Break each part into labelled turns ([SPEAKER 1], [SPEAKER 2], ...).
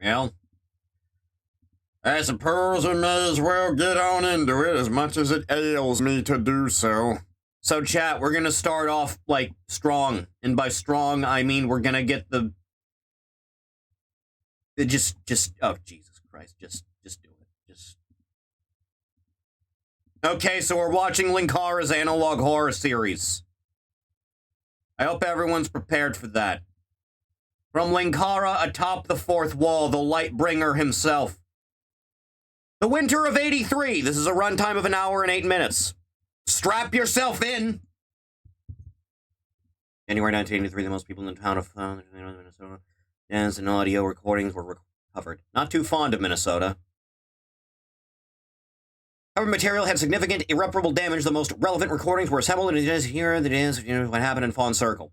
[SPEAKER 1] Well, I suppose we may as well get on into it as much as it ails me to do so. So, chat, we're gonna start off, like, strong. And by strong, I mean we're gonna get the... oh, Jesus Christ, just do it. Okay, so we're watching Linkara's analog horror series. I hope everyone's prepared for that. From Linkara atop the fourth wall, the Lightbringer himself. The winter of '83. This is a runtime of 1 hour and 8 minutes. Strap yourself in! January 1983, the most people in the town of Minnesota. Dance and audio recordings were recovered. Not too fond of Minnesota. Cover material had significant irreparable damage. The most relevant recordings were assembled, and it is here that is what happened in Fawn Circle.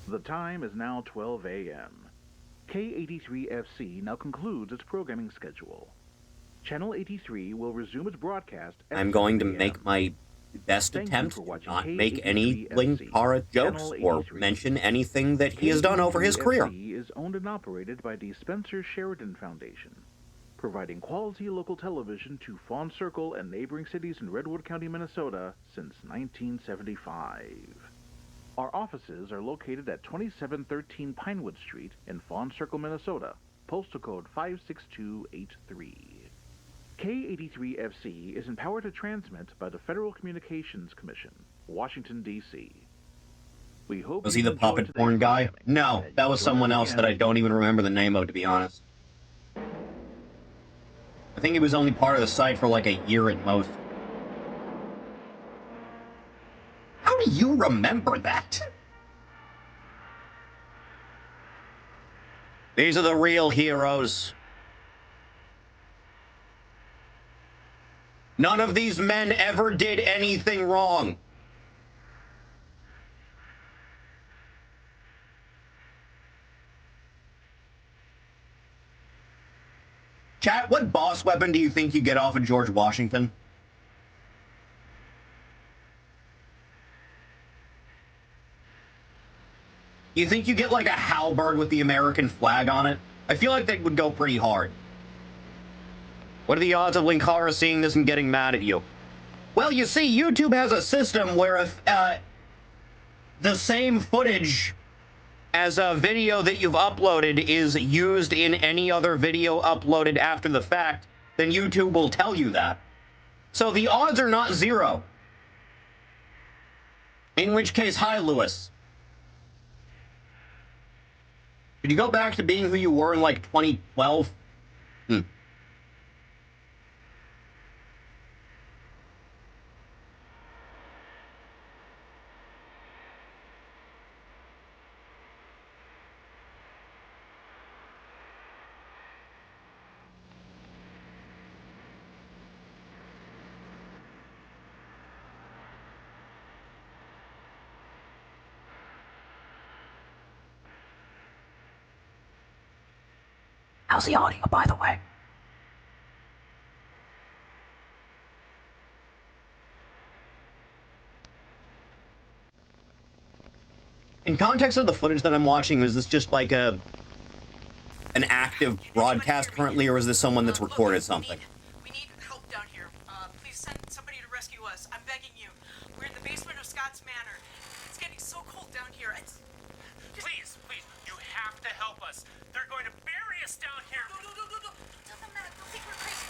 [SPEAKER 2] The time is now 12 a.m. K83FC now concludes its programming schedule. Channel 83 will resume its broadcast at
[SPEAKER 1] I'm going to make my best attempt to not make any Linkara jokes or mention anything that he has done over his career.
[SPEAKER 2] K83FC is owned and operated by the Spencer Sheridan Foundation, providing quality local television to Fawn Circle and neighboring cities in Redwood County, Minnesota since 1975. Our offices are located at 2713 Pinewood Street in Fawn Circle, Minnesota, postal code 56283. K83FC is empowered to transmit by the Federal Communications Commission, Washington, D.C. We hope
[SPEAKER 1] Was he the puppet porn guy? No, that was someone else that I don't even remember the name of, to be honest. I think he was only part of the site for like a year at most. How do you remember that? These are the real heroes. None of these men ever did anything wrong. Chat, what boss weapon do you think you get off of George Washington? You think you get like a halberd with the American flag on it? I feel like that would go pretty hard. What are the odds of Linkara seeing this and getting mad at you? Well, you see, YouTube has a system where if the same footage as a video that you've uploaded is used in any other video uploaded after the fact, then YouTube will tell you that. So the odds are not zero. In which case, hi, Lewis. Did you go back to being who you were in, like, 2012? How's the audio, by the way? In context of the footage that I'm watching, is this just like an active broadcast currently, or is this someone that's recorded something?
[SPEAKER 3] We need help down here. Please send somebody to rescue us. I'm begging you. We're in the basement of Scott's Manor. It's getting so cold down here.
[SPEAKER 4] Please, you have to help us. They're going to bury us down here.
[SPEAKER 3] No. Tell them that. They'll think we're crazy.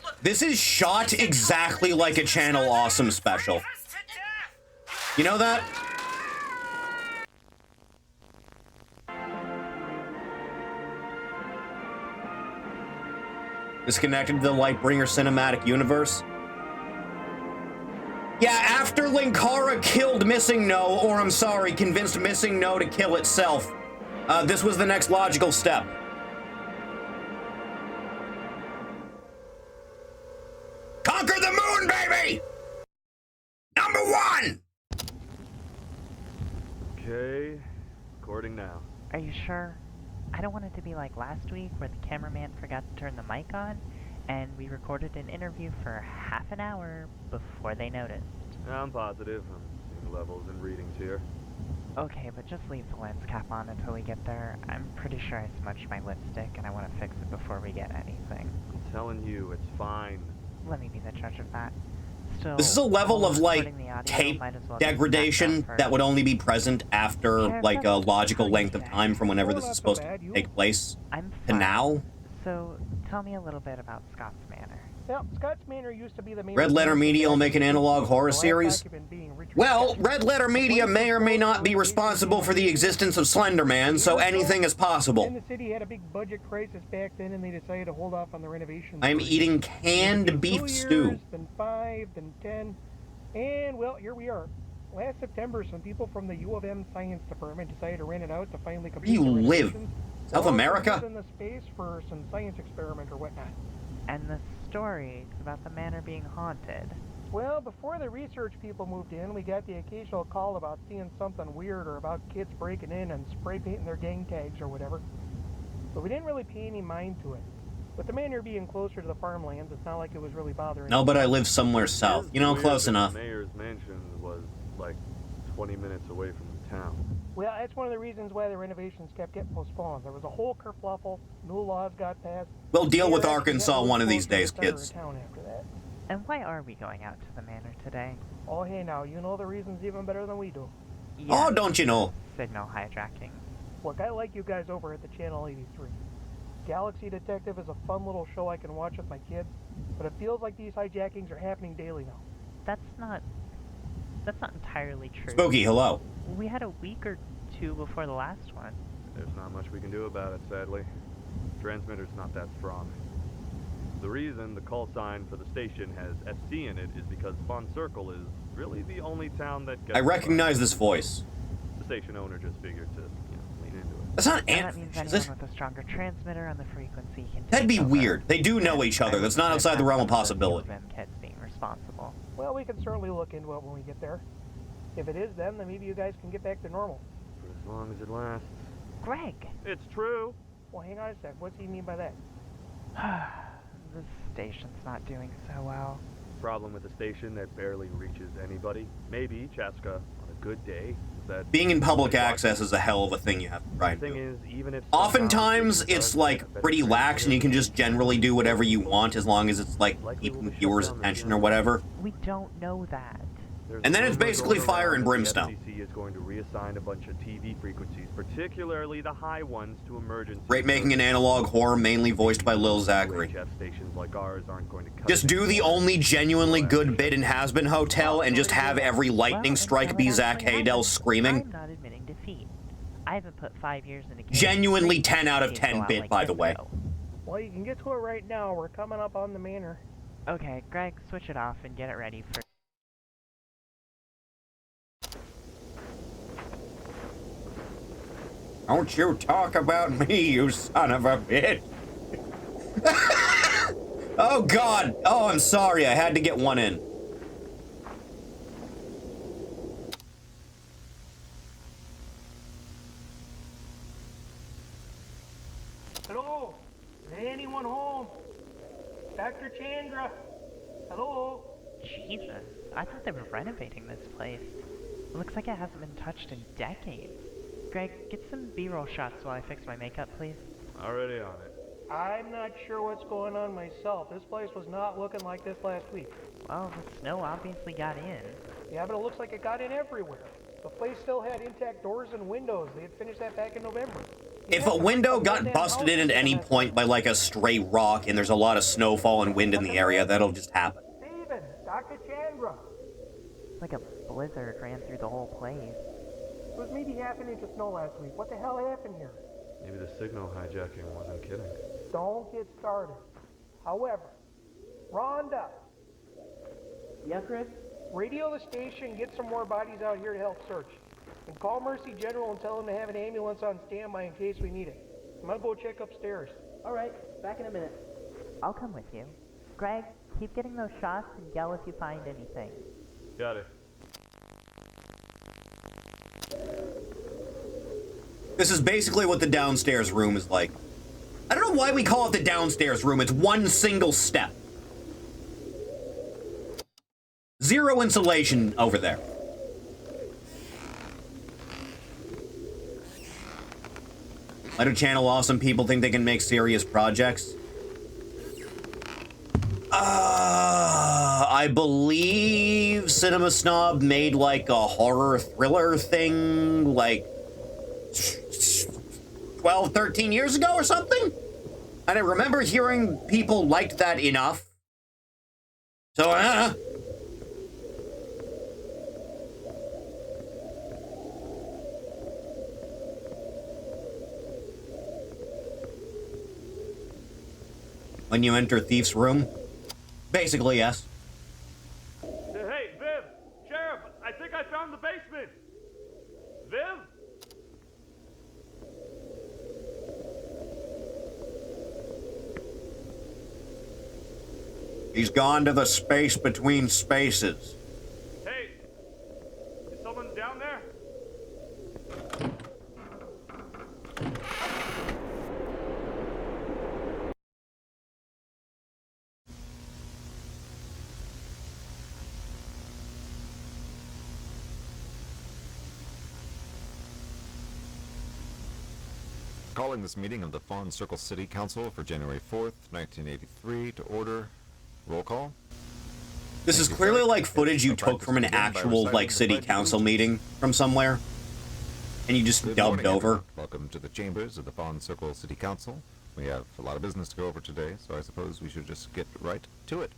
[SPEAKER 3] Look.
[SPEAKER 1] This is shot exactly like a Channel Awesome special. You know that? Is connected to the Lightbringer cinematic universe. Yeah, after Linkara killed Missing No, or I'm sorry, convinced Missing No to kill itself, this was the next logical step. Conquer the moon, baby! Number 1!
[SPEAKER 5] Okay, recording now.
[SPEAKER 6] Are you sure? I don't want it to be like last week where the cameraman forgot to turn the mic on and we recorded an interview for half an hour before they noticed.
[SPEAKER 5] I'm positive. I'm seeing levels and readings here.
[SPEAKER 6] Okay, but just leave the lens cap on until we get there. I'm pretty sure I smudged my lipstick, and I want to fix it before we get anything.
[SPEAKER 5] I'm telling you, it's fine.
[SPEAKER 6] Let me be the judge of that. Still,
[SPEAKER 1] This is a level
[SPEAKER 6] while
[SPEAKER 1] of,
[SPEAKER 6] we're
[SPEAKER 1] like,
[SPEAKER 6] recording the audio,
[SPEAKER 1] tape
[SPEAKER 6] might as well just
[SPEAKER 1] degradation
[SPEAKER 6] smash that
[SPEAKER 1] that would
[SPEAKER 6] first.
[SPEAKER 1] only be present after,
[SPEAKER 6] Sheriff,
[SPEAKER 1] like, a
[SPEAKER 6] that's
[SPEAKER 1] logical
[SPEAKER 6] how you
[SPEAKER 1] length of
[SPEAKER 6] say.
[SPEAKER 1] time from whenever
[SPEAKER 7] Oh,
[SPEAKER 1] this
[SPEAKER 7] not
[SPEAKER 1] is
[SPEAKER 7] so
[SPEAKER 1] supposed
[SPEAKER 7] bad.
[SPEAKER 1] to
[SPEAKER 7] You?
[SPEAKER 1] take place
[SPEAKER 6] I'm
[SPEAKER 1] to
[SPEAKER 6] fine.
[SPEAKER 1] now.
[SPEAKER 6] So, tell me a little bit about Scott's Manor.
[SPEAKER 7] Well, Scott's Manor used to be the main...
[SPEAKER 1] Red Letter Media will make an analog horror
[SPEAKER 7] The last
[SPEAKER 1] series.
[SPEAKER 7] occupant being Richard
[SPEAKER 1] Well,
[SPEAKER 7] Scott.
[SPEAKER 1] Red Letter Media may or may not be responsible for the existence of Slender Man, so anything is
[SPEAKER 7] Then
[SPEAKER 1] possible.
[SPEAKER 7] the city had a big budget crisis back then, and they decided to hold off on the renovations.
[SPEAKER 1] I'm
[SPEAKER 7] for-
[SPEAKER 1] eating
[SPEAKER 7] It
[SPEAKER 1] canned
[SPEAKER 7] became
[SPEAKER 1] beef
[SPEAKER 7] 2
[SPEAKER 1] stew.
[SPEAKER 7] years, then 5, then 10, and, well, here we are. Last September, some people from the U of M Science Department decided to rent it out to finally complete
[SPEAKER 1] you
[SPEAKER 7] the
[SPEAKER 1] live?
[SPEAKER 7] renovations.
[SPEAKER 1] South
[SPEAKER 7] Well,
[SPEAKER 1] America?
[SPEAKER 7] using the space for some science experiment or whatnot.
[SPEAKER 6] And the stories about the manor being haunted.
[SPEAKER 7] Well, before the research people moved in, we got the occasional call about seeing something weird or about kids breaking in and spray painting their gang tags or whatever. But we didn't really pay any mind to it. With the manor being closer to the farmlands, it's not like it was really bothering
[SPEAKER 1] No,
[SPEAKER 7] us.
[SPEAKER 1] but I live somewhere south. You know,
[SPEAKER 5] It's weird
[SPEAKER 1] close
[SPEAKER 5] that
[SPEAKER 1] enough.
[SPEAKER 5] The mayor's mansion was like 20 minutes away from the town.
[SPEAKER 7] Well, that's one of the reasons why the renovations kept getting postponed. There was a whole kerfluffle, new laws got passed.
[SPEAKER 1] We'll deal with
[SPEAKER 7] Mayor actually
[SPEAKER 1] Arkansas
[SPEAKER 7] got moved
[SPEAKER 1] one of these
[SPEAKER 7] closer to
[SPEAKER 1] days,
[SPEAKER 7] the center of
[SPEAKER 1] kids.
[SPEAKER 7] town after that.
[SPEAKER 6] And why are we going out to the manor today?
[SPEAKER 7] Oh, hey now, you know the reasons even better than we do.
[SPEAKER 1] Oh, don't you know?
[SPEAKER 6] Signal hijacking.
[SPEAKER 7] Look, I like you guys over at the Channel 83. Galaxy Detective is a fun little show I can watch with my kids, but it feels like these hijackings are happening daily now.
[SPEAKER 6] That's not entirely true.
[SPEAKER 1] Spooky, hello.
[SPEAKER 6] We had a week or two before the last one.
[SPEAKER 5] There's not much we can do about it, sadly. Transmitter's not that strong. The reason the call sign for the station has FC in it is because Fawn Circle is really the only town that gets...
[SPEAKER 1] I recognize this voice.
[SPEAKER 5] The station owner just figured to, lean into it.
[SPEAKER 1] That's not
[SPEAKER 6] And that means
[SPEAKER 1] Ant, is
[SPEAKER 6] anyone
[SPEAKER 1] it?
[SPEAKER 6] with a stronger transmitter on the frequency can
[SPEAKER 1] That'd be
[SPEAKER 6] take over.
[SPEAKER 1] weird. They do know each other. That's not outside the realm of possibility.
[SPEAKER 6] Them kids being responsible.
[SPEAKER 7] Well, we can certainly look into it when we get there. If it is then maybe you guys can get back to normal.
[SPEAKER 5] For as long as it lasts.
[SPEAKER 6] Greg!
[SPEAKER 5] It's true.
[SPEAKER 7] Well, hang on a sec. What's he mean by that?
[SPEAKER 6] The station's not doing so well.
[SPEAKER 5] Problem with the station that barely reaches anybody. Maybe, Chaska, on a good day, is that...
[SPEAKER 1] Being in public access is a hell of a thing you have to try and
[SPEAKER 5] The thing
[SPEAKER 1] do.
[SPEAKER 5] is, even if...
[SPEAKER 1] Oftentimes,
[SPEAKER 5] somehow
[SPEAKER 1] it's
[SPEAKER 5] does
[SPEAKER 1] like
[SPEAKER 5] get a better
[SPEAKER 1] pretty lax and you can just
[SPEAKER 5] transmitter,
[SPEAKER 1] generally do whatever you want as long as it's like
[SPEAKER 5] likely will
[SPEAKER 1] keeping
[SPEAKER 5] be
[SPEAKER 1] viewers'
[SPEAKER 5] shut down
[SPEAKER 1] attention
[SPEAKER 5] again.
[SPEAKER 1] or whatever.
[SPEAKER 6] We don't know that.
[SPEAKER 5] there's
[SPEAKER 1] And then
[SPEAKER 5] a
[SPEAKER 1] it's
[SPEAKER 5] rumor
[SPEAKER 1] basically
[SPEAKER 5] going
[SPEAKER 1] fire
[SPEAKER 5] around
[SPEAKER 1] and
[SPEAKER 5] that
[SPEAKER 1] brimstone.
[SPEAKER 5] The FCC is going to reassign a bunch of TV frequencies, particularly the high ones, to emergency.
[SPEAKER 1] Rate making an analog horror mainly voiced by Lil Zachary.
[SPEAKER 5] UHF stations like ours aren't going to cut
[SPEAKER 1] Just
[SPEAKER 5] it
[SPEAKER 1] do the
[SPEAKER 5] anymore.
[SPEAKER 1] only genuinely good bit in Has-Been Hotel and just have every lightning
[SPEAKER 6] Well,
[SPEAKER 1] strike
[SPEAKER 6] until
[SPEAKER 1] be
[SPEAKER 6] it
[SPEAKER 1] Zach
[SPEAKER 6] actually
[SPEAKER 1] Haydel
[SPEAKER 6] happens,
[SPEAKER 1] screaming.
[SPEAKER 6] I'm not admitting defeat. I haven't put 5 years into case
[SPEAKER 1] Genuinely
[SPEAKER 6] three
[SPEAKER 1] 10 out of
[SPEAKER 6] days
[SPEAKER 1] 10
[SPEAKER 6] go out
[SPEAKER 1] bit,
[SPEAKER 6] like
[SPEAKER 1] by the
[SPEAKER 6] this
[SPEAKER 1] way.
[SPEAKER 6] go.
[SPEAKER 7] Well, you can get to it right now. We're coming up on the manor.
[SPEAKER 6] Okay, Greg, switch it off and get it ready for...
[SPEAKER 1] Don't you talk about me, you son of a bitch. Oh, God. Oh, I'm sorry. I had to get one in.
[SPEAKER 7] Hello? Is anyone home? Dr. Chandra? Hello?
[SPEAKER 6] Jesus, I thought they were renovating this place. It looks like it hasn't been touched in decades. Greg, get some B-roll shots while I fix my makeup, please.
[SPEAKER 5] Already on it.
[SPEAKER 7] I'm not sure what's going on myself. This place was not looking like this last week.
[SPEAKER 6] Well, the snow obviously got in.
[SPEAKER 7] Yeah, but it looks like it got in everywhere. The place still had intact doors and windows. They had finished that back in November.
[SPEAKER 1] If a window got busted in at any point by like a stray rock and there's a lot of snowfall and wind in the area, that'll just happen.
[SPEAKER 7] Steven, Dr. Chandra.
[SPEAKER 6] It's like a blizzard ran through the whole place.
[SPEAKER 7] It was maybe half an inch of snow last week. What the hell happened here?
[SPEAKER 5] Maybe the signal hijacking wasn't kidding.
[SPEAKER 7] Don't get started. However, Rhonda,
[SPEAKER 6] Yeah, Chris?
[SPEAKER 7] radio the station, get some more bodies out here to help search. And call Mercy General and tell them to have an ambulance on standby in case we need it. I'm gonna go check upstairs.
[SPEAKER 6] Alright, back in a minute. I'll come with you. Greg, keep getting those shots and yell if you find anything.
[SPEAKER 5] Got it.
[SPEAKER 1] This is basically what the downstairs room is like. I don't know why we call it the downstairs room. It's one single step. Zero insulation over there. Why do channel awesome people think they can make serious projects? I believe Cinema Snob made like a horror thriller thing like 12, 13 years ago or something? And I remember hearing people liked that enough. So, when you enter Thief's room? Basically, yes.
[SPEAKER 5] Hey, Viv! Sheriff! I think I found the basement! Viv?
[SPEAKER 1] He's gone to the space between spaces.
[SPEAKER 5] Hey! Is someone down there?
[SPEAKER 8] Calling this meeting of the Fawn Circle City Council for January 4th, 1983 to order. Roll call.
[SPEAKER 1] This is clearly like footage you took from an actual, like, city council meeting from somewhere. And you just
[SPEAKER 8] Good
[SPEAKER 1] dubbed
[SPEAKER 8] morning,
[SPEAKER 1] over.
[SPEAKER 8] everyone. Welcome to the chambers of the Fawn Circle City Council. We have a lot of business to go over today, so I suppose we should just get right to it.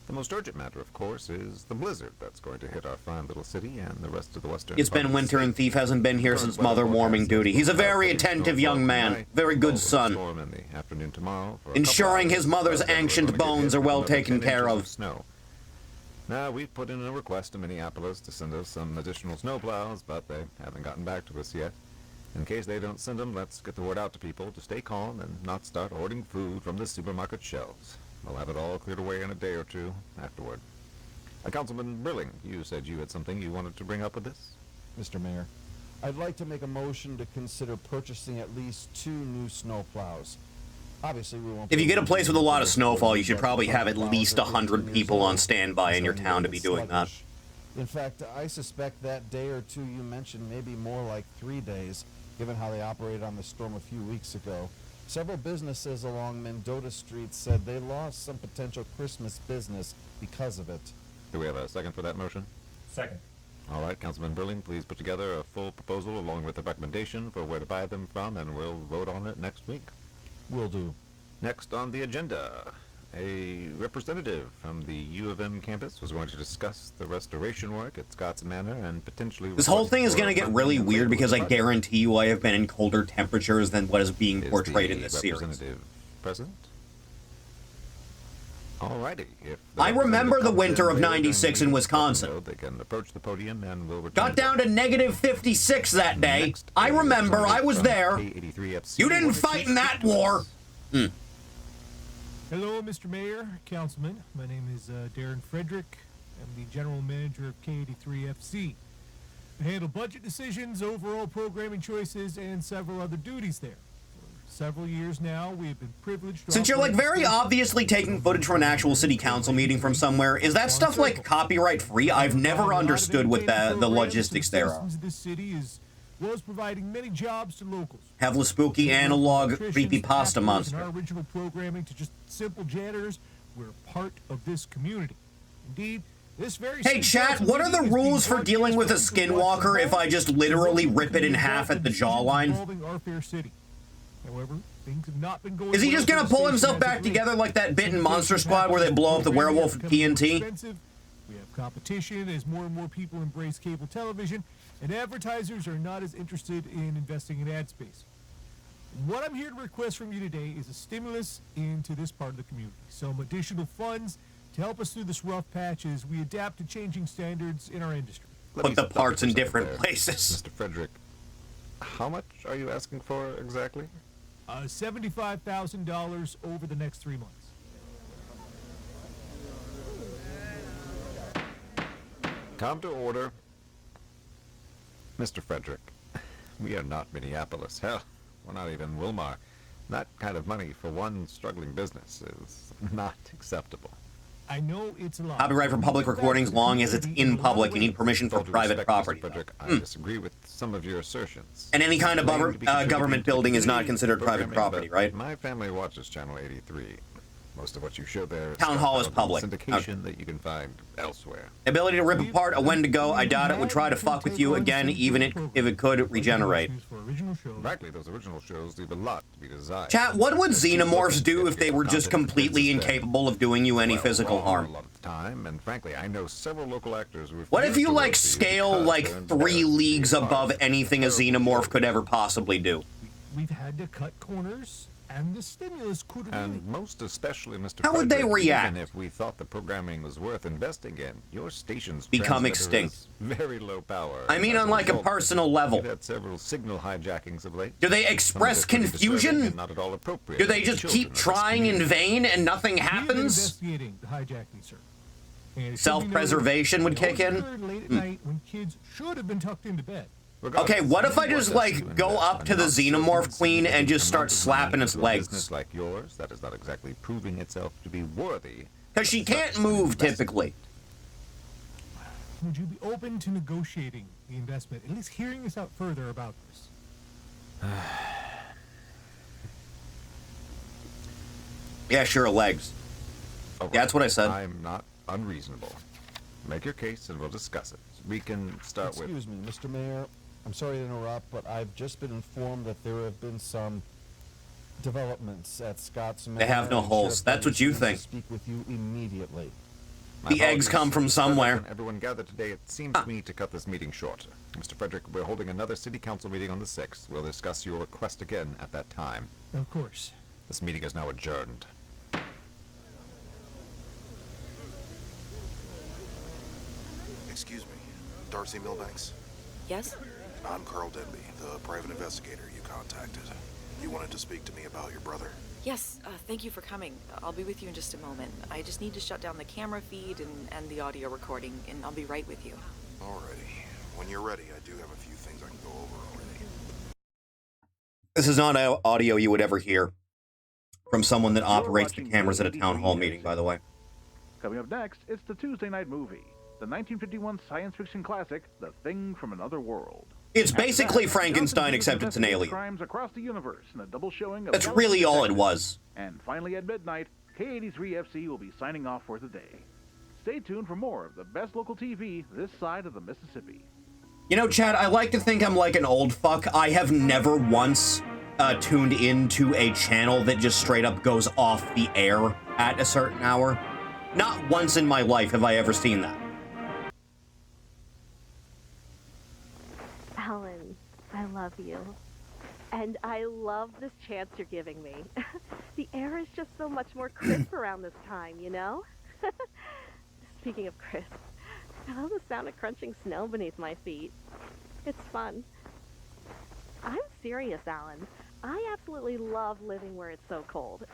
[SPEAKER 8] The most urgent matter, of course, is the blizzard that's going to hit our fine little city and the rest of the western
[SPEAKER 1] It's
[SPEAKER 8] part
[SPEAKER 1] been
[SPEAKER 8] of the
[SPEAKER 1] winter
[SPEAKER 8] state.
[SPEAKER 1] and Thief hasn't been here
[SPEAKER 8] Current
[SPEAKER 1] since
[SPEAKER 8] weather
[SPEAKER 1] mother warming
[SPEAKER 8] forecast
[SPEAKER 1] duty. He's a
[SPEAKER 8] is
[SPEAKER 1] very
[SPEAKER 8] heavy
[SPEAKER 1] attentive
[SPEAKER 8] snowfall
[SPEAKER 1] young man.
[SPEAKER 8] tonight,
[SPEAKER 1] Very good
[SPEAKER 8] followed with a
[SPEAKER 1] son.
[SPEAKER 8] storm in the afternoon tomorrow for a
[SPEAKER 1] Ensuring
[SPEAKER 8] couple
[SPEAKER 1] his
[SPEAKER 8] hours.
[SPEAKER 1] mother's
[SPEAKER 8] Then we're
[SPEAKER 1] ancient
[SPEAKER 8] gonna get
[SPEAKER 1] bones
[SPEAKER 8] hit
[SPEAKER 1] are well
[SPEAKER 8] with another
[SPEAKER 1] taken
[SPEAKER 8] 10
[SPEAKER 1] care
[SPEAKER 8] inches
[SPEAKER 1] of.
[SPEAKER 8] Snow. Now, we've put in a request to Minneapolis to send us some additional snowplows, but they haven't gotten back to us yet. In case they don't send them, let's get the word out to people to stay calm and not start hoarding food from the supermarket shelves. We'll have it all cleared away in a day or two afterward. Councilman Brilling, you said you had something you wanted to bring up with this?
[SPEAKER 9] Mr. Mayor, I'd like to make a motion to consider purchasing at least 2 new snowplows. Obviously, we won't.
[SPEAKER 1] If you get a place with a lot of snowfall, you should probably have at least 100 people on standby in your town to be doing that.
[SPEAKER 9] In fact, I suspect that day or two you mentioned may be more like 3 days, given how they operated on the storm a few weeks ago. Several businesses along Mendota Street said they lost some potential Christmas business because of it.
[SPEAKER 8] Do we have a second for that motion?
[SPEAKER 10] Second.
[SPEAKER 8] All right, Councilman Brilling, please put together a full proposal along with a recommendation for where to buy them from, and we'll vote on it next week.
[SPEAKER 9] Will do.
[SPEAKER 8] Next on the agenda, a representative from the U of M campus was going to discuss the restoration work at Scott's Manor and potentially...
[SPEAKER 1] This whole
[SPEAKER 8] request
[SPEAKER 1] thing is
[SPEAKER 8] for
[SPEAKER 1] going to get
[SPEAKER 8] funding
[SPEAKER 1] really
[SPEAKER 8] and
[SPEAKER 1] weird
[SPEAKER 8] labor
[SPEAKER 1] because I
[SPEAKER 8] project.
[SPEAKER 1] guarantee you I have been in colder temperatures than what is being
[SPEAKER 8] Is
[SPEAKER 1] portrayed
[SPEAKER 8] the
[SPEAKER 1] in this series.
[SPEAKER 8] representative present? Alrighty. If
[SPEAKER 1] I remember the
[SPEAKER 8] representative
[SPEAKER 1] winter
[SPEAKER 8] comes
[SPEAKER 1] of
[SPEAKER 8] in later, then
[SPEAKER 1] '96 in
[SPEAKER 8] we
[SPEAKER 1] Wisconsin.
[SPEAKER 8] know They can approach the podium and we'll return
[SPEAKER 1] Got down to negative 56 that day.
[SPEAKER 8] Next
[SPEAKER 1] I
[SPEAKER 8] is
[SPEAKER 1] remember, I
[SPEAKER 8] representative
[SPEAKER 1] was
[SPEAKER 8] from
[SPEAKER 1] there.
[SPEAKER 8] K83FC
[SPEAKER 1] You didn't
[SPEAKER 8] wanted to
[SPEAKER 1] fight in that war.
[SPEAKER 10] Hello, Mr. Mayor, Councilman. My name is Darren Frederick. I'm the General Manager of K83FC. I handle budget decisions, overall programming choices, and several other duties there. For several years now, we have been privileged to
[SPEAKER 1] Since you're like
[SPEAKER 10] operate
[SPEAKER 1] very
[SPEAKER 10] the station
[SPEAKER 1] obviously taking footage from an actual city council meeting from somewhere, is that stuff like copyright free? I've never understood what the logistics there are.
[SPEAKER 10] Citizens of this city as well as providing many jobs to locals.
[SPEAKER 1] Have the spooky analog
[SPEAKER 10] Electricians,
[SPEAKER 1] creepypasta
[SPEAKER 10] actors,
[SPEAKER 1] monster.
[SPEAKER 10] and our original programming to just simple janitors. We're part of this community. Indeed, this very
[SPEAKER 1] Hey chat, what are the rules for dealing with a skinwalker if I just literally rip it in half at the jawline?
[SPEAKER 10] Our fair city. However, things have not been going
[SPEAKER 1] Is he
[SPEAKER 10] well
[SPEAKER 1] just
[SPEAKER 10] for
[SPEAKER 1] gonna
[SPEAKER 10] the
[SPEAKER 1] pull
[SPEAKER 10] station
[SPEAKER 1] himself
[SPEAKER 10] as
[SPEAKER 1] back
[SPEAKER 10] of late.
[SPEAKER 1] together like that bit in
[SPEAKER 10] Some
[SPEAKER 1] Monster
[SPEAKER 10] cases
[SPEAKER 1] Squad where they
[SPEAKER 10] happen,
[SPEAKER 1] blow up the
[SPEAKER 10] programming
[SPEAKER 1] werewolf
[SPEAKER 10] is
[SPEAKER 1] with
[SPEAKER 10] becoming more
[SPEAKER 1] TNT?
[SPEAKER 10] expensive. We have competition as more and more people embrace cable television, and advertisers are not as interested in investing in ad space. What I'm here to request from you today is a stimulus into this part of the community. Some additional funds to help us through this rough patch as we adapt to changing standards in our industry.
[SPEAKER 8] Let
[SPEAKER 1] Put
[SPEAKER 8] me
[SPEAKER 1] the
[SPEAKER 8] stop you
[SPEAKER 1] parts
[SPEAKER 8] for a
[SPEAKER 1] in
[SPEAKER 8] second
[SPEAKER 1] different
[SPEAKER 8] there.
[SPEAKER 1] places.
[SPEAKER 8] Mr. Frederick, how much are you asking for exactly?
[SPEAKER 10] $75,000 over the next 3 months.
[SPEAKER 8] Come to order. Mr. Frederick, we are not Minneapolis. Hell, we're not even Wilmar. That kind of money for one struggling business is not acceptable.
[SPEAKER 10] I know it's a lot.
[SPEAKER 1] Copyright for public recordings long as it's in public. You need permission for
[SPEAKER 8] With all due
[SPEAKER 1] private
[SPEAKER 8] respect,
[SPEAKER 1] property.
[SPEAKER 8] Mr. Frederick, I disagree with some of your assertions.
[SPEAKER 1] And any kind of
[SPEAKER 8] Claim to be contributing
[SPEAKER 1] government
[SPEAKER 8] to the
[SPEAKER 1] building is not
[SPEAKER 8] community
[SPEAKER 1] considered private
[SPEAKER 8] programming,
[SPEAKER 1] property,
[SPEAKER 8] but
[SPEAKER 1] right?
[SPEAKER 8] My family watches Channel 83. Most of what you show there is
[SPEAKER 1] Town hall is public.
[SPEAKER 8] syndication that you can find elsewhere.
[SPEAKER 1] Ability to rip apart a Wendigo, I doubt it would try to fuck with you again, even if it could regenerate.
[SPEAKER 8] Frankly, those original shows leave a lot to be desired.
[SPEAKER 1] Chat, what would
[SPEAKER 8] They're too
[SPEAKER 1] xenomorphs do
[SPEAKER 8] focused
[SPEAKER 1] if they were
[SPEAKER 8] on
[SPEAKER 1] just
[SPEAKER 8] content
[SPEAKER 1] completely
[SPEAKER 8] instead.
[SPEAKER 1] incapable of doing you any
[SPEAKER 8] Well,
[SPEAKER 1] physical
[SPEAKER 8] wrong
[SPEAKER 1] harm?
[SPEAKER 8] A lot of the time, and frankly, I know several local actors who
[SPEAKER 1] What if
[SPEAKER 8] refuse
[SPEAKER 1] you,
[SPEAKER 8] to
[SPEAKER 1] like,
[SPEAKER 8] work for you
[SPEAKER 1] scale,
[SPEAKER 8] because
[SPEAKER 1] like,
[SPEAKER 8] they're
[SPEAKER 1] 3
[SPEAKER 8] embarrassed to be
[SPEAKER 1] leagues
[SPEAKER 8] part
[SPEAKER 1] above
[SPEAKER 8] of
[SPEAKER 1] anything a
[SPEAKER 8] terrible
[SPEAKER 1] xenomorph
[SPEAKER 8] show?
[SPEAKER 1] could ever possibly do?
[SPEAKER 10] We've had to cut corners, and the stimulus could have
[SPEAKER 8] And most especially, Mr.
[SPEAKER 1] How would they
[SPEAKER 8] Frederick,
[SPEAKER 1] react?
[SPEAKER 8] Even if we thought the programming was worth investing in, your station's
[SPEAKER 1] Become
[SPEAKER 8] transmitter
[SPEAKER 1] extinct.
[SPEAKER 8] is very low power.
[SPEAKER 1] I mean,
[SPEAKER 8] As
[SPEAKER 1] on, like, a
[SPEAKER 8] result,
[SPEAKER 1] personal level.
[SPEAKER 8] We've had several signal hijackings of late.
[SPEAKER 1] Do they
[SPEAKER 8] Some of
[SPEAKER 1] express
[SPEAKER 8] it pretty disturbing
[SPEAKER 1] confusion?
[SPEAKER 8] and not at all appropriate
[SPEAKER 1] Do they
[SPEAKER 8] for
[SPEAKER 1] just
[SPEAKER 8] children
[SPEAKER 1] keep
[SPEAKER 8] of this
[SPEAKER 1] trying in
[SPEAKER 8] community.
[SPEAKER 1] vain and nothing
[SPEAKER 10] We have been
[SPEAKER 1] happens?
[SPEAKER 10] investigating the hijacking, sir. And it should be
[SPEAKER 1] Self-preservation
[SPEAKER 10] noted,
[SPEAKER 1] would
[SPEAKER 10] it
[SPEAKER 1] kick
[SPEAKER 10] always
[SPEAKER 1] in?
[SPEAKER 10] occurred late at night when kids should have been tucked into bed.
[SPEAKER 1] Okay, what if I
[SPEAKER 8] Regardless,
[SPEAKER 1] just,
[SPEAKER 8] what does
[SPEAKER 1] like,
[SPEAKER 8] to
[SPEAKER 1] go
[SPEAKER 8] invest
[SPEAKER 1] up
[SPEAKER 8] when
[SPEAKER 1] to the
[SPEAKER 8] not certain
[SPEAKER 1] xenomorph queen and just start
[SPEAKER 8] significant amount of
[SPEAKER 1] slapping
[SPEAKER 8] money
[SPEAKER 1] its
[SPEAKER 8] into a
[SPEAKER 1] legs?
[SPEAKER 8] business like yours, that is not exactly proving itself to be worthy.
[SPEAKER 1] Because she
[SPEAKER 8] of such
[SPEAKER 1] can't
[SPEAKER 8] an
[SPEAKER 1] move,
[SPEAKER 8] investment.
[SPEAKER 1] typically.
[SPEAKER 10] Would you be open to negotiating the investment, at least hearing us out further about this?
[SPEAKER 1] Yeah, sure, legs.
[SPEAKER 8] All right,
[SPEAKER 1] Yeah, that's what I said.
[SPEAKER 8] I'm not unreasonable. Make your case and we'll discuss it. We can start with...
[SPEAKER 9] Excuse me, Mr. Mayor. I'm sorry to interrupt, but I've just been informed that there have been some developments at Scott's Manor.
[SPEAKER 1] They have no
[SPEAKER 9] and
[SPEAKER 1] holes.
[SPEAKER 9] Sheriff
[SPEAKER 1] That's what
[SPEAKER 9] Bennett
[SPEAKER 1] you
[SPEAKER 9] needs to
[SPEAKER 1] think.
[SPEAKER 9] Speak with you immediately.
[SPEAKER 8] My
[SPEAKER 1] The eggs
[SPEAKER 8] apologies,
[SPEAKER 1] come from
[SPEAKER 8] Mr.
[SPEAKER 1] somewhere.
[SPEAKER 8] Frederick and everyone gathered today, it seems to me to cut this meeting short. Mr. Frederick, we're holding another city council meeting on the 6th. We'll discuss your request again at that time.
[SPEAKER 10] Of course.
[SPEAKER 8] This meeting is now adjourned.
[SPEAKER 11] Excuse me, Darcy Milbanks?
[SPEAKER 12] Yes?
[SPEAKER 11] I'm Carl Denby, the private investigator you contacted. You wanted to speak to me about your brother?
[SPEAKER 12] Yes, thank you for coming. I'll be with you in just a moment. I just need to shut down the camera feed and the audio recording, and I'll be right with you.
[SPEAKER 11] Alrighty. When you're ready, I do have a few things I can go over already.
[SPEAKER 1] This is not audio you would ever hear from someone that operates the cameras at a town hall meeting, by the way.
[SPEAKER 2] Coming up next, it's the Tuesday night movie, the 1951 science fiction classic, The Thing from Another World.
[SPEAKER 1] It's
[SPEAKER 2] After
[SPEAKER 1] basically
[SPEAKER 2] that,
[SPEAKER 1] Frankenstein,
[SPEAKER 2] Johnson
[SPEAKER 1] except it's an
[SPEAKER 2] investigates
[SPEAKER 1] alien.
[SPEAKER 2] crimes across the universe in a double showing of
[SPEAKER 1] That's
[SPEAKER 2] Galaxy
[SPEAKER 1] really all it
[SPEAKER 2] Detective.
[SPEAKER 1] was.
[SPEAKER 2] And finally at midnight, K83FC will be signing off for the day. Stay tuned for more of the best local TV this side of the Mississippi.
[SPEAKER 1] You know, Chad, I like to think I'm like an old fuck. I have never once tuned into a channel that just straight up goes off the air at a certain hour. Not once in my life have I ever seen that.
[SPEAKER 13] Alan, I love you. And I love this chance you're giving me. The air is just so much more crisp around this time, you know? Speaking of crisp, I love the sound of crunching snow beneath my feet. It's fun. I'm serious, Alan. I absolutely love living where it's so cold.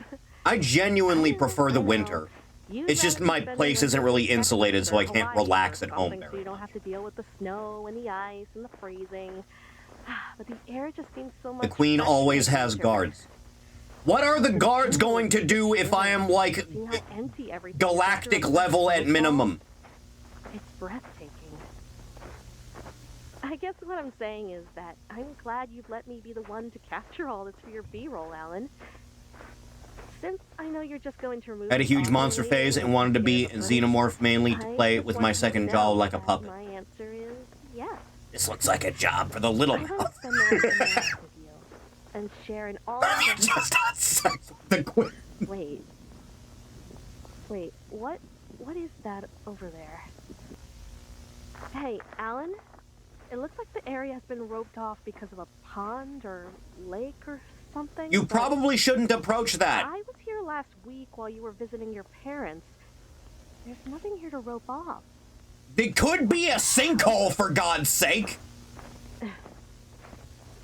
[SPEAKER 1] I genuinely prefer the winter.
[SPEAKER 13] You
[SPEAKER 1] It's just
[SPEAKER 13] gotta
[SPEAKER 1] my
[SPEAKER 13] be spending
[SPEAKER 1] place isn't
[SPEAKER 13] winter
[SPEAKER 1] really
[SPEAKER 13] in Texas
[SPEAKER 1] insulated, so
[SPEAKER 13] or
[SPEAKER 1] I can't
[SPEAKER 13] Hawaii
[SPEAKER 1] relax
[SPEAKER 13] or
[SPEAKER 1] at home
[SPEAKER 13] something,
[SPEAKER 1] very
[SPEAKER 13] so you don't have to deal with the snow and the ice and the freezing. But the air just seems so much
[SPEAKER 1] The Queen
[SPEAKER 13] fresher
[SPEAKER 1] always
[SPEAKER 13] in
[SPEAKER 1] has
[SPEAKER 13] winter.
[SPEAKER 1] guards. What are the guards going to do if I am, like,
[SPEAKER 13] Seeing how empty everything is
[SPEAKER 1] galactic
[SPEAKER 13] after a
[SPEAKER 1] level at
[SPEAKER 13] snowfall,
[SPEAKER 1] minimum?
[SPEAKER 13] It's breathtaking. I guess what I'm saying is that I'm glad you've let me be the one to capture all this for your B-roll, Alan. Since I know you're just going to remove
[SPEAKER 1] I had a huge
[SPEAKER 13] all
[SPEAKER 1] monster
[SPEAKER 13] the
[SPEAKER 1] phase and wanted to be a
[SPEAKER 13] footage,
[SPEAKER 1] xenomorph mainly to
[SPEAKER 13] I
[SPEAKER 1] play
[SPEAKER 13] just
[SPEAKER 1] with
[SPEAKER 13] want
[SPEAKER 1] my
[SPEAKER 13] you to
[SPEAKER 1] second
[SPEAKER 13] know
[SPEAKER 1] jaw like a
[SPEAKER 13] that
[SPEAKER 1] puppet.
[SPEAKER 13] My answer is yes.
[SPEAKER 1] This looks like a job for the little
[SPEAKER 13] I want
[SPEAKER 1] mouth.
[SPEAKER 13] to spend the rest of my life with you and share in all of the...
[SPEAKER 1] Just had sex with the Queen.
[SPEAKER 13] Wait, what is that over there? Hey, Alan? It looks like the area has been roped off because of a pond or lake or something.
[SPEAKER 1] You
[SPEAKER 13] but
[SPEAKER 1] probably shouldn't approach that.
[SPEAKER 13] I was here last week while you were visiting your parents. There's nothing here to rope off.
[SPEAKER 1] It could be a sinkhole, for God's sake.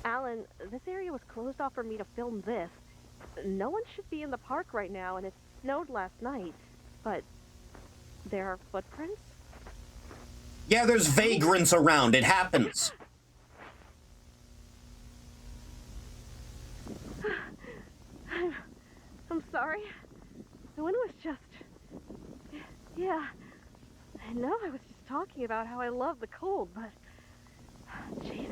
[SPEAKER 13] Alan, this area was closed off for me to film this. No one should be in the park right now, and it snowed last night. But there are footprints?
[SPEAKER 1] Yeah, there's vagrants around. It happens.
[SPEAKER 13] I'm sorry. The wind was just... Yeah, I know I was just talking about how I love the cold, but... Jesus.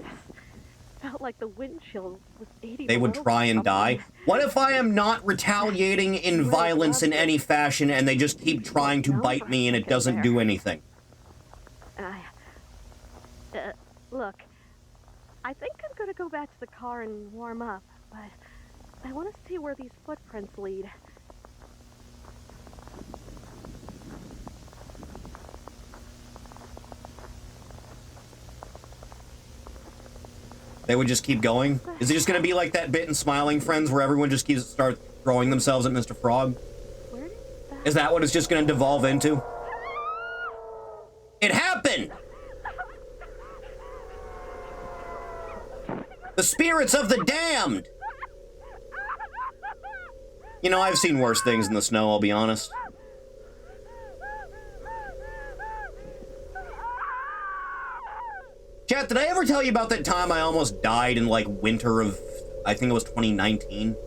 [SPEAKER 13] Felt like the wind chill was 80
[SPEAKER 1] They would
[SPEAKER 13] below
[SPEAKER 1] try
[SPEAKER 13] or
[SPEAKER 1] and die.
[SPEAKER 13] something.
[SPEAKER 1] What if I am not retaliating in violence in any fashion and they just keep trying to bite me and it doesn't do anything?
[SPEAKER 13] Look, I think I'm gonna go back to the car and warm up, but I want to see where these footprints lead.
[SPEAKER 1] They would just keep going? Is it just gonna be like that bit in Smiling Friends where everyone just starts throwing themselves at Mr. Frog? Is that what it's just gonna devolve into? It happened! The spirits of the damned! You know, I've seen worse things in the snow, I'll be honest. Chat, did I ever tell you about that time I almost died in, like, winter of, I think it was 2019?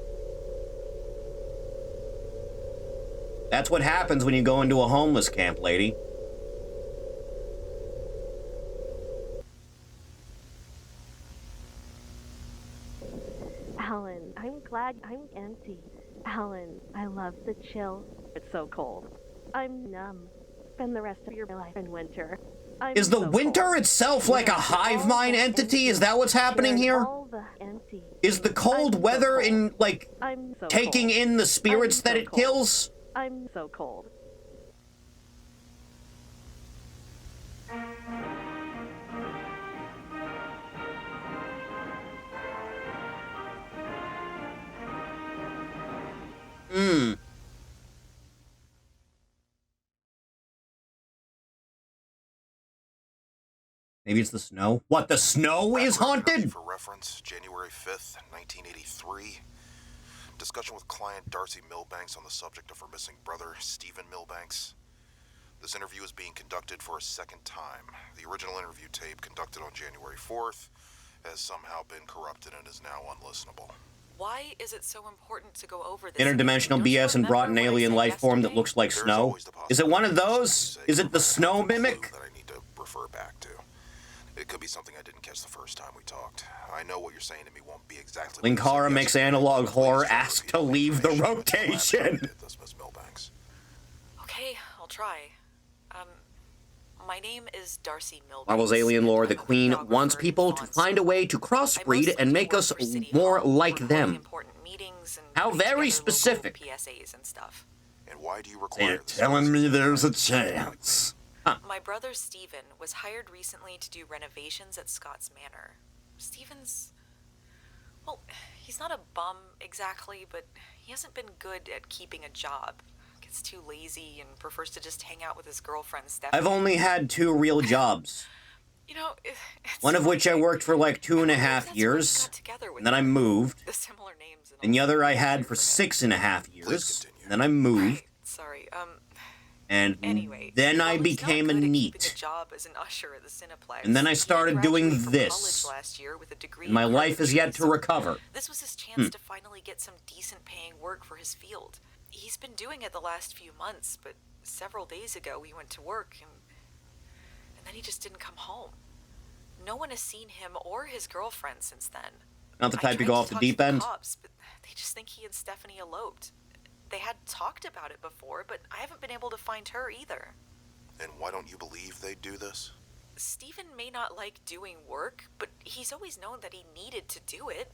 [SPEAKER 1] That's what happens when you go into a homeless camp, lady.
[SPEAKER 13] Alan, I'm glad I'm empty. Alan, I love the chill. It's so cold. I'm numb. Spend the rest of your life in winter.
[SPEAKER 1] Is the winter itself like a hive mind entity? Is that what's happening here? Is the cold weather in, like, taking in the spirits that it kills?
[SPEAKER 13] I'm so cold.
[SPEAKER 1] Maybe it's the snow? What, the snow is haunted?
[SPEAKER 11] For reference, January 5th, 1983. Discussion with client Darcy Milbanks on the subject of her missing brother, Stephen Milbanks. This interview is being conducted for a second time. The original interview tape, conducted on January 4th, has somehow been corrupted and is now unlistenable.
[SPEAKER 12] Why is it so important to go over this?
[SPEAKER 1] Interdimensional BS and brought an alien life form that looks like snow? Is it one of those? Is it the snow mimic?
[SPEAKER 11] That I need to refer back to. It could be something I didn't catch the first time we talked. I know what you're saying to me won't be exactly...
[SPEAKER 1] Linkara makes analog horror ask to leave the rotation.
[SPEAKER 12] Okay, I'll try. My name is Darcy Milbanks.
[SPEAKER 1] Marvel's alien lore, the Queen wants people to find a way to crossbreed and make us more like them. How very specific.
[SPEAKER 12] PSAs and stuff.
[SPEAKER 11] And why do you require
[SPEAKER 1] this? They're telling me there's a chance.
[SPEAKER 12] My brother Stephen was hired recently to do renovations at Scott's Manor. Stephen's... well, he's not a bum exactly, but he hasn't been good at keeping a job. Gets too lazy and prefers to just hang out with his girlfriend, Stephanie.
[SPEAKER 1] I've only had 2 real jobs.
[SPEAKER 12] You know,
[SPEAKER 1] one of which I worked for like 2.5 years, and then I moved.
[SPEAKER 12] The similar names
[SPEAKER 1] and the other I had for 6.5 years, and then I moved.
[SPEAKER 12] Sorry,
[SPEAKER 1] and
[SPEAKER 12] anyway,
[SPEAKER 1] then I became a NEET.
[SPEAKER 12] Job as an usher at the Cineplex.
[SPEAKER 1] And then I started doing this. And my life is yet to recover.
[SPEAKER 12] This was his chance to finally get some decent paying work for his field. He's been doing it the last few months, but several days ago he went to work and then he just didn't come home. No one has seen him or his girlfriend since then.
[SPEAKER 1] Not the type to go off the deep end.
[SPEAKER 12] Cops, but they just think he and Stephanie eloped. They had talked about it before, but I haven't been able to find her either.
[SPEAKER 11] And why don't you believe they'd do this?
[SPEAKER 12] Stephen may not like doing work, but he's always known that he needed to do it.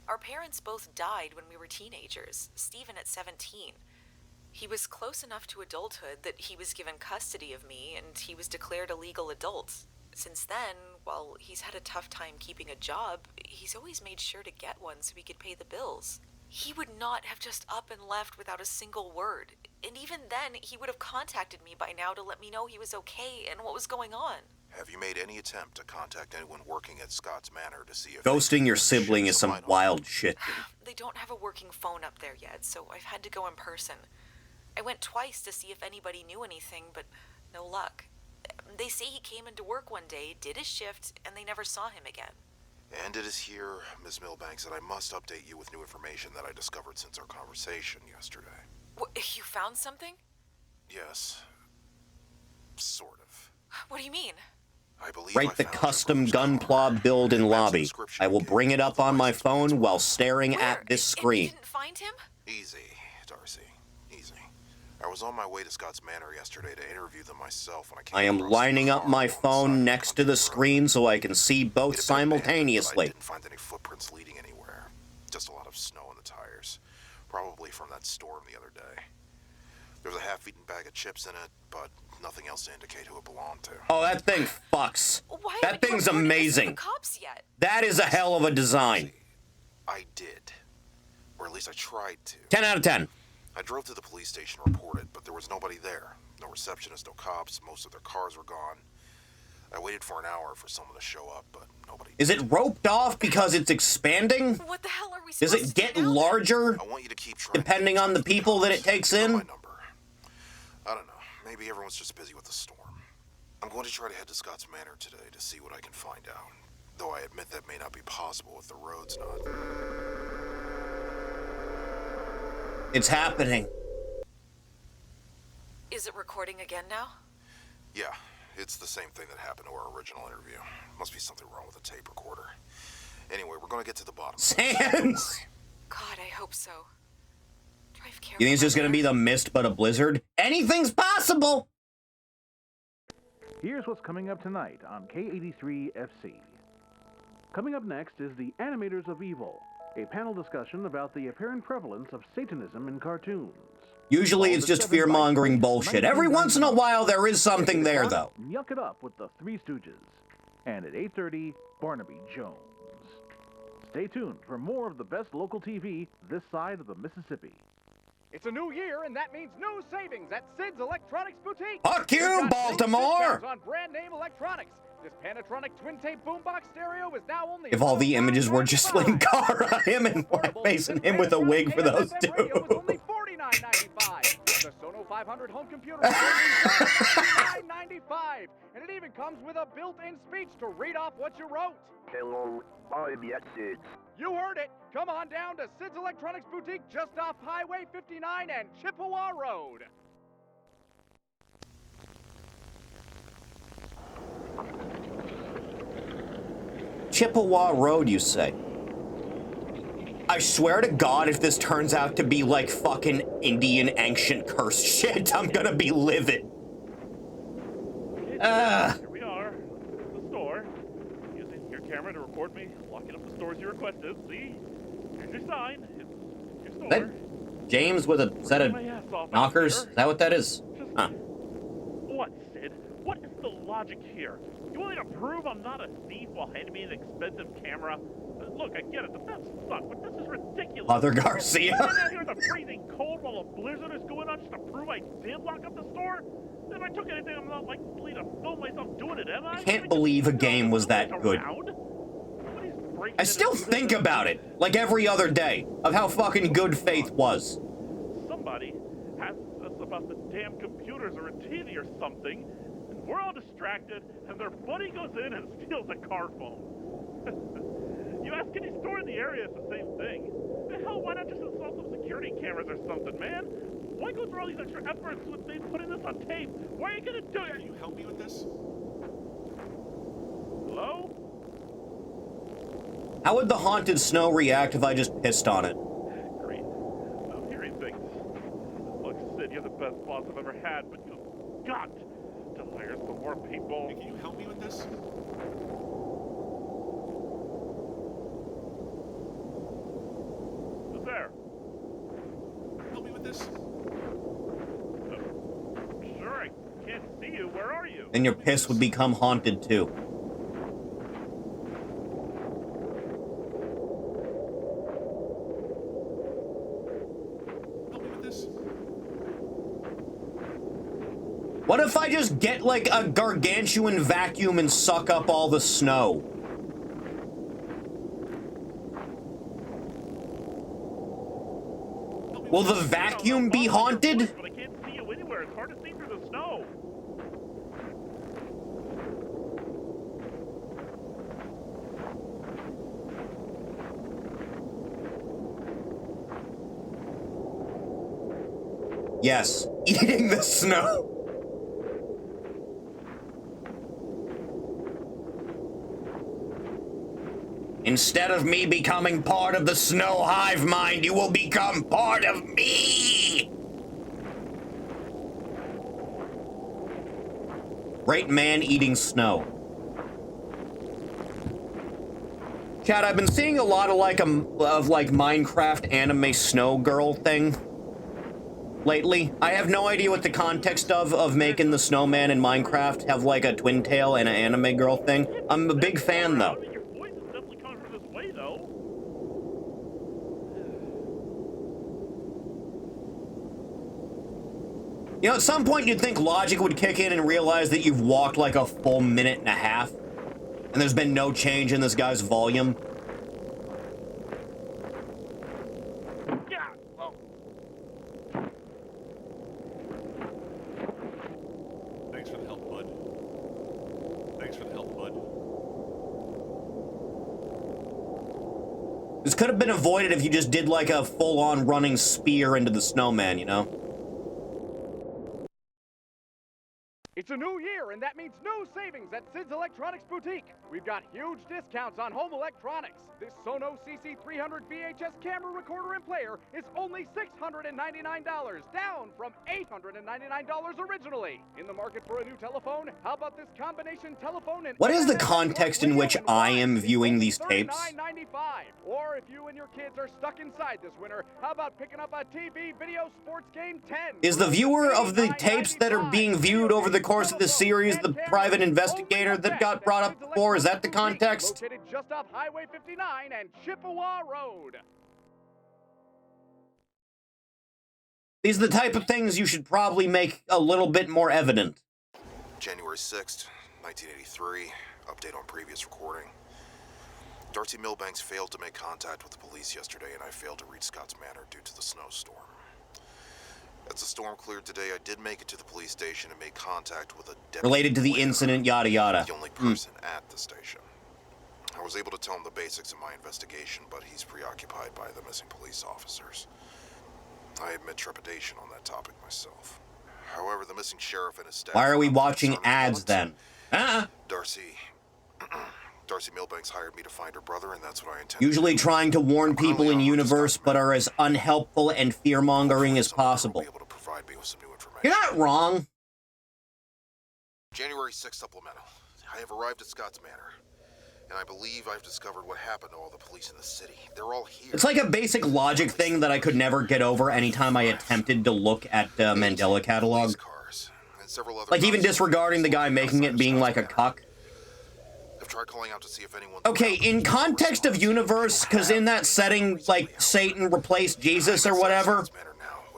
[SPEAKER 12] Our parents both died when we were teenagers, Stephen at 17. He was close enough to adulthood that he was given custody of me, and he was declared a legal adult. Since then, while he's had a tough time keeping a job, he's always made sure to get one so he could pay the bills. He would not have just up and left without a single word. And even then, he would have contacted me by now to let me know he was okay and what was going on.
[SPEAKER 11] Have you made any attempt to contact anyone working at Scott's Manor to see if...
[SPEAKER 1] Ghosting your sibling is some wild shit.
[SPEAKER 12] They don't have a working phone up there yet, so I've had to go in person. I went twice to see if anybody knew anything, but no luck. They say he came into work one day, did his shift, and they never saw him again.
[SPEAKER 11] And it is here, Miss Milbanks, that I must update you with new information that I discovered since our conversation yesterday.
[SPEAKER 12] What, you found something?
[SPEAKER 11] Yes. Sort of.
[SPEAKER 12] What do you mean?
[SPEAKER 11] I believe
[SPEAKER 1] Write the custom Gunpla build in lobby. I will bring it up on my phone while staring at this screen.
[SPEAKER 12] You didn't find him?
[SPEAKER 11] Easy, Darcy. Easy. I was on my way to Scott's Manor yesterday to interview them myself when I came
[SPEAKER 1] I am lining up my phone next to the screen so I can see both simultaneously.
[SPEAKER 11] I didn't find any footprints leading anywhere. Just a lot of snow on the tires. Probably from that storm the other day. There was a half-eaten bag of chips in it, but nothing else to indicate who it belonged to.
[SPEAKER 1] Oh, that thing fucks. That thing's amazing.
[SPEAKER 12] Cops yet?
[SPEAKER 1] That is a hell of a design.
[SPEAKER 11] I did. Or at least I tried to.
[SPEAKER 1] 10 out of 10.
[SPEAKER 11] I drove to the police station and reported, but there was nobody there. No receptionist, no cops, most of their cars were gone. I waited for an hour for someone to show up, but nobody.
[SPEAKER 1] Is it roped off because it's expanding?
[SPEAKER 12] What the hell are we
[SPEAKER 1] Does
[SPEAKER 12] supposed
[SPEAKER 1] it get larger
[SPEAKER 11] I want you to keep trying
[SPEAKER 1] depending on the people that it takes in?
[SPEAKER 11] I don't know. Maybe everyone's just busy with the storm. I'm going to try to head to Scott's Manor today to see what I can find out. Though I admit that may not be possible if the road's not.
[SPEAKER 1] It's happening.
[SPEAKER 12] Is it recording again now?
[SPEAKER 11] Yeah, it's the same thing that happened to our original interview. Must be something wrong with the tape recorder. Anyway, we're going to get to the bottom.
[SPEAKER 1] Sans!
[SPEAKER 12] God, I hope so. Drive carefully.
[SPEAKER 1] You think it's just gonna be the mist but a blizzard? Anything's possible!
[SPEAKER 2] Here's what's coming up tonight on K83 FC. Coming up next is The Animators of Evil, a panel discussion about the apparent prevalence of Satanism in cartoons.
[SPEAKER 1] Usually it's just fear-mongering bullshit. Every once in a while there is something there, though.
[SPEAKER 2] Yuck it up with the Three Stooges. And at 8:30, Barnaby Jones. Stay tuned for more of the best local TV this side of the Mississippi.
[SPEAKER 14] It's a new year, and that means new savings at Sid's Electronics Boutique.
[SPEAKER 1] Fuck you, Baltimore!
[SPEAKER 14] On brand name electronics. This Panatronic twin-tape boombox stereo is now only.
[SPEAKER 1] If all the images were just Linkara, him in blackface and him with a wig for those two.
[SPEAKER 14] Only $49.95. The Sono 500 home computer is $9.95, and it even comes with a built-in speech to read off what you wrote.
[SPEAKER 15] Hello, I'm Sid.
[SPEAKER 14] You heard it. Come on down to Sid's Electronics Boutique just off Highway 59 and Chippewa Road.
[SPEAKER 1] Chippewa Road, you say? I swear to God, if this turns out to be like fucking Indian ancient curse shit, I'm gonna be livid.
[SPEAKER 16] Here we are, at the store. Using your camera to record me locking up the stores you requested. See? Here's your sign. It's your store.
[SPEAKER 1] James with a set of knockers? Is that what that is? Huh.
[SPEAKER 16] What, Sid? What is the logic here? You want me to prove I'm not a thief while handing me an expensive camera? Look, I get it. The thefts suck, but this is ridiculous.
[SPEAKER 1] Mother Garcia.
[SPEAKER 16] I'm out here in the freezing cold while a blizzard is going on just to prove I did lock up the store? If I took anything, I'm not likely to film myself doing it, am I?
[SPEAKER 1] I can't believe a game was that good. I still think about it, like every other day, of how fucking good Faith was.
[SPEAKER 16] Somebody asks us about the damn computers or a TV or something, and we're all distracted, and their buddy goes in and steals a car phone. You ask any store in the area, it's the same thing. The hell, why not just install some security cameras or something, man? Why go through all these extra efforts with me putting this on tape? Why are you gonna do it? Can you help me with this? Hello?
[SPEAKER 1] How would the haunted snow react if I just pissed on it?
[SPEAKER 16] Great. I'm hearing things. Look, Sid, you're the best boss I've ever had, but you've got to hire some more people. Can you help me with this? Who's there? Help me with this? Sure, I can't see you. Where are you?
[SPEAKER 1] Then your piss would become haunted too. What if I just get, like, a gargantuan vacuum and suck up all the snow? Will the vacuum be haunted?
[SPEAKER 16] But I can't see you anywhere. It's hard to see through the snow.
[SPEAKER 1] Yes, eating the snow. Instead of me becoming part of the snow hive mind, you will become part of me! Great man eating snow. Chad, I've been seeing a lot of like Minecraft anime snow girl thing lately. I have no idea what the context of making the snowman in Minecraft have like a twin tail and an anime girl thing. I'm a big fan though.
[SPEAKER 16] Your voice is definitely coming from this way, though.
[SPEAKER 1] You know, at some point you'd think logic would kick in and realize that you've walked like a full minute and a half, and there's been no change in this guy's volume.
[SPEAKER 16] Yeah, well.
[SPEAKER 17] Thanks for the help, bud. Thanks for the help, bud.
[SPEAKER 1] This could have been avoided if you just did like a full-on running spear into the snowman, you know?
[SPEAKER 14] It's a new year, and that means new savings at Sid's Electronics Boutique. We've got huge discounts on home electronics. This Sonos CC300 VHS camera recorder and player is only $699, down from $899 originally. In the market for a new telephone? How about this combination telephone and...
[SPEAKER 1] What is the context in which I am viewing these tapes?
[SPEAKER 14] $39.95. Or if you and your kids are stuck inside this winter, how about picking up a TV video sports game 10?
[SPEAKER 1] Is the viewer of the tapes that are being viewed over the course of this series the private investigator that got brought up before? Is that the context?
[SPEAKER 14] Located just off Highway 59 and Chippewa Road.
[SPEAKER 1] These are the type of things you should probably make a little bit more evident.
[SPEAKER 11] January 6th, 1983. Update on previous recording. Darcy Milbanks failed to make contact with the police yesterday, and I failed to reach Scott's Manor due to the snowstorm. As the storm cleared today, I did make it to the police station and made contact with a deputy
[SPEAKER 1] Related to the incident, yada yada.
[SPEAKER 11] the only person at the station. I was able to tell him the basics of my investigation, but he's preoccupied by the missing police officers. I admit trepidation on that topic myself. However, the missing sheriff and his staff...
[SPEAKER 1] Why are we watching ads then?
[SPEAKER 11] Darcy Milbanks hired me to find her brother, and that's what I intend.
[SPEAKER 1] Usually trying to warn people in universe, but are as unhelpful and fear-mongering as possible. You're not wrong.
[SPEAKER 11] January 6th supplemental. I have arrived at Scott's Manor, and I believe I've discovered what happened to all the police in the city. They're all here.
[SPEAKER 1] It's like a basic logic thing that I could never get over anytime I attempted to look at Mandela Catalog. Like even disregarding the guy making it being like a cuck.
[SPEAKER 11] Tried calling out to see if anyone...
[SPEAKER 1] Okay, in context of universe, because in that setting, like, Satan replaced Jesus or whatever,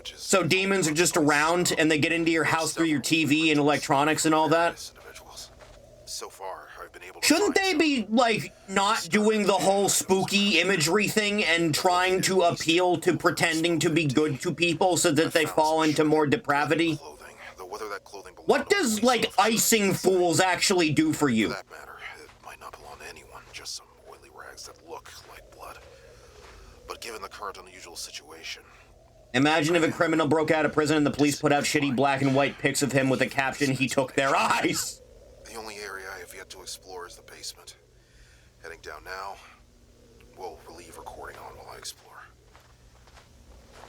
[SPEAKER 1] so demons are just around and they get into your house through your TV and electronics and all that.
[SPEAKER 11] So far, I've been able to...
[SPEAKER 1] Shouldn't they be, like, not doing the whole spooky imagery thing and trying to appeal to pretending to be good to people so that they fall into more depravity? What does, like, icing fools actually do for you?
[SPEAKER 11] Given the current unusual situation.
[SPEAKER 1] Imagine if a criminal broke out of prison and the police put out shitty black and white pics of him with a caption, "He took their eyes."
[SPEAKER 11] The only area I have yet to explore is the basement. Heading down now. We'll leave recording on while I explore.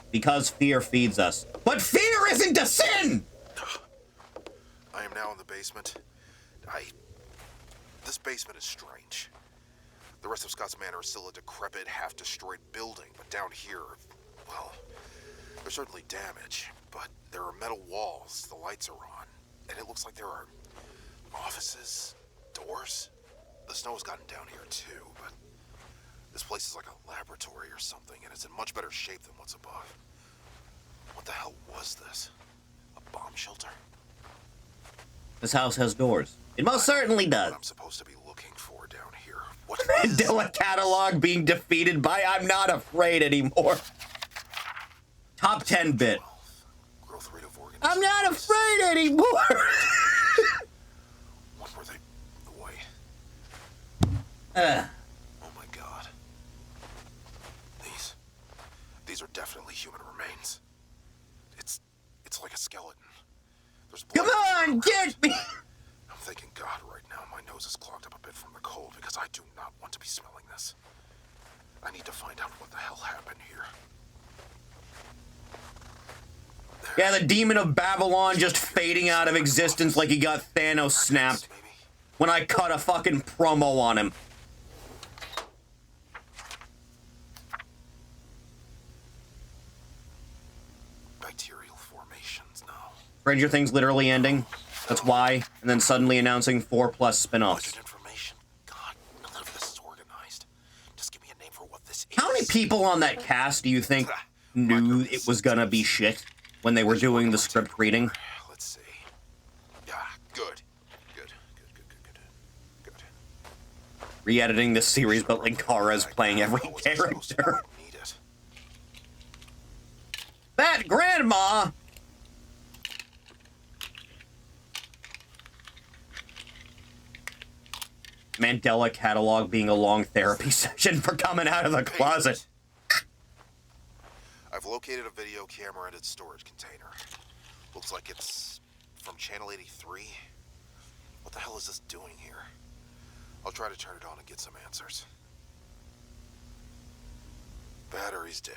[SPEAKER 1] Because fear feeds us. But fear isn't a sin!
[SPEAKER 11] I am now in the basement. This basement is strange. The rest of Scott's Manor is still a decrepit, half-destroyed building, but down here, well, there's certainly damage, but there are metal walls, the lights are on, and it looks like there are offices, doors. The snow has gotten down here too, but this place is like a laboratory or something, and it's in much better shape than what's above. What the hell was this? A bomb shelter?
[SPEAKER 1] This house has doors. It most certainly does.
[SPEAKER 11] What I'm supposed to be looking for down here.
[SPEAKER 1] Mandela Catalog being defeated by I'm Not Afraid Anymore. Top 10 bit. I'm not afraid anymore.
[SPEAKER 11] What were they? Wait.
[SPEAKER 1] Oh
[SPEAKER 11] my god. These are definitely human remains. It's like a skeleton. There's blood.
[SPEAKER 1] Come on, get me.
[SPEAKER 11] I'm thanking God right now. My nose is clogged up a bit from the cold because I do not want to be smelling this. I need to find out what the hell happened here.
[SPEAKER 1] Yeah, the demon of Babylon just fading out of existence like he got Thanos snapped when I cut a fucking promo on him.
[SPEAKER 11] Bacterial formations now.
[SPEAKER 1] Stranger Things literally ending. That's why. And then suddenly announcing 4+ spin-offs. How many people on that cast do you think knew it was gonna be shit when they were doing the script reading?
[SPEAKER 11] Let's see. Yeah, good.
[SPEAKER 1] Re-editing this series, but Linkara's playing every character. That grandma! Mandela catalog being a long therapy session for coming out of the closet.
[SPEAKER 11] I've located a video camera in its storage container. Looks like it's from channel 83. What the hell is this doing here? I'll try to turn it on and get some answers. Battery's dead.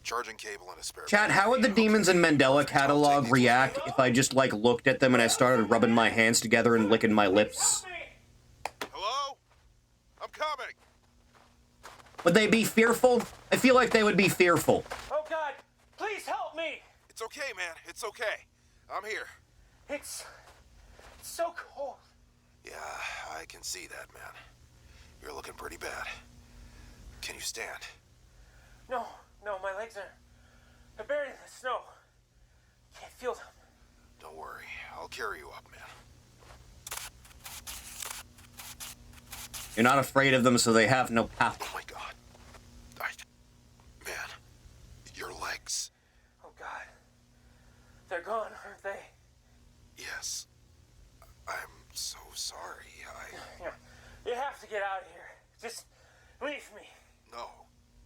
[SPEAKER 11] Charging cable and a spare.
[SPEAKER 1] Chat, how would the demons in Mandela catalog react if I just, like, looked at them and I started rubbing my hands together and licking my lips?
[SPEAKER 11] Hello? I'm coming.
[SPEAKER 1] Would they be fearful? I feel like they would be fearful.
[SPEAKER 4] Oh God, please help me!
[SPEAKER 11] It's okay, man. It's okay. I'm here.
[SPEAKER 4] It's so cold.
[SPEAKER 11] Yeah, I can see that, man. You're looking pretty bad. Can you stand?
[SPEAKER 4] No, my legs are buried in the snow. Can't feel them.
[SPEAKER 11] Don't worry. I'll carry you up, man.
[SPEAKER 1] You're not afraid of them, so they have no path.
[SPEAKER 11] Oh my God. Man, your legs.
[SPEAKER 4] Oh God. They're gone, aren't they?
[SPEAKER 11] Yes. I'm so sorry.
[SPEAKER 4] Yeah. You have to get out of here. Just leave me.
[SPEAKER 11] No.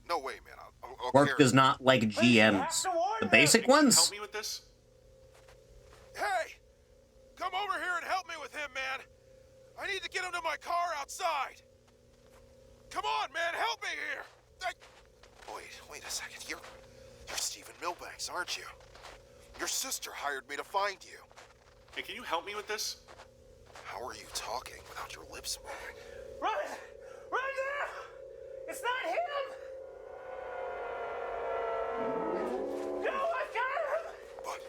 [SPEAKER 11] No way, man. I'll
[SPEAKER 1] Work
[SPEAKER 11] carry
[SPEAKER 1] does not like GMs. The basic ones?
[SPEAKER 17] Help me with this?
[SPEAKER 11] Hey! Come over here and help me with him, man! I need to get him to my car outside! Come on, man, help me here! Wait a second. You're Stephen Milbanks, aren't you? Your sister hired me to find you.
[SPEAKER 17] Hey, can you help me with this?
[SPEAKER 11] How are you talking without your lips moving?
[SPEAKER 4] Run! Run now! It's not him! No, I've got him!
[SPEAKER 11] What?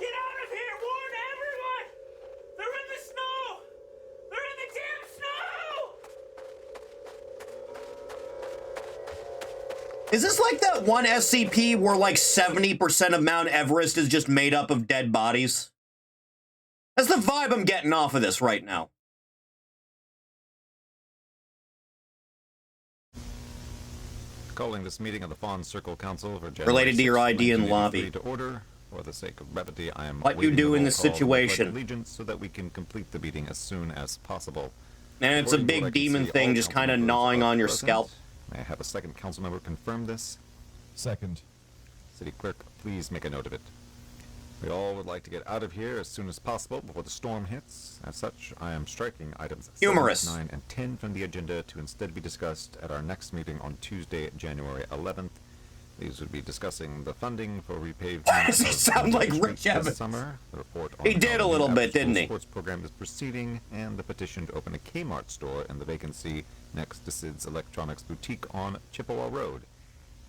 [SPEAKER 4] Get out of here! Warn everyone! They're in the snow! They're in the damn snow!
[SPEAKER 1] Is this like that one SCP where like 70% of Mount Everest is just made up of dead bodies? That's the vibe I'm getting off of this right now.
[SPEAKER 8] Calling this meeting of the Fawn Circle Council for January
[SPEAKER 1] Related to your
[SPEAKER 8] 6th,
[SPEAKER 1] ID and
[SPEAKER 8] 1983
[SPEAKER 1] lobby.
[SPEAKER 8] to order. For the sake of brevity, I am
[SPEAKER 1] What you
[SPEAKER 8] waiving
[SPEAKER 1] do
[SPEAKER 8] the
[SPEAKER 1] in
[SPEAKER 8] roll
[SPEAKER 1] this
[SPEAKER 8] call and the pledge of
[SPEAKER 1] situation.
[SPEAKER 8] allegiance so that we can complete the meeting as soon as possible.
[SPEAKER 1] And it's a
[SPEAKER 8] According to what I
[SPEAKER 1] big
[SPEAKER 8] can
[SPEAKER 1] demon
[SPEAKER 8] see,
[SPEAKER 1] thing
[SPEAKER 8] all
[SPEAKER 1] just
[SPEAKER 8] council
[SPEAKER 1] kind of
[SPEAKER 8] members
[SPEAKER 1] gnawing
[SPEAKER 8] are
[SPEAKER 1] on your
[SPEAKER 8] present.
[SPEAKER 1] scalp.
[SPEAKER 8] May I have a second council member confirm this?
[SPEAKER 9] Second.
[SPEAKER 8] City Clerk, please make a note of it. We all would like to get out of here as soon as possible before the storm hits. As such, I am striking items 7,
[SPEAKER 1] Humorous.
[SPEAKER 8] 9, and 10 from the agenda to instead be discussed at our next meeting on Tuesday, January 11th. These would be discussing the funding for repavement.
[SPEAKER 1] Does he sound like Rich
[SPEAKER 8] this
[SPEAKER 1] Evans?
[SPEAKER 8] summer, the report on
[SPEAKER 1] He did
[SPEAKER 8] how
[SPEAKER 1] a
[SPEAKER 8] the
[SPEAKER 1] little bit,
[SPEAKER 8] after-school
[SPEAKER 1] didn't he?
[SPEAKER 8] sports program is proceeding, and the petition to open a Kmart store in the vacancy next to Sid's Electronics Boutique on Chippewa Road.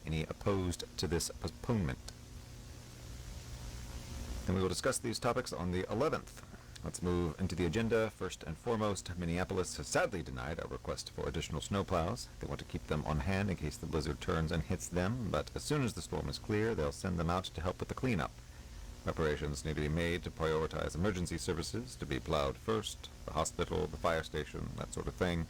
[SPEAKER 8] Any opposed to this postponement? Then we will discuss these topics on the 11th. Let's move into the agenda. First and foremost, Minneapolis has sadly denied our request for additional snowplows. They want to keep them on hand in case the blizzard turns and hits them, but as soon as the storm is clear, they'll send them out to help with the cleanup. Preparations need to be made to prioritize emergency services to be plowed first, the hospital, the fire station, that sort of thing.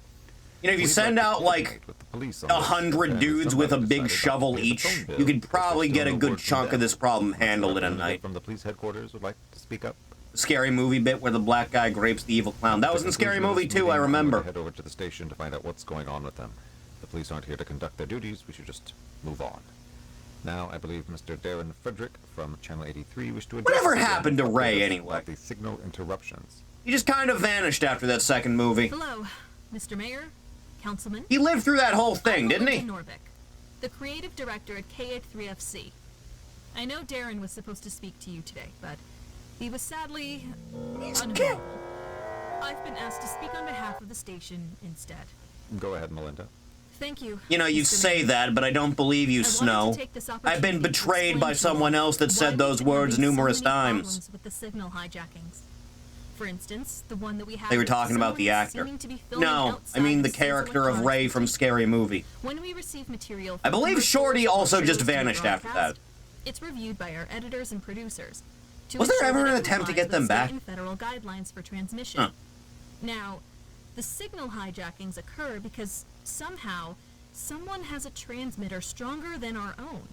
[SPEAKER 1] You know, if you send out like 100 dudes with a big shovel each, you could probably get a good chunk of this problem handled in a night.
[SPEAKER 8] From the police headquarters would like to speak up.
[SPEAKER 1] Scary Movie bit where the black guy grapes the evil clown. That was in Scary Movie too, I remember.
[SPEAKER 8] Head over to the station to find out what's going on with them. The police aren't here to conduct their duties. We should just move on. Now, I believe Mr. Darren Frederick from Channel 83 wished to address...
[SPEAKER 1] Whatever
[SPEAKER 8] us again
[SPEAKER 1] happened to
[SPEAKER 8] and
[SPEAKER 1] Ray,
[SPEAKER 8] update us
[SPEAKER 1] anyway?
[SPEAKER 8] about the signal interruptions.
[SPEAKER 1] He just kind of vanished after that second movie.
[SPEAKER 18] Hello, Mr. Mayor, Councilman.
[SPEAKER 1] He lived through that whole thing, didn't he?
[SPEAKER 18] Norvik, the creative director at K83FC. I know Darren was supposed to speak to you today, but he was sadly unavailable. I've been asked to speak on behalf of the station instead.
[SPEAKER 8] Go ahead, Melinda.
[SPEAKER 18] Thank you.
[SPEAKER 1] You know, you say that, but I don't believe you, Snow. I've been betrayed by someone else that said those words numerous times.
[SPEAKER 18] With the signal hijackings. For instance, the one that we had.
[SPEAKER 1] They were talking about the actor. No, I mean the character of Ray from Scary Movie.
[SPEAKER 18] When we receive material,
[SPEAKER 1] I believe Shorty also just vanished after that.
[SPEAKER 18] It's reviewed by our editors and producers.
[SPEAKER 1] Was there ever an attempt to get them back?
[SPEAKER 18] Federal guidelines for transmission.
[SPEAKER 1] Huh.
[SPEAKER 18] Now, the signal hijackings occur because somehow someone has a transmitter stronger than our own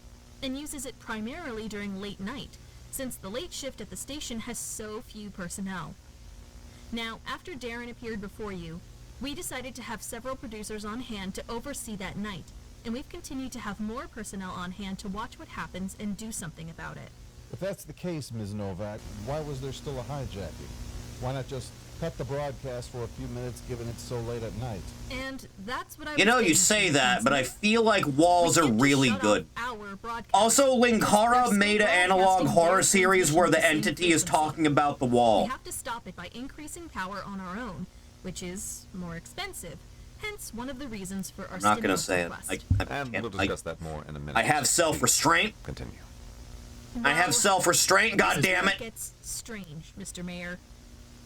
[SPEAKER 18] and uses it primarily during late night, since the late shift at the station has so few personnel. Now, after Darren appeared before you, we decided to have several producers on hand to oversee that night, and we've continued to have more personnel on hand to watch what happens and do something about it.
[SPEAKER 9] If that's the case, Ms. Novak, why was there still a hijacking? Why not just cut the broadcast for a few minutes, given it's so late at night?
[SPEAKER 18] And that's what I
[SPEAKER 1] You know, you say that, but I feel like walls are really good. Also, Linkara made an analog horror series where the entity is talking about the wall.
[SPEAKER 18] We have to stop it by increasing power on our own, which is more expensive. Hence, one of the reasons for our
[SPEAKER 1] I'm not gonna say it.
[SPEAKER 8] We'll discuss that more in a minute.
[SPEAKER 1] I have self-restraint.
[SPEAKER 8] Continue.
[SPEAKER 1] I have self-restraint, goddammit.
[SPEAKER 18] It gets strange, Mr. Mayor.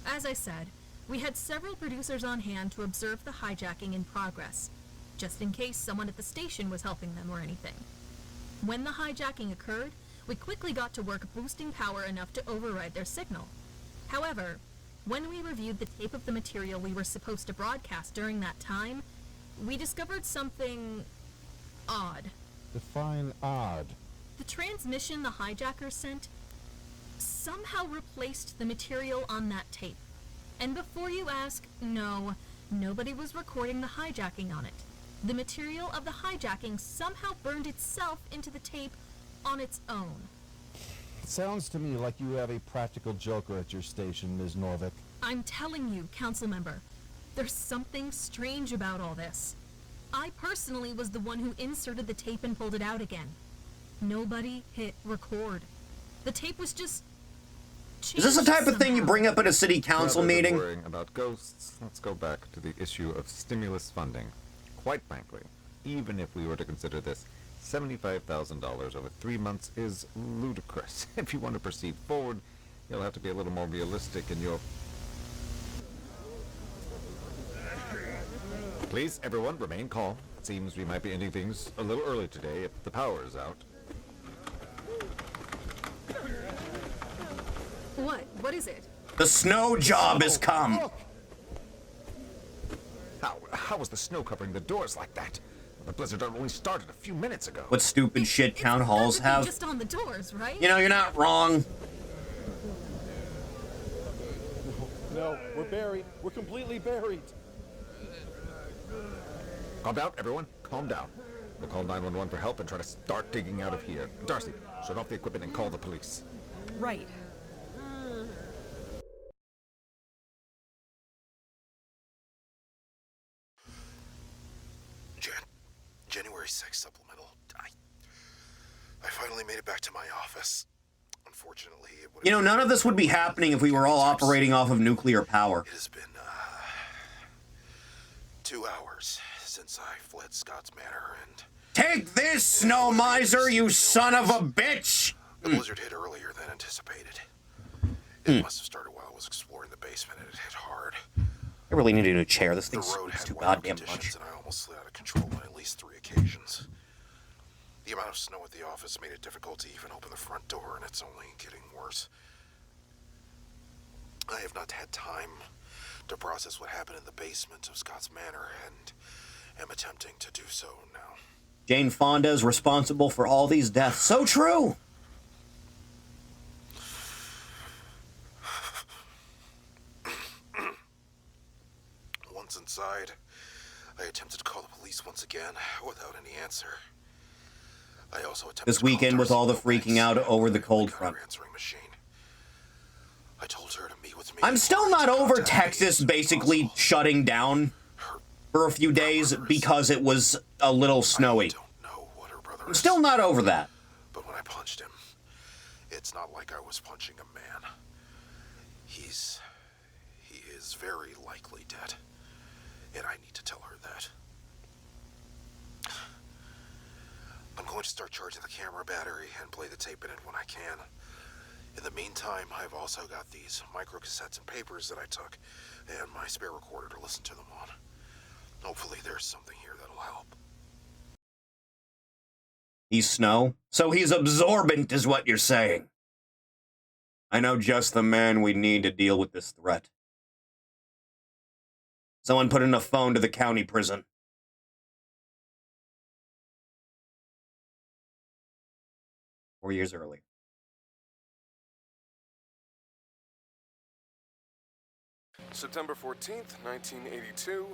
[SPEAKER 18] As I said, we had several producers on hand to observe the hijacking in progress, just in case someone at the station was helping them or anything. When the hijacking occurred, we quickly got to work boosting power enough to override their signal. However, when we reviewed the tape of the material we were supposed to broadcast during that time, we discovered something odd.
[SPEAKER 9] Define odd.
[SPEAKER 18] The transmission the hijackers sent somehow replaced the material on that tape. And before you ask, no, nobody was recording the hijacking on it. The material of the hijacking somehow burned itself into the tape on its own.
[SPEAKER 9] It sounds to me like you have a practical joker at your station, Ms. Norvik.
[SPEAKER 18] I'm telling you, council member, there's something strange about all this. I personally was the one who inserted the tape and pulled it out again. Nobody hit record. The tape was just...
[SPEAKER 1] Is this the type of thing you bring up at a city council
[SPEAKER 8] Rather than
[SPEAKER 1] meeting?
[SPEAKER 8] worrying about ghosts, let's go back to the issue of stimulus funding. Quite frankly, even if we were to consider this, $75,000 over 3 months is ludicrous. If you want to proceed forward, you'll have to be a little more realistic in your... Please, everyone, remain calm. It seems we might be ending things a little early today if the power is out.
[SPEAKER 18] What? What is it?
[SPEAKER 1] The snow job has come.
[SPEAKER 8] How was the snow covering the doors like that? The blizzard only started a few minutes ago.
[SPEAKER 1] What stupid shit town halls have?
[SPEAKER 18] Just on the doors, right?
[SPEAKER 1] You know, you're not wrong.
[SPEAKER 9] No, we're buried. We're completely buried.
[SPEAKER 8] Calm down, everyone. Calm down. We'll call 911 for help and try to start digging out of here. Darcy, shut off the equipment and call the police.
[SPEAKER 12] Right.
[SPEAKER 11] January 6th supplemental. I finally made it back to my office. Unfortunately, it would.
[SPEAKER 1] You know, none of this would be happening if we were all operating off of nuclear power.
[SPEAKER 11] It has been 2 hours since I fled Scott's Manor, and
[SPEAKER 1] Take this, snow miser, you son of a bitch!
[SPEAKER 11] the blizzard hit earlier than anticipated. It must have started while I was exploring the basement, and it hit hard.
[SPEAKER 1] I really need a new chair. This thing
[SPEAKER 11] The road
[SPEAKER 1] squeaks
[SPEAKER 11] had
[SPEAKER 1] too
[SPEAKER 11] weather
[SPEAKER 1] goddamn
[SPEAKER 11] conditions,
[SPEAKER 1] much.
[SPEAKER 11] and I almost slid out of control on at least 3 occasions. The amount of snow at the office made it difficult to even open the front door, and it's only getting worse. I have not had time to process what happened in the basement of Scott's Manor, and am attempting to do so now.
[SPEAKER 1] Jane Fonda is responsible for all these deaths. So true!
[SPEAKER 11] Once inside, I attempted to call the police once again, without any answer. I also attempted
[SPEAKER 1] this
[SPEAKER 11] to call
[SPEAKER 1] weekend with
[SPEAKER 11] Darcy
[SPEAKER 1] all the
[SPEAKER 11] Milbanks,
[SPEAKER 1] freaking out over the
[SPEAKER 11] but
[SPEAKER 1] cold
[SPEAKER 11] I got
[SPEAKER 1] front.
[SPEAKER 11] her answering machine. I told her to meet with me.
[SPEAKER 1] I'm still not over Texas basically shutting down for a few days because it was a little snowy. I'm still not over that.
[SPEAKER 11] But when I punched him, it's not like I was punching a man. He is very likely dead. And I need to tell her that. I'm going to start charging the camera battery and play the tape in it when I can. In the meantime, I've also got these microcassettes and papers that I took, and my spare recorder to listen to them on. Hopefully there's something here that'll help.
[SPEAKER 1] He's Snow? So he's absorbent is what you're saying. I know just the man we need to deal with this threat. Someone put in a phone to the county prison. Four years earlier.
[SPEAKER 19] September 14th, 1982,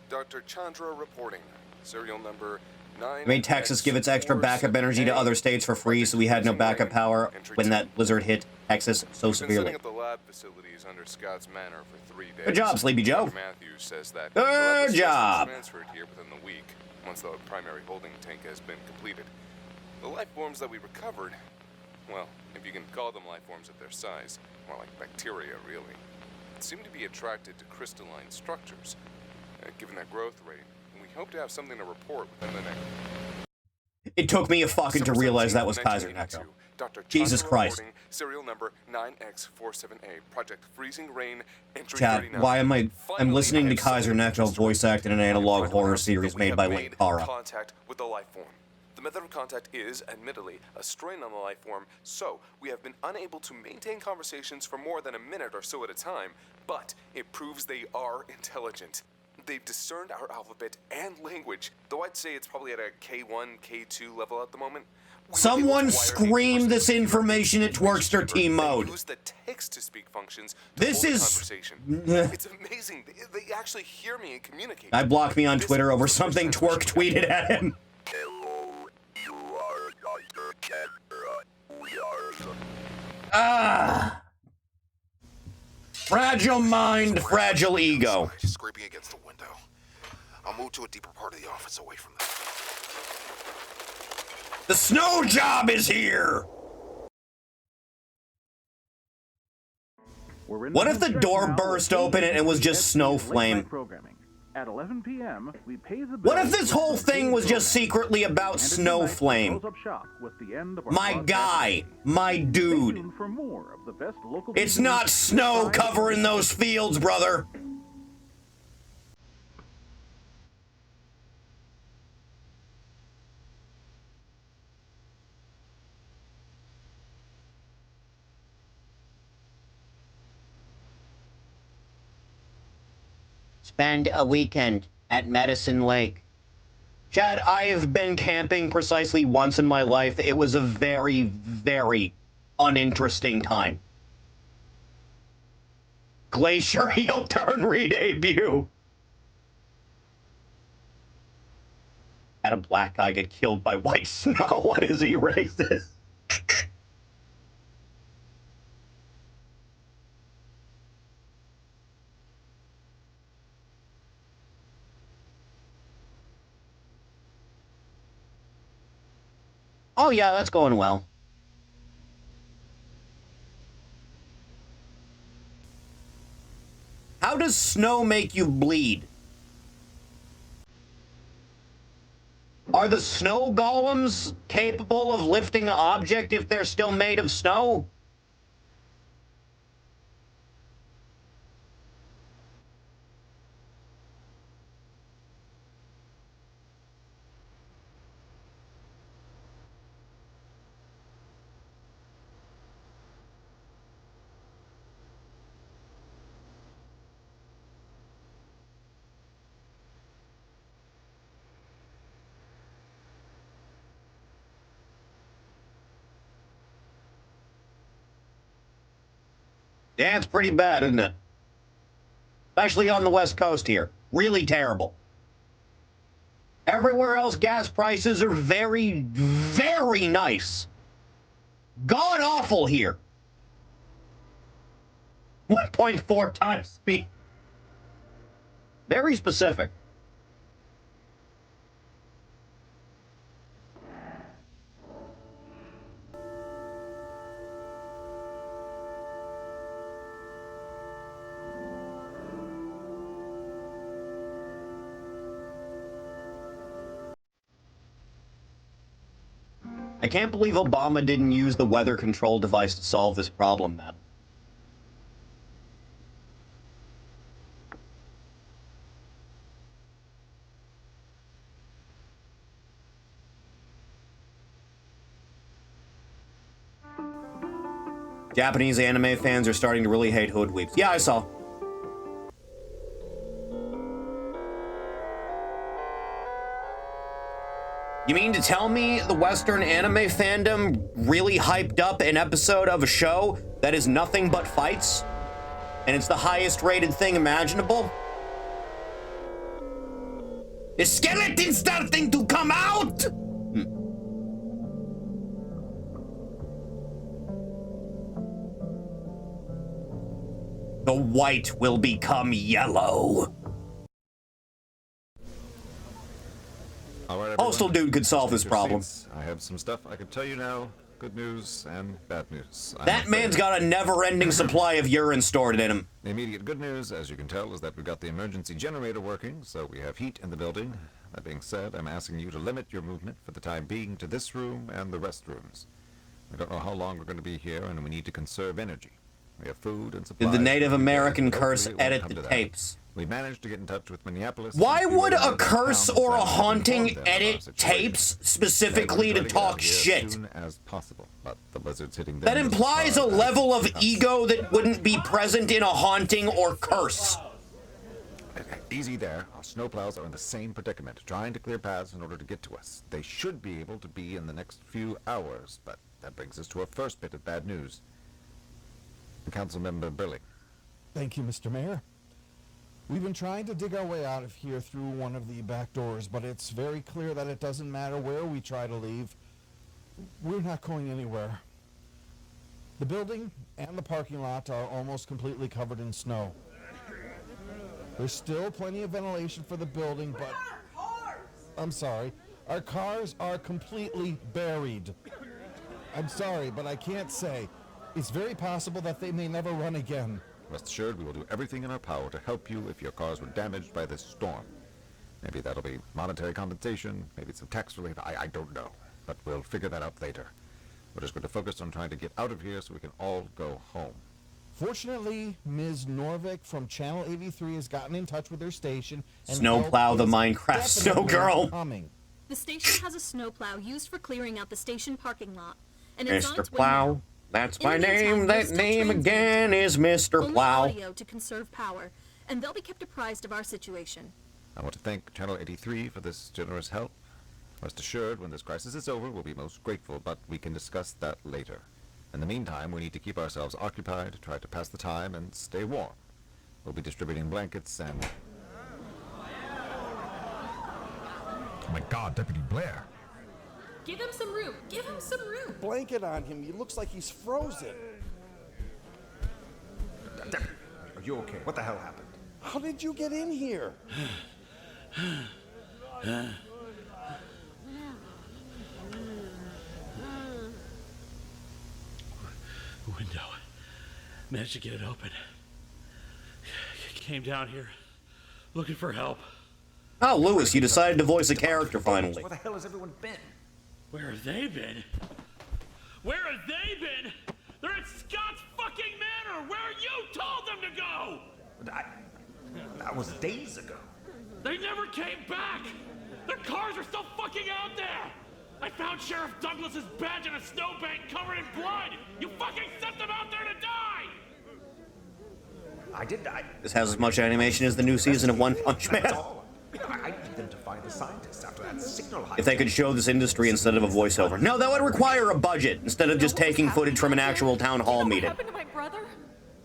[SPEAKER 19] Dr. Chandra reporting. Serial number 9.
[SPEAKER 1] I made Texas give its extra backup energy to other states for free, so we had no backup power when that blizzard hit Texas so severely.
[SPEAKER 19] At the lab facilities under Scott's Manor for 3 days.
[SPEAKER 1] Good job, Sleepy Joe.
[SPEAKER 19] Matthews says that
[SPEAKER 1] good job.
[SPEAKER 19] Transferred here within the week, once the primary holding tank has been completed. The life forms that we recovered, well, if you can call them life forms at their size, more like bacteria, really, seem to be attracted to crystalline structures. Given their growth rate, we hope to have something to report within the next.
[SPEAKER 1] It took me a fucking to realize that was Kaiser Necro. Jesus Christ.
[SPEAKER 19] Serial number 9X47A, Project Freezing Rain, entry
[SPEAKER 1] Chad,
[SPEAKER 19] 39.
[SPEAKER 1] why am I'm
[SPEAKER 19] Finally,
[SPEAKER 1] listening
[SPEAKER 19] I
[SPEAKER 1] to
[SPEAKER 19] have
[SPEAKER 1] Kaiser Necro voice act in an analog horror series
[SPEAKER 19] we
[SPEAKER 1] made
[SPEAKER 19] have
[SPEAKER 1] by
[SPEAKER 19] made
[SPEAKER 1] Linkara.
[SPEAKER 19] contact with the life form. The method of contact is, admittedly, a strain on the life form, so we have been unable to maintain conversations for more than a minute or so at a time, but it proves they are intelligent. They've discerned our alphabet and language, though I'd say it's probably at a K1, K2 level at the moment.
[SPEAKER 1] Someone scream this information at Twerkster team mode.
[SPEAKER 19] Use the text-to-speak functions to
[SPEAKER 1] This
[SPEAKER 19] hold a
[SPEAKER 1] is...
[SPEAKER 19] conversation. It's amazing. They actually hear me and communicate.
[SPEAKER 1] I blocked me on Twitter over something Twerk tweeted at him. Ah! Fragile mind, fragile ego.
[SPEAKER 11] Scraping against the window. I'll move to a deeper part of the office away from them.
[SPEAKER 1] The snow job is here! What if the door burst open and it was just snow flame?
[SPEAKER 2] At 11 p.m., we pay the
[SPEAKER 1] What if this whole thing was just secretly about Snow Flame? My guy, my dude. It's not snow covering those fields, brother. Spend a weekend at Medicine Lake. Chad, I have been camping precisely once in my life. It was a very, very uninteresting time. Glacier heel turn re-debut. Had a black guy get killed by white snow. What is he, racist? Oh yeah, that's going well. How does snow make you bleed? Are the snow golems capable of lifting an object if they're still made of snow? Yeah, it's pretty bad, isn't it? Especially on the West Coast here. Really terrible. Everywhere else, gas prices are very, very nice. God awful here. 1.4 times speed. Very specific. I can't believe Obama didn't use the weather control device to solve this problem, man. Japanese anime fans are starting to really hate hoodweeps. Yeah, I saw. You mean to tell me the Western anime fandom really hyped up an episode of a show that is nothing but fights? And it's the highest rated thing imaginable? The skeleton's starting to come out! The white will become yellow.
[SPEAKER 8] All right,
[SPEAKER 1] Postal dude could solve this problem.
[SPEAKER 8] I have some stuff I can tell you now. Good news and bad news.
[SPEAKER 1] That man's got a never-ending supply of urine stored in him.
[SPEAKER 8] The immediate good news, as you can tell, is that we've got the emergency generator working, so we have heat in the building. That being said, I'm asking you to limit your movement for the time being to this room and the restrooms. We don't know how long we're going to be here, and we need to conserve energy. We have food and supplies.
[SPEAKER 1] Did the Native American
[SPEAKER 8] but
[SPEAKER 1] curse
[SPEAKER 8] hopefully it won't
[SPEAKER 1] edit
[SPEAKER 8] come
[SPEAKER 1] the
[SPEAKER 8] to that.
[SPEAKER 1] tapes?
[SPEAKER 8] We managed to get in touch with Minneapolis.
[SPEAKER 1] Why would a
[SPEAKER 8] and
[SPEAKER 1] curse
[SPEAKER 8] towns
[SPEAKER 1] or a
[SPEAKER 8] and
[SPEAKER 1] haunting
[SPEAKER 8] inform them of our
[SPEAKER 1] edit
[SPEAKER 8] situation.
[SPEAKER 1] tapes specifically
[SPEAKER 8] They
[SPEAKER 1] to
[SPEAKER 8] will try
[SPEAKER 1] talk
[SPEAKER 8] get out here
[SPEAKER 1] shit?
[SPEAKER 8] As soon as possible, but the blizzard's hitting them
[SPEAKER 1] That
[SPEAKER 8] as
[SPEAKER 1] implies a
[SPEAKER 8] hard as
[SPEAKER 1] level of
[SPEAKER 8] us.
[SPEAKER 1] ego that wouldn't be present in a haunting or curse.
[SPEAKER 8] Easy there. Our snowplows are in the same predicament, trying to clear paths in order to get to us. They should be able to be in the next few hours, but that brings us to our first bit of bad news. Councilmember Burley.
[SPEAKER 9] Thank you, Mr. Mayor. We've been trying to dig our way out of here through one of the back doors, but it's very clear that it doesn't matter where we try to leave. We're not going anywhere. The building and the parking lot are almost completely covered in snow. There's still plenty of ventilation for the building, but... I'm sorry. Our cars are completely buried. I'm sorry, but I can't say. It's very possible that they may never run again.
[SPEAKER 8] Rest assured, we will do everything in our power to help you if your cars were damaged by this storm. Maybe that'll be monetary compensation, maybe some tax relief, I don't know. But we'll figure that out later. We're just going to focus on trying to get out of here so we can all go home.
[SPEAKER 9] Fortunately, Ms. Norvik from Channel 83 has gotten in touch with her station and
[SPEAKER 1] Snowplow the
[SPEAKER 9] help is
[SPEAKER 1] Minecraft snow
[SPEAKER 9] definitely
[SPEAKER 1] girl.
[SPEAKER 9] coming.
[SPEAKER 18] The station has a snowplow used for clearing out the station parking lot, and it's on
[SPEAKER 1] Mr.
[SPEAKER 18] its way
[SPEAKER 1] Plow.
[SPEAKER 18] now.
[SPEAKER 1] That's
[SPEAKER 18] In
[SPEAKER 1] my
[SPEAKER 18] the meantime,
[SPEAKER 1] name.
[SPEAKER 18] we're
[SPEAKER 1] That
[SPEAKER 18] still
[SPEAKER 1] name
[SPEAKER 18] transmitting
[SPEAKER 1] again is Mr.
[SPEAKER 18] only
[SPEAKER 1] Plow.
[SPEAKER 18] audio to conserve power, and they'll be kept apprised of our situation.
[SPEAKER 8] I want to thank Channel 83 for this generous help. Rest assured, when this crisis is over, we'll be most grateful, but we can discuss that later. In the meantime, we need to keep ourselves occupied, try to pass the time, and stay warm. We'll be distributing blankets and...
[SPEAKER 20] Oh my God, Deputy Blair.
[SPEAKER 21] Give him some room. Give him some room.
[SPEAKER 9] Blanket on him. He looks like he's frozen.
[SPEAKER 20] Deputy, are you okay? What the hell happened?
[SPEAKER 9] How did you get in here?
[SPEAKER 4] Window. Managed to get it open. Came down here looking for help.
[SPEAKER 1] Oh, Lewis, you decided to voice a character finally.
[SPEAKER 20] Where the hell has everyone been?
[SPEAKER 4] Where have they been? Where have they been? They're at Scott's fucking manor where you told them to go!
[SPEAKER 20] That was days ago.
[SPEAKER 4] They never came back! Their cars are still fucking out there! I found Sheriff Douglas's badge in a snowbank covered in blood! You fucking sent them out there to die!
[SPEAKER 1] This has as much animation as the new season of One Punch Man.
[SPEAKER 20] I need them to find the scientists after that signal
[SPEAKER 1] If they could show this industry instead of a voiceover. No, that would require a budget instead of just taking footage from an actual town hall meeting.
[SPEAKER 21] What happened to my brother?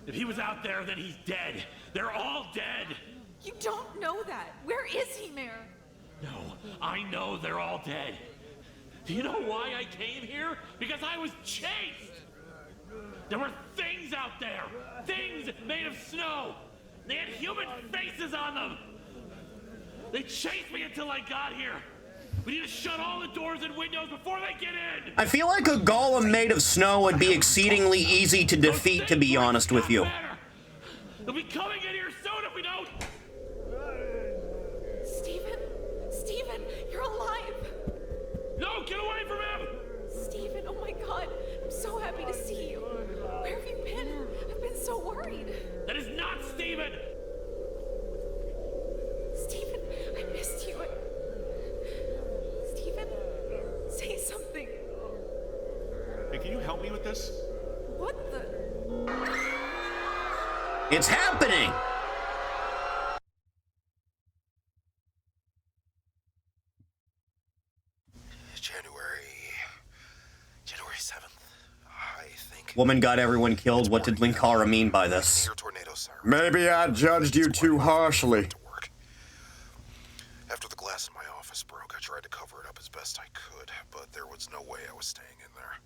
[SPEAKER 4] If he was out there, then he's dead. They're all dead.
[SPEAKER 21] You don't know that. Where is he, Mayor?
[SPEAKER 4] No, I know they're all dead. Do you know why I came here? Because I was chased! There were things out there! Things made of snow! They had human faces on them! They chased me until I got here! We need to shut all the doors and windows before they get in!
[SPEAKER 1] I feel like a golem made of snow would be exceedingly easy to defeat, to be honest with you.
[SPEAKER 4] They'll be coming in here soon if we don't!
[SPEAKER 12] Steven, you're alive!
[SPEAKER 4] No, get away from him!
[SPEAKER 12] Steven, oh my god, I'm so happy to see you. Where have you been? I've been so worried.
[SPEAKER 4] That is not Steven!
[SPEAKER 12] Steven, I missed you. Steven, say something.
[SPEAKER 17] Hey, can you help me with this?
[SPEAKER 12] What the?
[SPEAKER 1] It's happening!
[SPEAKER 11] January 7th, I think.
[SPEAKER 1] Woman got everyone killed. What did Linkara mean by this?
[SPEAKER 3] Maybe I judged you too harshly.
[SPEAKER 11] After the glass in my office broke, I tried to cover it up as best I could, but there was no way I was staying in there.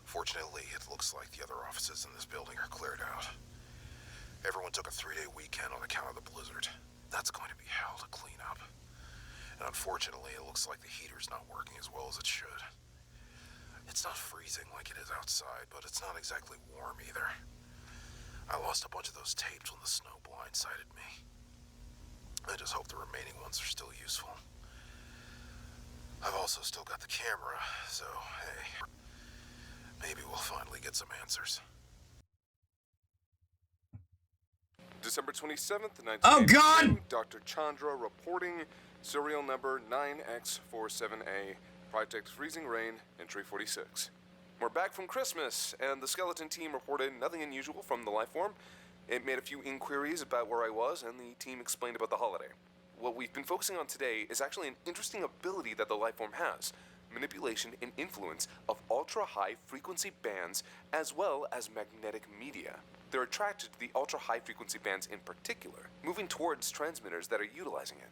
[SPEAKER 11] Fortunately, it looks like the other offices in this building are cleared out. Everyone took a 3-day weekend on account of the blizzard. That's going to be hell to clean up. And unfortunately, it looks like the heater's not working as well as it should. It's not freezing like it is outside, but it's not exactly warm either. I lost a bunch of those tapes when the snow blindsided me. I just hope the remaining ones are still useful. I've also still got the camera, so hey, maybe we'll finally get some answers.
[SPEAKER 19] December 27th, 1982.
[SPEAKER 1] Oh, God!
[SPEAKER 19] Dr. Chandra reporting, serial number 9X47A, Project Freezing Rain, entry 46. We're back from Christmas, and the skeleton team reported nothing unusual from the life form. It made a few inquiries about where I was, and the team explained about the holiday. What we've been focusing on today is actually an interesting ability that the life form has: manipulation and influence of ultra-high frequency bands as well as magnetic media. They're attracted to the ultra-high frequency bands in particular, moving towards transmitters that are utilizing it.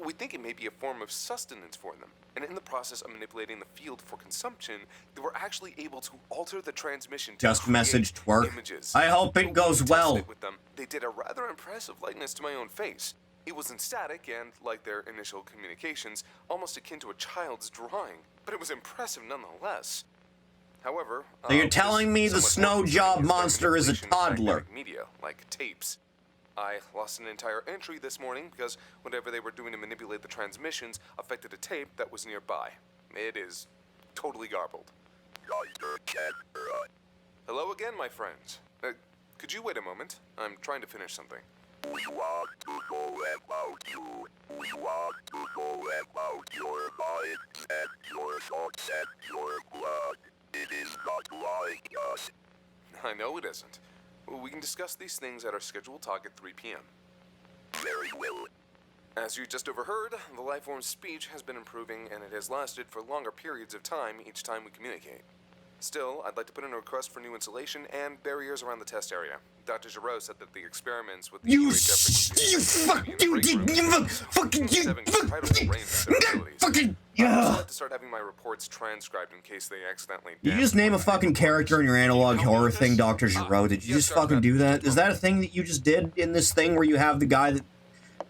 [SPEAKER 19] We think it may be a form of sustenance for them, and in the process of manipulating the field for consumption, they were actually able to alter the transmission to
[SPEAKER 1] Just messaged work.
[SPEAKER 19] images.
[SPEAKER 1] I hope it goes well.
[SPEAKER 19] With them, they did a rather impressive likeness to my own face. It was in static and, like their initial communications, almost akin to a child's drawing, but it was impressive nonetheless. However,
[SPEAKER 1] So you're telling me the snow job monster is a toddler?
[SPEAKER 19] Media, like tapes. I lost an entire entry this morning because whatever they were doing to manipulate the transmissions affected a tape that was nearby. It is totally garbled. Hello again, my friends. Could you wait a moment? I'm trying to finish something.
[SPEAKER 15] We want to know about you. We want to know about your mind and your thoughts and your blood. It is not like us.
[SPEAKER 19] I know it isn't. We can discuss these things at our scheduled talk at 3 p.m.
[SPEAKER 15] Very well.
[SPEAKER 19] As you just overheard, the lifeform's speech has been improving, and it has lasted for longer periods of time each time we communicate. Still, I'd like to put in a request for new insulation and barriers around the test area. Dr. Giroux said that the experiments with the I'd like to start having my reports transcribed in case they accidentally.
[SPEAKER 1] Did you just name a fucking character in your analog horror thing, Dr. Giroux? Did you just fucking do that? Is that a thing that you just did in this thing where you have the guy that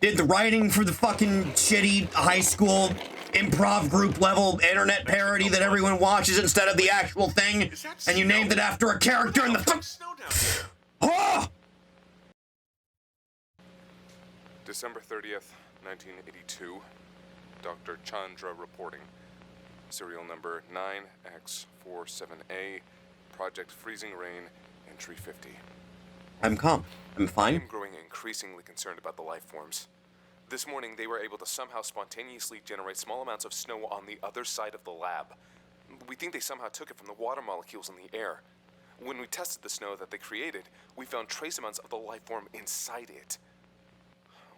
[SPEAKER 1] did the writing for the fucking shitty high school improv group level internet parody that everyone watches instead of the actual thing, and you named it after a character in the fuck? Oh!
[SPEAKER 19] December 30th, 1982. Dr. Chandra reporting. Serial number 9X47A, Project Freezing Rain, entry 50.
[SPEAKER 1] I'm calm. I'm fine.
[SPEAKER 19] I'm growing increasingly concerned about the life forms. This morning, they were able to somehow spontaneously generate small amounts of snow on the other side of the lab. We think they somehow took it from the water molecules in the air. When we tested the snow that they created, we found trace amounts of the life form inside it.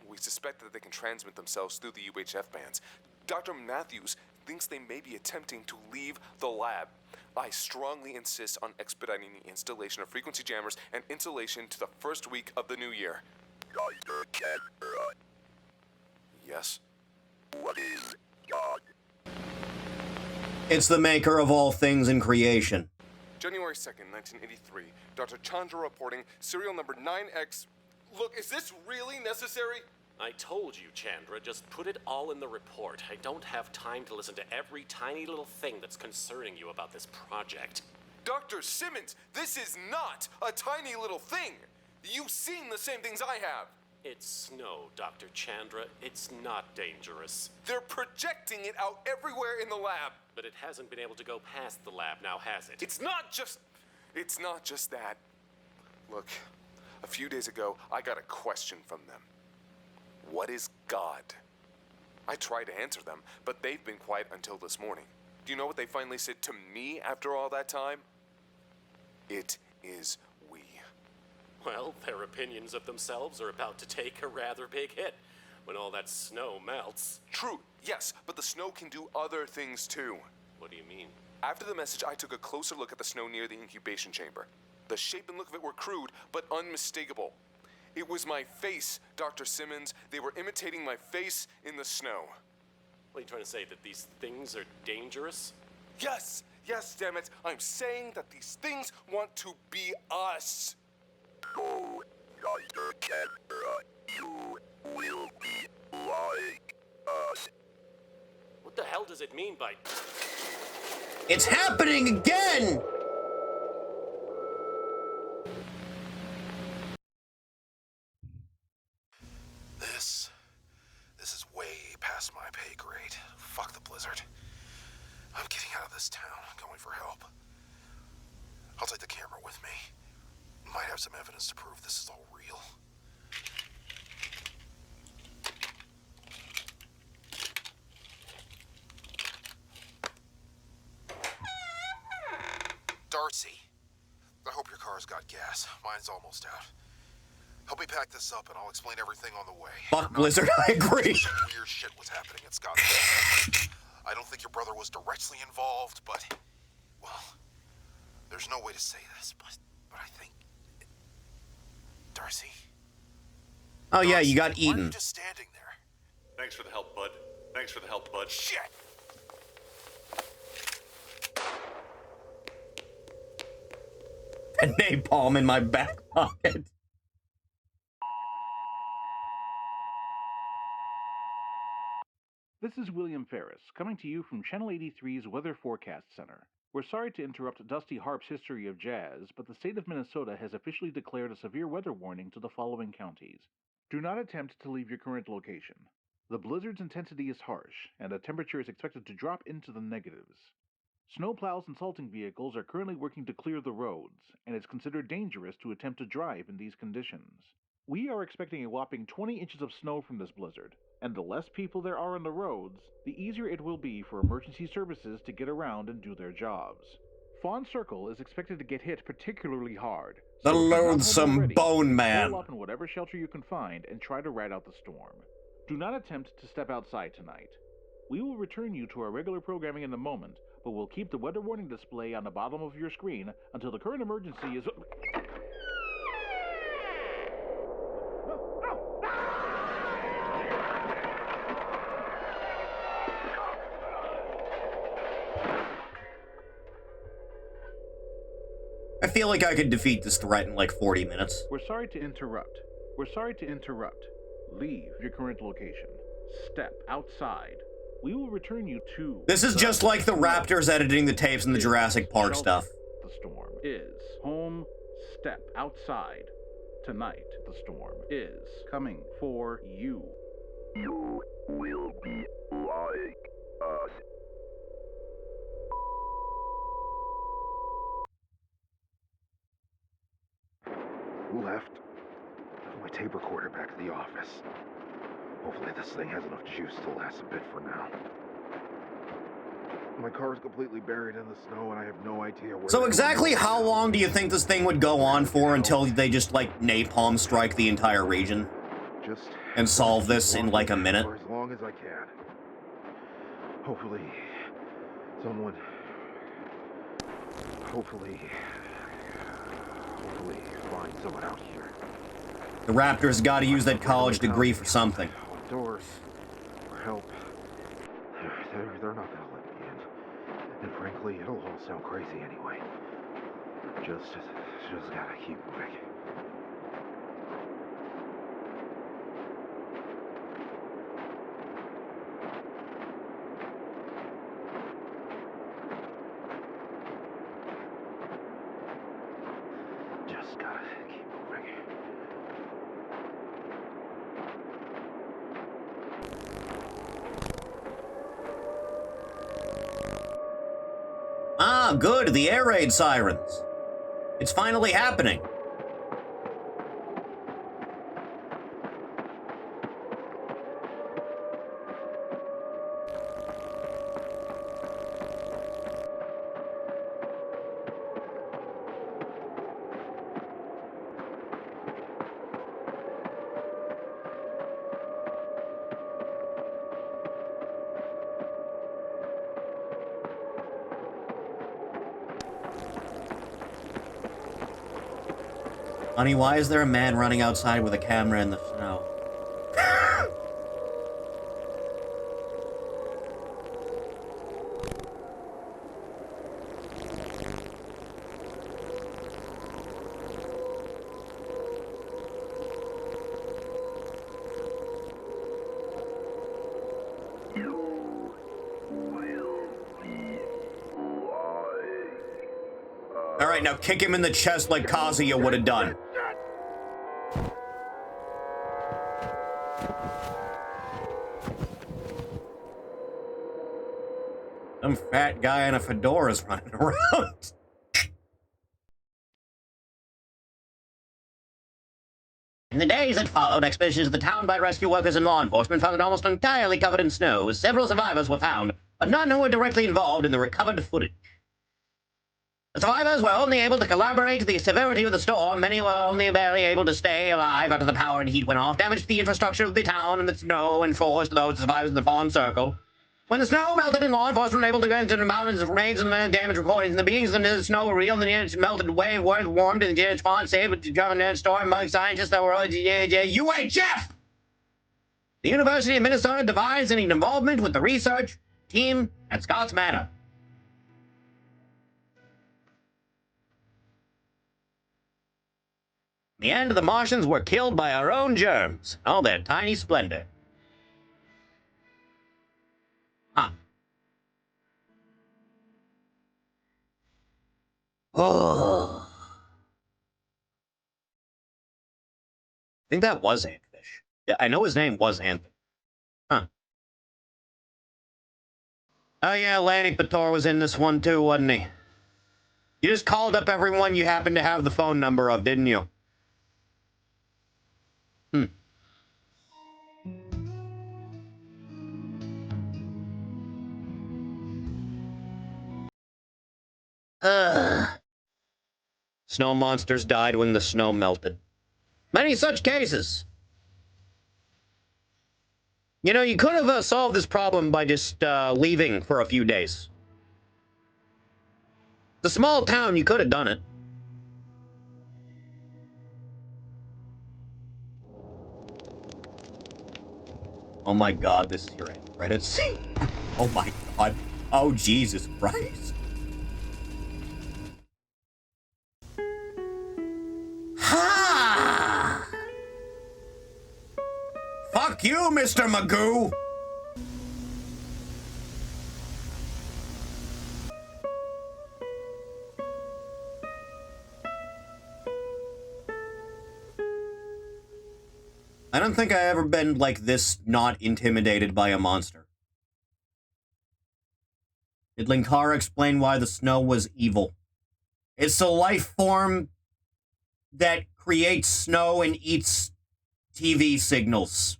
[SPEAKER 19] We suspect that they can transmit themselves through the UHF bands. Dr. Matthews thinks they may be attempting to leave the lab. I strongly insist on expediting the installation of frequency jammers and insulation to the first week of the new year.
[SPEAKER 15] Dr. Chandra.
[SPEAKER 19] Yes?
[SPEAKER 15] What is
[SPEAKER 1] It's the maker of all things in creation.
[SPEAKER 19] January 2nd, 1983. Dr. Chandra reporting serial number 9X. Look, is this really necessary?
[SPEAKER 7] I told you, Chandra, just put it all in the report. I don't have time to listen to every tiny little thing that's concerning you about this project.
[SPEAKER 19] Dr. Simmons, this is not a tiny little thing. You've seen the same things I have.
[SPEAKER 7] It's snow, Dr. Chandra. It's not dangerous.
[SPEAKER 19] They're projecting it out everywhere in the lab.
[SPEAKER 7] But it hasn't been able to go past the lab now, has it?
[SPEAKER 19] It's not just that. Look, a few days ago, I got a question from them. What is God? I tried to answer them, but they've been quiet until this morning. Do you know what they finally said to me after all that time? It is we.
[SPEAKER 7] Well, their opinions of themselves are about to take a rather big hit when all that snow melts.
[SPEAKER 19] True, yes, but the snow can do other things too.
[SPEAKER 7] What do you mean?
[SPEAKER 19] After the message, I took a closer look at the snow near the incubation chamber. The shape and look of it were crude, but unmistakable. It was my face, Dr. Simmons. They were imitating my face in the snow.
[SPEAKER 7] What are you trying to say, that these things are dangerous?
[SPEAKER 19] Yes, damn it. I'm saying that these things want to be us.
[SPEAKER 15] Oh, Dr. Chandra, you will be like us.
[SPEAKER 7] What the hell does it mean by...
[SPEAKER 1] It's happening again!
[SPEAKER 11] This is way past my pay grade. Fuck the blizzard. I'm getting out of this town, going for help. I'll take the camera with me. Might have some evidence to prove this is all real. Darcy, I hope your car's got gas. Mine's almost out. Help me pack this up and I'll explain everything on the way.
[SPEAKER 1] Fuck Blizzard, I agree.
[SPEAKER 11] Some weird shit was happening at Scottsdale. I don't think your brother was directly involved, but, well, there's no way to say this, but I think... Darcy?
[SPEAKER 1] Oh yeah, you got
[SPEAKER 11] Why are you
[SPEAKER 1] eaten.
[SPEAKER 11] just standing there?
[SPEAKER 17] Thanks for the help, bud. Thanks for the help, bud.
[SPEAKER 11] Shit!
[SPEAKER 1] And napalm in my back pocket.
[SPEAKER 2] This is William Ferris, coming to you from Channel 83's Weather Forecast Center. We're sorry to interrupt Dusty Harp's history of jazz, but the state of Minnesota has officially declared a severe weather warning to the following counties. Do not attempt to leave your current location. The blizzard's intensity is harsh, and the temperature is expected to drop into the negatives. Snowplows and salting vehicles are currently working to clear the roads, and it's considered dangerous to attempt to drive in these conditions. We are expecting a whopping 20 inches of snow from this blizzard, and the less people there are on the roads, the easier it will be for emergency services to get around and do their jobs. Fawn Circle is expected to get hit particularly hard.
[SPEAKER 1] The
[SPEAKER 2] so if you're not home
[SPEAKER 1] loathsome
[SPEAKER 2] already,
[SPEAKER 1] bone man.
[SPEAKER 2] Hole up in whatever shelter you can find and try to ride out the storm. Do not attempt to step outside tonight. We will return you to our regular programming in a moment, but we'll keep the weather warning display on the bottom of your screen until the current emergency is...
[SPEAKER 1] I feel like I could defeat this threat in like 40 minutes.
[SPEAKER 2] We're sorry to interrupt. Leave your current location. Step outside. We will return you to...
[SPEAKER 1] This is just like the Raptors editing the tapes in the Jurassic Park stuff.
[SPEAKER 2] The storm is home. Step outside. Tonight, the storm is coming for you.
[SPEAKER 15] You will be like us.
[SPEAKER 22] Left my tape recorder back at the office. Hopefully this thing has enough juice to last a bit for now. My car's completely buried in the snow and I have no idea where...
[SPEAKER 1] So exactly how long do you think this thing would go on for until they just, like, napalm strike the entire region? And solve this in, like, a minute?
[SPEAKER 22] For as long as I can. Hopefully... someone... Hopefully find someone out here.
[SPEAKER 1] The Raptors gotta use that college degree for something.
[SPEAKER 22] Doors. For help. They're not gonna let me in. And frankly, it'll all sound crazy anyway. Just gotta keep moving. Just gotta keep moving.
[SPEAKER 1] Ah, good, the air raid sirens. It's finally happening. Honey, why is there a man running outside with a camera in the snow? Alright, now kick him in the chest like Kazuya would have done. Some fat guy in a fedora's running around. In the days that followed, expeditions to the town by rescue workers and law enforcement found it almost entirely covered in snow. Several survivors were found, but none who were directly involved in the recovered footage. The survivors were only able to collaborate the severity of the storm. Many were only barely able to stay alive after the power and heat went off, damaged the infrastructure of the town and the snow and forced those survivors in the fallen circle. When the snow melted and law enforcement were able to go into the mountains of raids and the damage recordings, and the beings under the snow were real, and the edge melted away, warmed, and the edge font saved, but the government storm among scientists that were UHF! The University of Minnesota devised an involvement with the research team at Scotts Manor. In the end, the Martians were killed by our own germs, all their tiny splendor. Huh. Oh. I think that was Antfish. Yeah, I know his name was Antfish. Huh. Oh yeah, Lanny Pator was in this one too, wasn't he? You just called up everyone you happened to have the phone number of, didn't you? Hmm. Snow monsters died when the snow melted. Many such cases. You know, you could have solved this problem by just leaving for a few days. It's a small town, you could have done it. Oh my god, this is your end credits scene. Oh my god. Oh, Jesus Christ. Ha! Fuck you, Mr. Magoo! I don't think I've ever been like this not intimidated by a monster. Did Linkara explain why the snow was evil? It's a life form that creates snow and eats TV signals.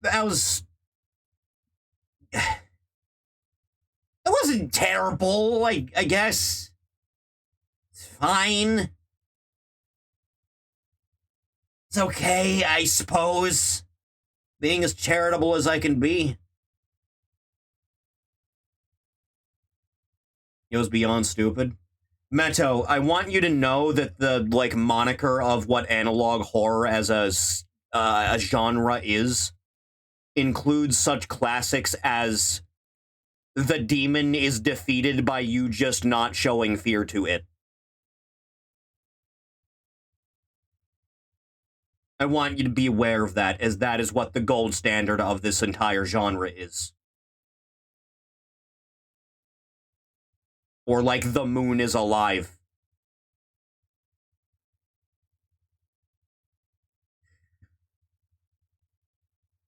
[SPEAKER 1] That was... It wasn't terrible, I guess. It's fine. It's okay, I suppose. Being as charitable as I can be. It was beyond stupid. Meto, I want you to know that the, moniker of what analog horror as a genre is includes such classics as the demon is defeated by you just not showing fear to it. I want you to be aware of that, as that is what the gold standard of this entire genre is. Or like The Moon is Alive.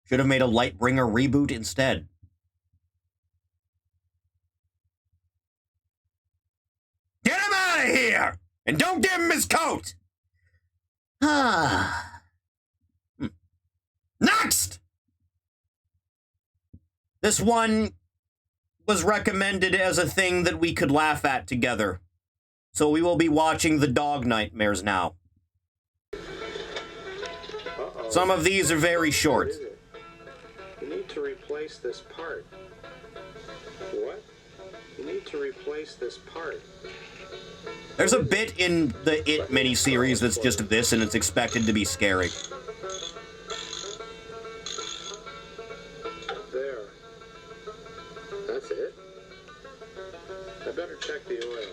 [SPEAKER 1] Should have made a Lightbringer reboot instead. Get him out of here! And don't give him his coat! Next! This one was recommended as a thing that we could laugh at together. So we will be watching The Dog Nightmares now. Some of these are very short.
[SPEAKER 5] You need to replace this part. What? You need to replace this part.
[SPEAKER 1] There's a bit in the It miniseries that's just this, and it's expected to be scary.
[SPEAKER 5] There. That's it? I better check the oil.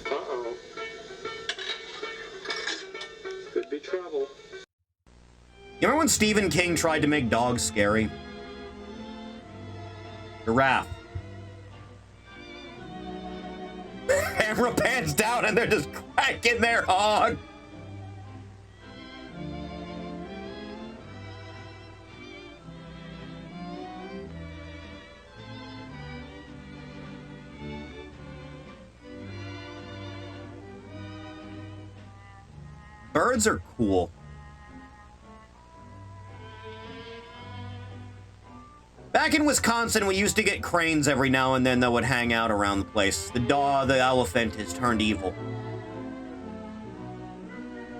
[SPEAKER 5] Uh-oh. Could be trouble.
[SPEAKER 1] You remember when Stephen King tried to make dogs scary? Giraffe. Camera pans down and they're just cracking their hog. Birds are cool. Back in Wisconsin, we used to get cranes every now and then that would hang out around the place. The elephant has turned evil.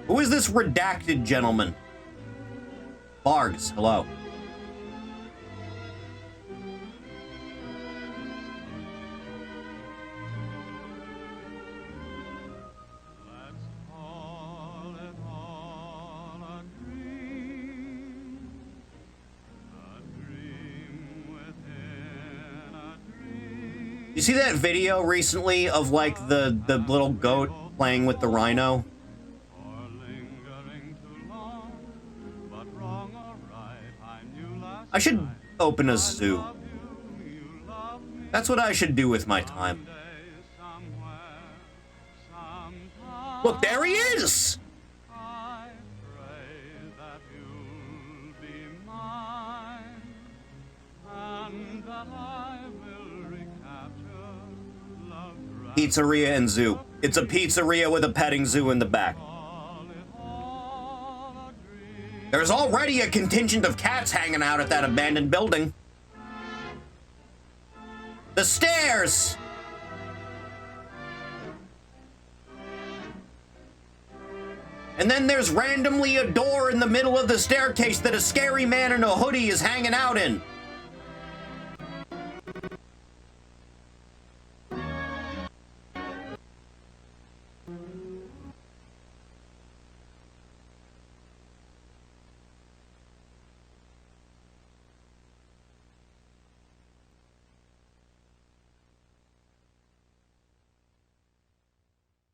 [SPEAKER 1] Who is this redacted gentleman? Bargs, hello. You see that video recently of, like, the little goat playing with the rhino? I should open a zoo. That's what I should do with my time. Look, there he is! Pizzeria and zoo. It's a pizzeria with a petting zoo in the back. There's already a contingent of cats hanging out at that abandoned building. The stairs! And then there's randomly a door in the middle of the staircase that a scary man in a hoodie is hanging out in.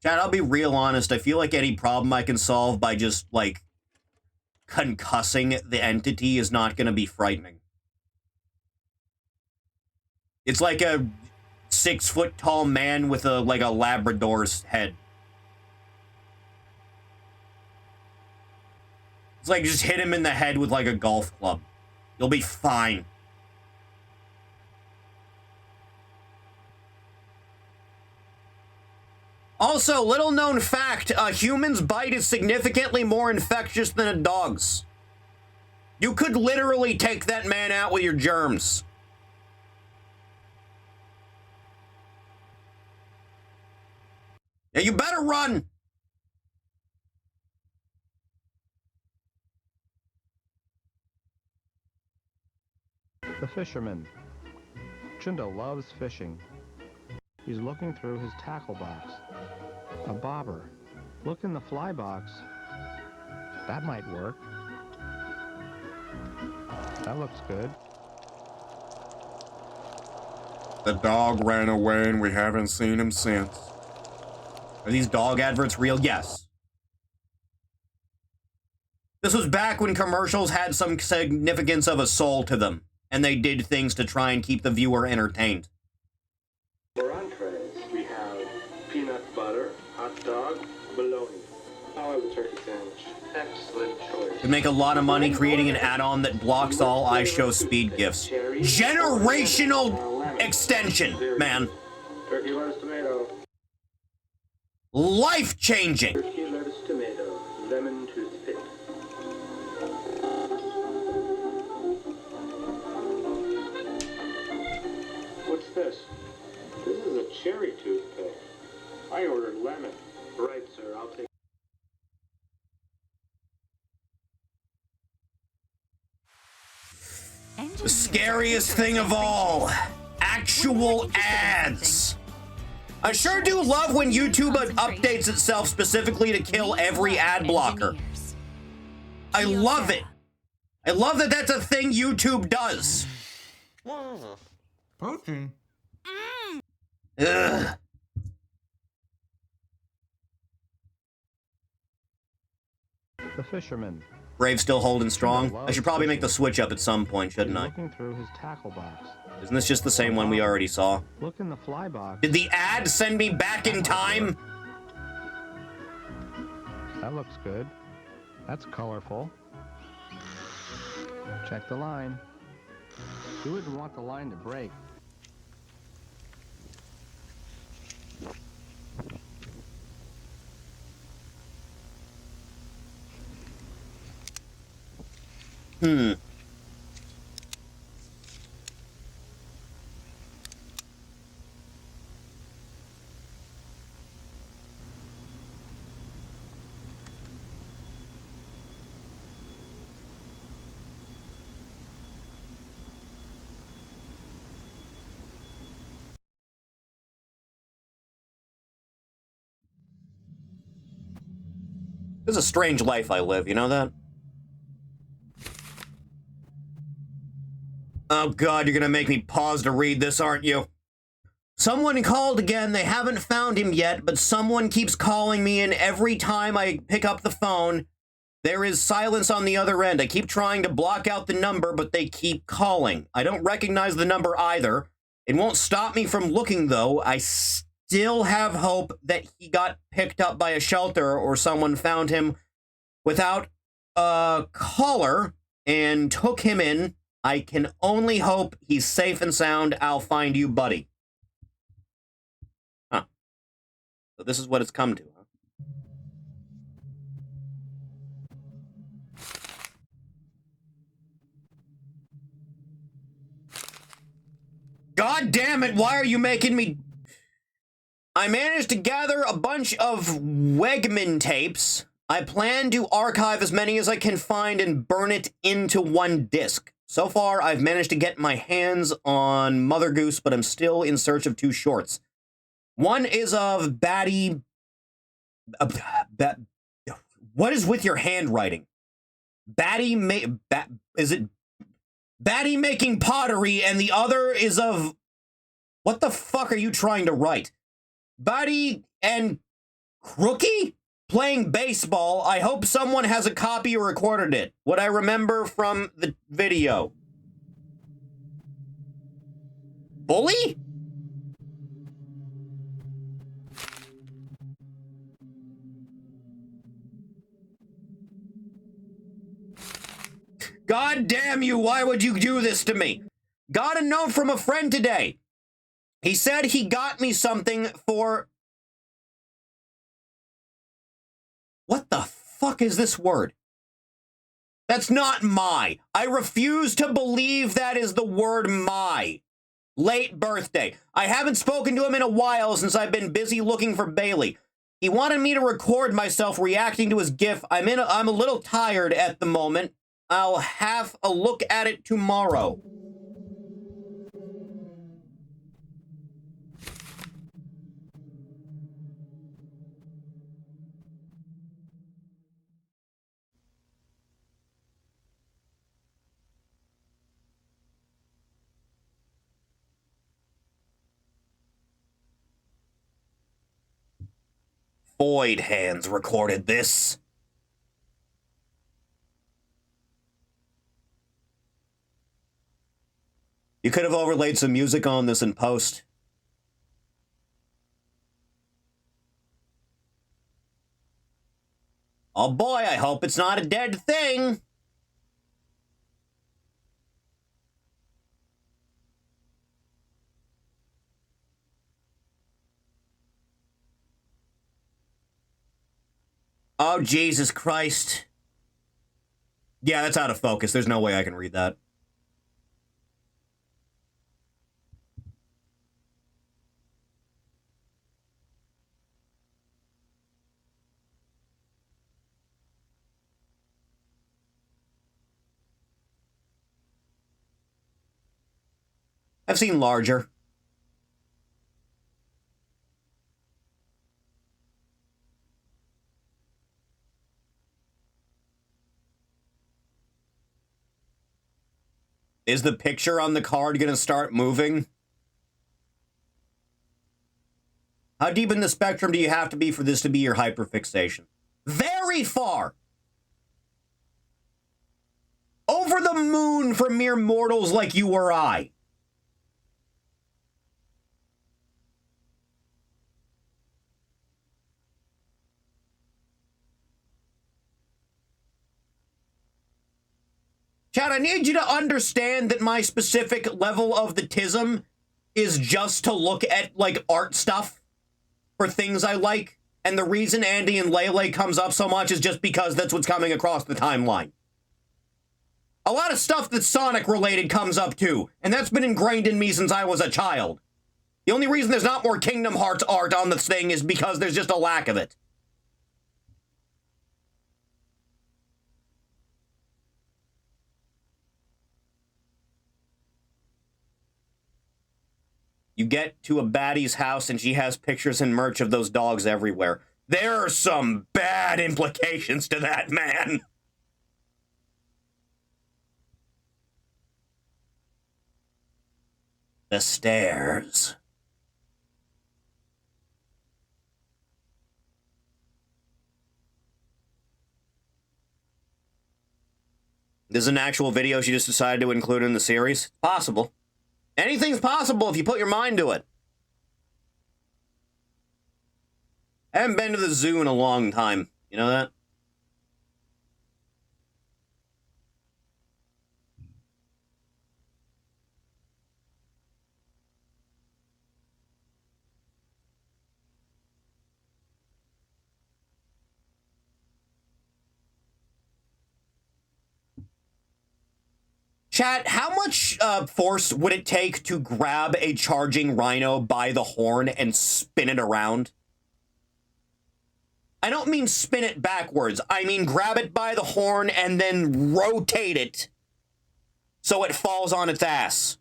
[SPEAKER 1] Chad, I'll be real honest. I feel like any problem I can solve by just, like, concussing the entity is not going to be frightening. It's like a 6-foot-tall man with a Labrador's head. It's like just hit him in the head with, like, a golf club. You'll be fine. Also, little known fact, a human's bite is significantly more infectious than a dog's. You could literally take that man out with your germs. Now you better run!
[SPEAKER 6] The fisherman. Chindo loves fishing.
[SPEAKER 5] He's looking through his tackle box. A bobber. Look in the fly box. That might work. That looks good.
[SPEAKER 3] The dog ran away and we haven't seen him since.
[SPEAKER 1] Are these dog adverts real? Yes. This was back when commercials had some significance of a soul to them, and they did things to try and keep the viewer entertained.
[SPEAKER 5] For entrees, we have peanut butter, hot dog, bologna. I'll have the turkey sandwich. Excellent choice.
[SPEAKER 1] Could make a lot of money creating an add-on that blocks all iShow speed gifts. Generational extension, man.
[SPEAKER 5] Turkey, lettuce, tomato.
[SPEAKER 1] Life-changing.
[SPEAKER 5] Turkey, lettuce, tomato. Lemon toothpick. What's this? This is a cherry toothpick. I ordered lemon. Right, sir. I'll take.
[SPEAKER 1] The scariest thing of all, actual ads. I sure do love when YouTube updates itself specifically to kill every ad blocker. I love it. I love that that's a thing YouTube does.
[SPEAKER 3] Protein.
[SPEAKER 1] Ugh.
[SPEAKER 5] The fisherman.
[SPEAKER 1] Brave still holding strong. I should probably make the switch up at some point, shouldn't I?
[SPEAKER 5] Looking through his tackle box.
[SPEAKER 1] Isn't this just the same one we already saw?
[SPEAKER 5] Look in the fly box.
[SPEAKER 1] Did the ad send me back in time?
[SPEAKER 5] That looks good. That's colorful. Check the line. You wouldn't want the line to break.
[SPEAKER 1] This is a strange life I live, you know that? Oh god, you're gonna make me pause to read this, aren't you? Someone called again. They haven't found him yet, but someone keeps calling me, and every time I pick up the phone, there is silence on the other end. I keep trying to block out the number, but they keep calling. I don't recognize the number either. It won't stop me from looking, though. I still have hope that he got picked up by a shelter or someone found him without a collar and took him in. I can only hope he's safe and sound. I'll find you, buddy. Huh. So this is what it's come to, huh? God damn it, why are you making me... I managed to gather a bunch of Wegman tapes. I plan to archive as many as I can find and burn it into one disc. So far, I've managed to get my hands on Mother Goose, but I'm still in search of two shorts. One is of Batty... what is with your handwriting? Is it... Batty making pottery, and the other is of... What the fuck are you trying to write? Batty and Crookie? Playing baseball. I hope someone has a copy or recorded it. What I remember from the video. Bully? God damn you, why would you do this to me? Got a note from a friend today. He said he got me something for... What the fuck is this word? That's not my. I refuse to believe that is the word my. Late birthday. I haven't spoken to him in a while since I've been busy looking for Bailey. He wanted me to record myself reacting to his GIF. I'm a little tired at the moment. I'll have a look at it tomorrow. Void Hands recorded this. You could have overlaid some music on this in post. Oh boy, I hope it's not a dead thing. Oh, Jesus Christ. Yeah, that's out of focus. There's no way I can read that. I've seen larger. Is the picture on the card gonna start moving? How deep in the spectrum do you have to be for this to be your hyperfixation? Very far! Over the moon for mere mortals like you or I. Chad, I need you to understand that my specific level of the tism is just to look at, like, art stuff for things I like. And the reason Andy and Lele comes up so much is just because that's what's coming across the timeline. A lot of stuff that's Sonic-related comes up, too. And that's been ingrained in me since I was a child. The only reason there's not more Kingdom Hearts art on this thing is because there's just a lack of it. You get to a baddie's house and she has pictures and merch of those dogs everywhere. There are some bad implications to that, man. The stairs. This is an actual video she just decided to include in the series? Possible. Anything's possible if you put your mind to it. I haven't been to the zoo in a long time. You know that? Chat, how much force would it take to grab a charging rhino by the horn and spin it around? I don't mean spin it backwards. I mean grab it by the horn and then rotate it so it falls on its ass.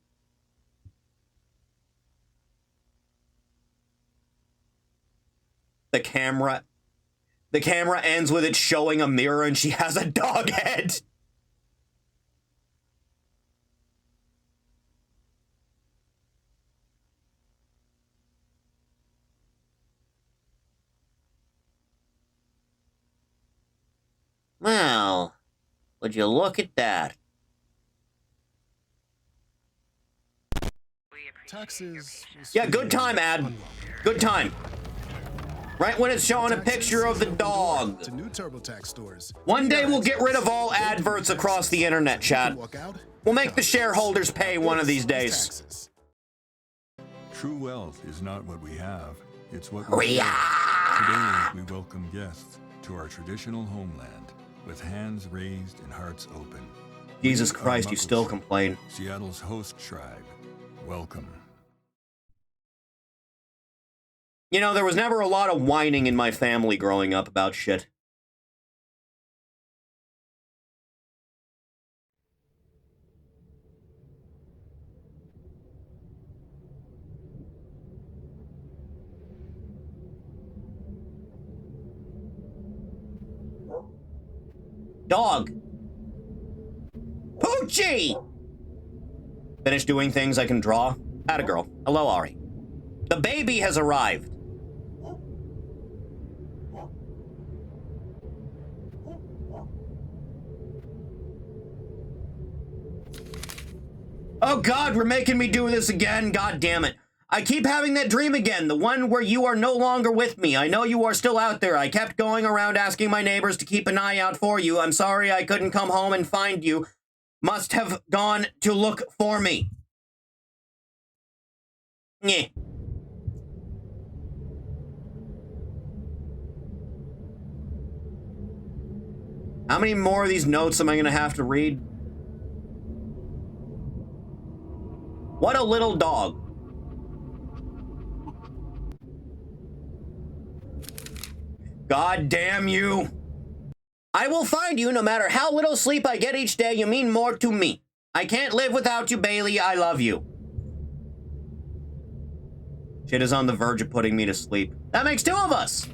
[SPEAKER 1] The camera ends with it showing a mirror and she has a dog head. Well, would you look at that?
[SPEAKER 6] Taxes.
[SPEAKER 1] Yeah, good time, ad. Good time. Right when it's showing a picture of the dog.
[SPEAKER 6] To new TurboTax stores.
[SPEAKER 1] One day we'll get rid of all adverts across the internet, chat. We'll make the shareholders pay one of these days.
[SPEAKER 10] True wealth is not what we have, it's what we are. Today we welcome guests to our traditional homeland with hands raised and hearts open.
[SPEAKER 1] Jesus Christ, you still complain.
[SPEAKER 10] Seattle's host tribe. Welcome.
[SPEAKER 1] You know, there was never a lot of whining in my family growing up about shit. Dog. Poochie! Finished doing things I can draw? Atta girl. Hello, Ari. The baby has arrived. Oh God, we're making me do this again. God damn it. I keep having that dream again, the one where you are no longer with me. I know you are still out there. I kept going around asking my neighbors to keep an eye out for you. I'm sorry I couldn't come home and find you. Must have gone to look for me. Nyeh. How many more of these notes am I going to have to read? What a little dog. God damn you. I will find you no matter how little sleep I get each day. You mean more to me. I can't live without you, Bailey. I love you. Shit is on the verge of putting me to sleep. That makes two of us.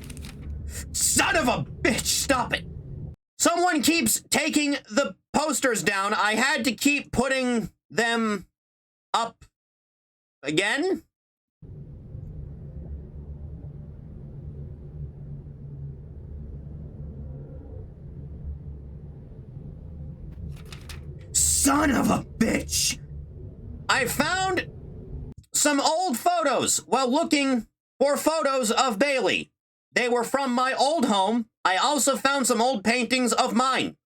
[SPEAKER 1] Son of a bitch, stop it. Someone keeps taking the posters down. I had to keep putting them up again. Son of a bitch! I found some old photos while looking for photos of Bailey. They were from my old home. I also found some old paintings of mine.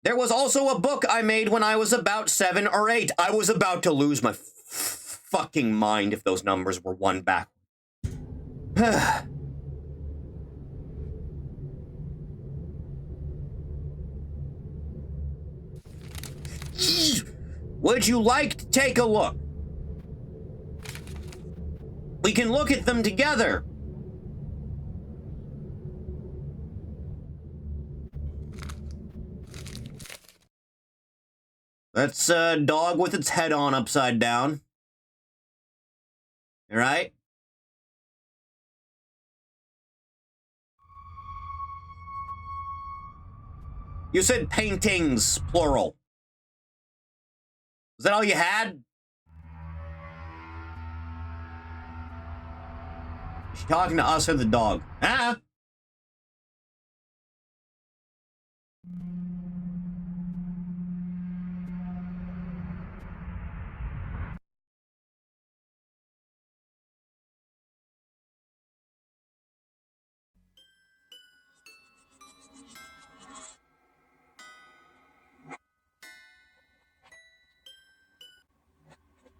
[SPEAKER 1] There was also a book I made when I was about 7 or 8. I was about to lose my fucking mind if those numbers were one back. Would you like to take a look? We can look at them together. That's a dog with its head on upside down. All right? You said paintings, plural. Is that all you had? Is she talking to us or the dog? Ah!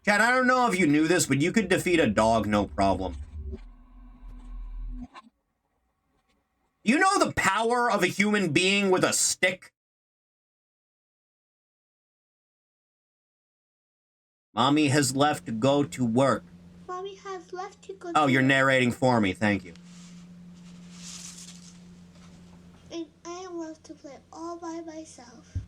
[SPEAKER 1] Chad, I don't know if you knew this, but you could defeat a dog no problem. You know the power of a human being with a stick? Mommy has left to go to work.
[SPEAKER 13] Mommy has left to go
[SPEAKER 1] Oh,
[SPEAKER 13] to
[SPEAKER 1] you're
[SPEAKER 13] work.
[SPEAKER 1] narrating for me. Thank you.
[SPEAKER 13] And I am left to play all by myself.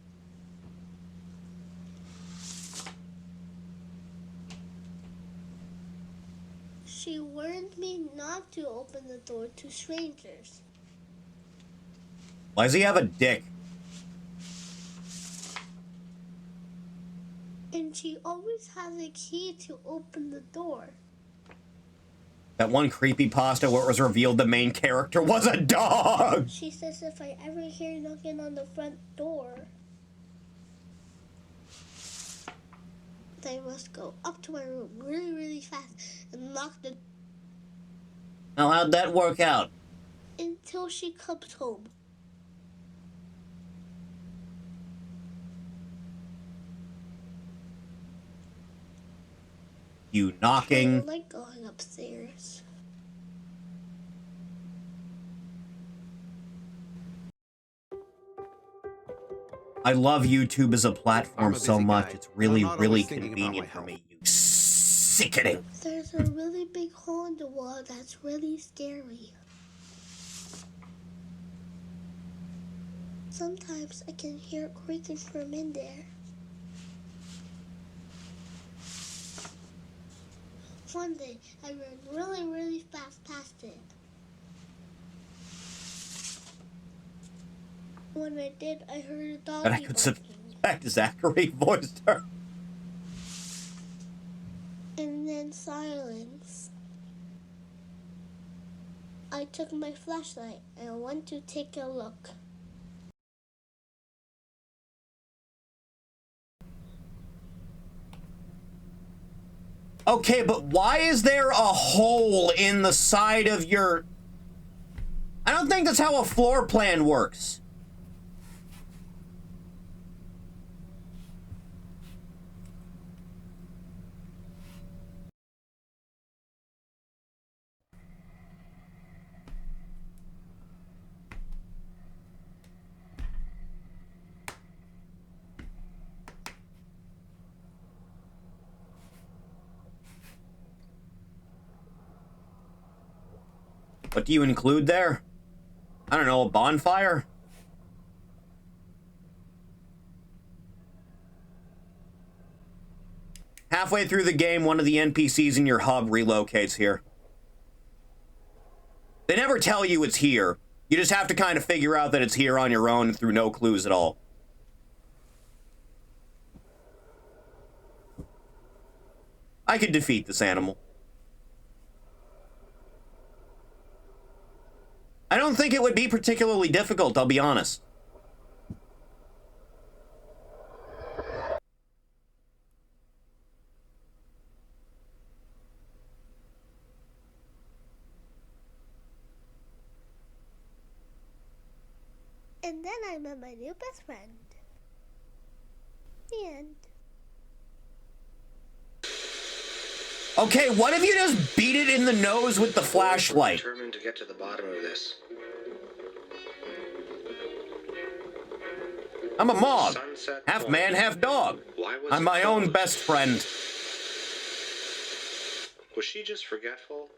[SPEAKER 13] She warned me not to open the door to strangers.
[SPEAKER 1] Why does he have a dick?
[SPEAKER 13] And she always has a key to open the door.
[SPEAKER 1] That one creepypasta where it was revealed the main character was a dog!
[SPEAKER 13] She says if I ever hear knocking on the front door, I must go up to my room really, really fast and lock the...
[SPEAKER 1] Now, how'd that work out?
[SPEAKER 13] Until she comes home.
[SPEAKER 1] You knocking.
[SPEAKER 13] I don't like going upstairs.
[SPEAKER 1] I love YouTube as a platform so much.
[SPEAKER 20] guy.
[SPEAKER 1] It's really,
[SPEAKER 20] I'm not
[SPEAKER 1] really
[SPEAKER 20] always thinking about
[SPEAKER 1] convenient
[SPEAKER 20] my
[SPEAKER 1] for
[SPEAKER 20] health.
[SPEAKER 1] me. You sickening.
[SPEAKER 13] There's a really big hole in the wall that's really scary. Sometimes I can hear it creaking from in there. One day, I ran really, really fast past it. When I did, I heard a dog
[SPEAKER 1] But I could suspect Zachary voiced her.
[SPEAKER 13] and then silence. I took my flashlight and went to take a look.
[SPEAKER 1] Okay, but why is there a hole in the side of your... I don't think that's how a floor plan works. What do you include there? I don't know, a bonfire? Halfway through the game, one of the NPCs in your hub relocates here. They never tell you it's here. You just have to kind of figure out that it's here on your own through no clues at all. I could defeat this animal. I don't think it would be particularly difficult, I'll be honest.
[SPEAKER 13] And then I met my new best friend. The end.
[SPEAKER 1] Okay, what if you just beat it in the nose with the flashlight?
[SPEAKER 5] Determined to get to the bottom of this.
[SPEAKER 1] I'm a mob.
[SPEAKER 5] Sunset
[SPEAKER 1] Half
[SPEAKER 5] Point.
[SPEAKER 1] man, half dog.
[SPEAKER 5] Why was
[SPEAKER 1] I'm
[SPEAKER 5] it
[SPEAKER 1] my own
[SPEAKER 5] closed?
[SPEAKER 1] best friend.
[SPEAKER 5] Was she just forgetful?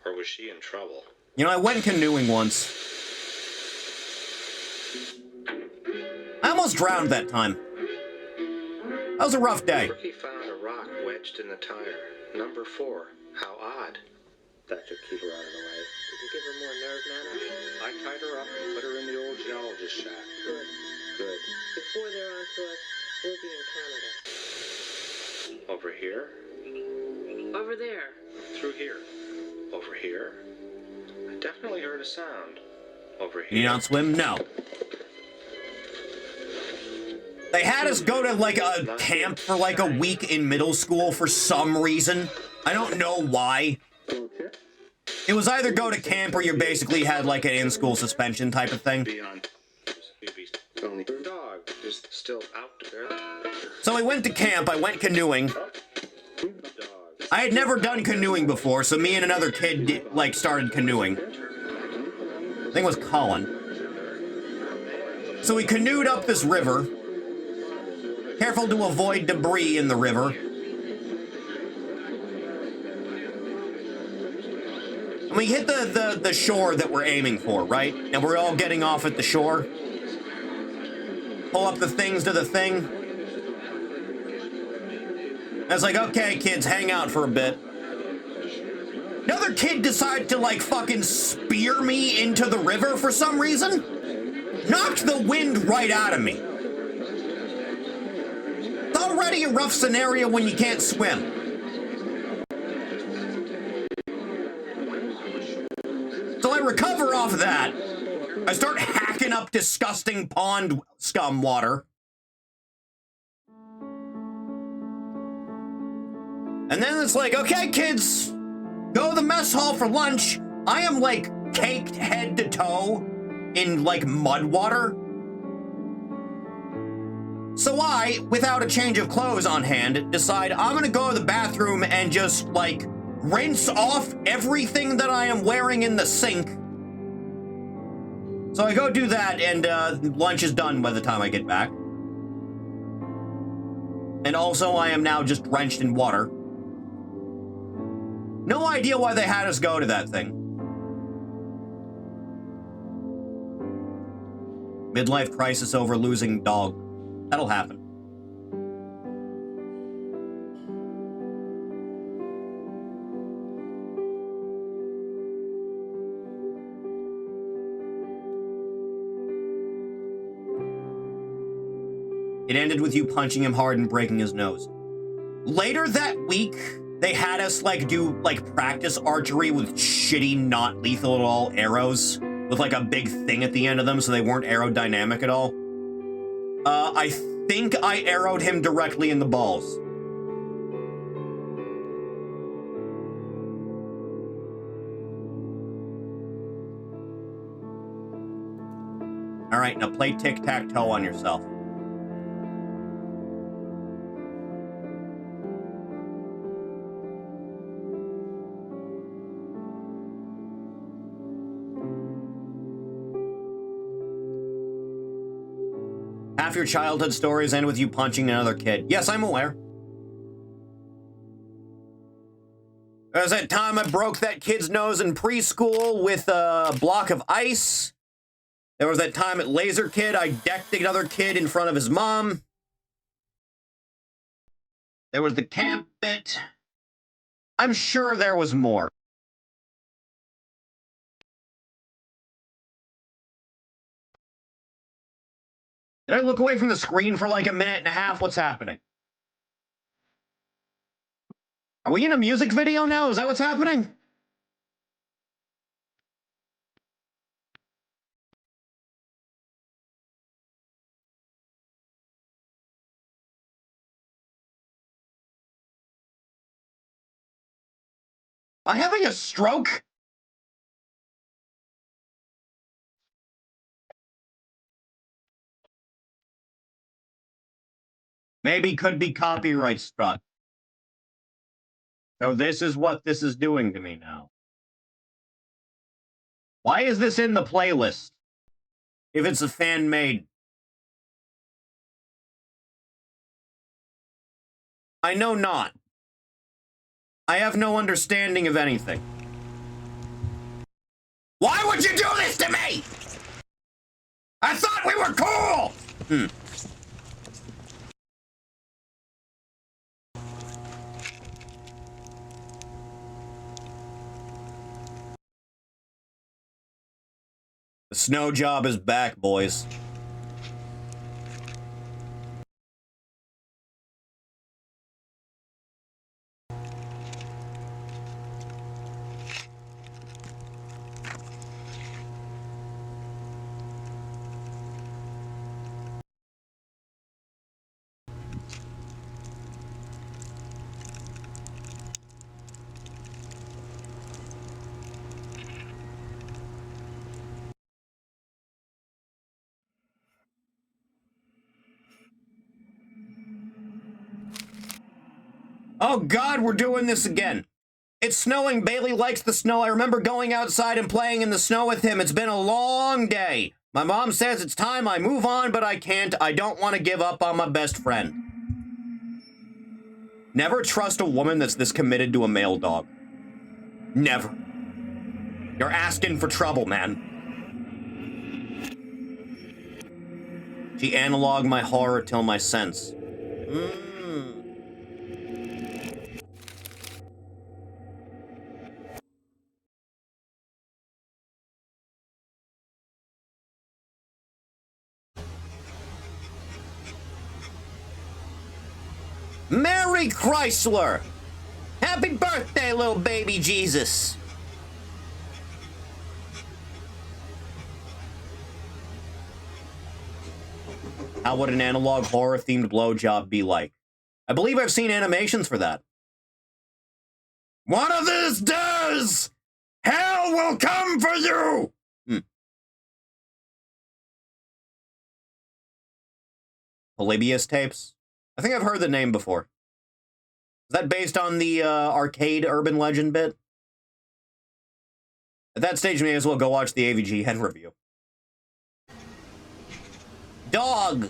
[SPEAKER 5] Or was she in trouble?
[SPEAKER 1] You know, I went canoeing once. I almost drowned that time. That was a rough day.
[SPEAKER 5] Rookie found a rock wedged in the tire. Number 4. How odd. That should keep her out of the way. Did you give her more nerve, Nana? I tied her up and put her in the old geologist shack. Good. Good.
[SPEAKER 14] Before they're on to us, we'll be in Canada.
[SPEAKER 5] Over here?
[SPEAKER 14] Over there.
[SPEAKER 5] Through here. Over here? I definitely heard a sound. Over
[SPEAKER 1] Can you
[SPEAKER 5] here.
[SPEAKER 1] not swim? No. They had us go to, like, a camp for, like, a week in middle school for some reason. I don't know why. It was either go to camp or you basically had, like, an in-school suspension type of thing.
[SPEAKER 5] Beyond. Only dog is still out there.
[SPEAKER 1] So I went to camp, I went canoeing. I had never done canoeing before, so me and another kid, started canoeing. I think it was Colin. So we canoed up this river. Careful to avoid debris in the river. And we hit the shore that we're aiming for, right? And we're all getting off at the shore. Pull up the things to the thing. I was like, okay, kids, hang out for a bit. Another kid decided to, like, fucking spear me into the river for some reason. Knocked the wind right out of me. It's already a rough scenario when you can't swim. So I recover off that. I start hacking up disgusting pond scum water. And then it's like, okay, kids, go to the mess hall for lunch. I am, like, caked head to toe in, like, mud water. So I, without a change of clothes on hand, decide I'm gonna go to the bathroom and just, like, rinse off everything that I am wearing in the sink. So I go do that, and lunch is done by the time I get back. And also, I am now just drenched in water. No idea why they had us go to that thing. Midlife crisis over losing dog. That'll happen. It ended with you punching him hard and breaking his nose. Later that week, they had us, like, do, like, practice archery with shitty, not lethal at all arrows with, like, a big thing at the end of them, so they weren't aerodynamic at all. I think I arrowed him directly in the balls. All right, now play tic-tac-toe on yourself. Half your childhood stories end with you punching another kid. Yes, I'm aware. There was that time I broke that kid's nose in preschool with a block of ice. There was that time at Laser Kid I decked another kid in front of his mom. There was the camp bit. I'm sure there was more. Did I look away from the screen for like a minute and a half? What's happening? Are we in a music video now? Is that what's happening? Am I having a stroke? Maybe could be copyright struck. So this is what this is doing to me now. Why is this in the playlist? If it's a fan-made. I know not. I have no understanding of anything. Why would you do this to me? I thought we were cool! The snow job is back, boys. Oh God, we're doing this again. It's snowing. Bailey likes the snow. I remember going outside and playing in the snow with him. It's been a long day. My mom says it's time I move on, but I can't. I don't want to give up on my best friend. Never trust a woman that's this committed to a male dog. Never. You're asking for trouble, man. She analoged my horror till my sense. Merry Chrysler! Happy birthday, little baby Jesus! How would an analog horror-themed blowjob be like? I believe I've seen animations for that. One of these days, hell will come for you! Polybius tapes? I think I've heard the name before. Is that based on the arcade urban legend bit? At that stage, you may as well go watch the AVGN review. Dog!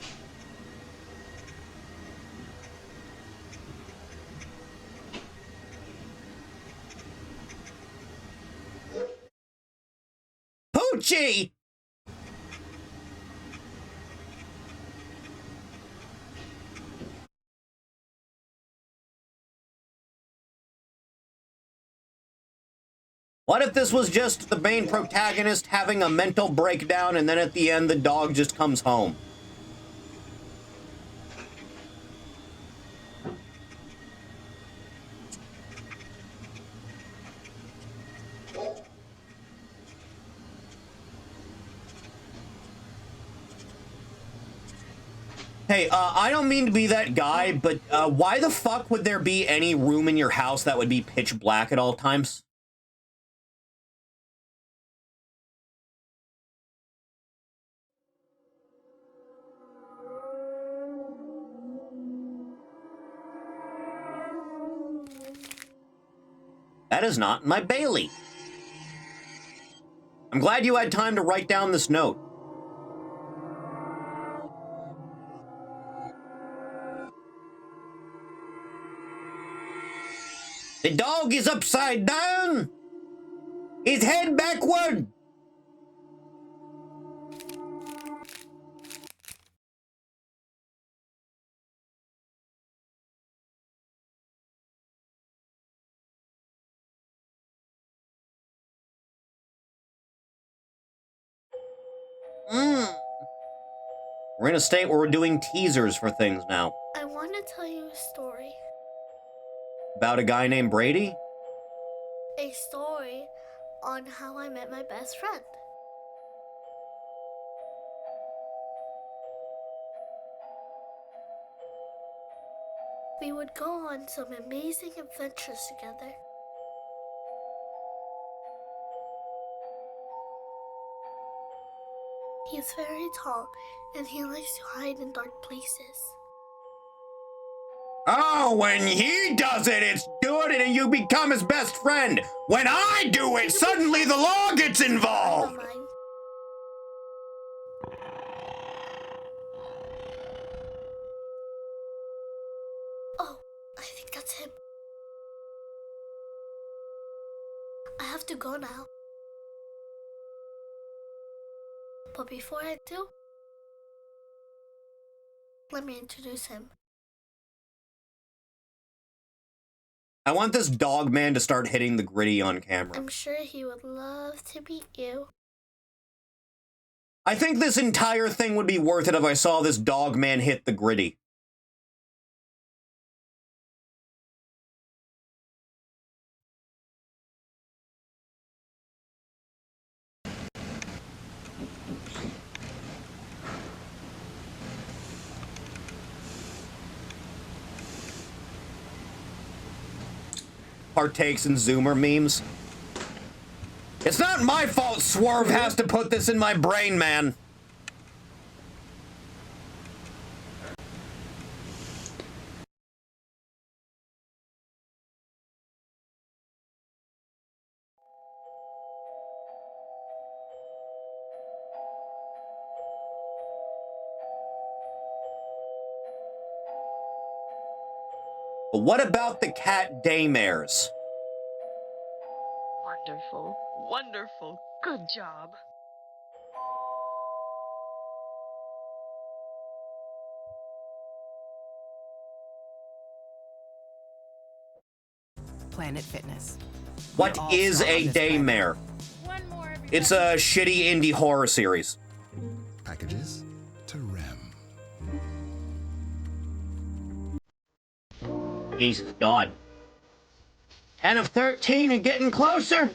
[SPEAKER 1] Poochie! What if this was just the main protagonist having a mental breakdown and then at the end the dog just comes home? Hey, I don't mean to be that guy, but why the fuck would there be any room in your house that would be pitch black at all times? That is not my Bailey. I'm glad you had time to write down this note. The dog is upside down. His head backward. We're in a state where we're doing teasers for things now.
[SPEAKER 13] I want to tell you a story.
[SPEAKER 1] About a guy named Brady?
[SPEAKER 13] A story on how I met my best friend. We would go on some amazing adventures together. He's very tall, and he likes to hide in dark places.
[SPEAKER 1] Oh, when he does it, it's doing it and you become his best friend. When I do it, suddenly the law gets involved.
[SPEAKER 13] Oh, I think that's him. I have to go now. But before I do, let me introduce him.
[SPEAKER 1] I want this dog man to start hitting the gritty on camera.
[SPEAKER 13] I'm sure he would love to meet you.
[SPEAKER 1] I think this entire thing would be worth it if I saw this dog man hit the gritty. Partakes in Zoomer memes. It's not my fault Swerve has to put this in my brain, man. But what about the cat daymares?
[SPEAKER 16] Wonderful. Wonderful. Good job.
[SPEAKER 18] Planet Fitness.
[SPEAKER 1] What is a daymare? It's a shitty indie horror series.
[SPEAKER 6] Packages to REM.
[SPEAKER 1] Jesus God. 10 of 13 and getting closer.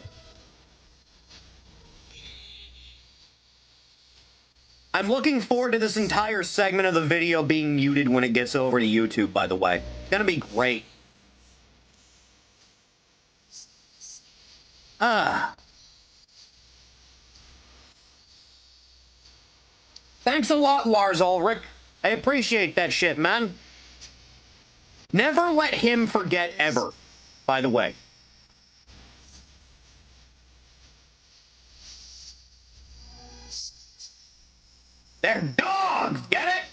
[SPEAKER 1] I'm looking forward to this entire segment of the video being muted when it gets over to YouTube, by the way. It's gonna be great. Thanks a lot, Lars Ulrich. I appreciate that shit, man. Never let him forget ever, by the way. They're dogs, get it?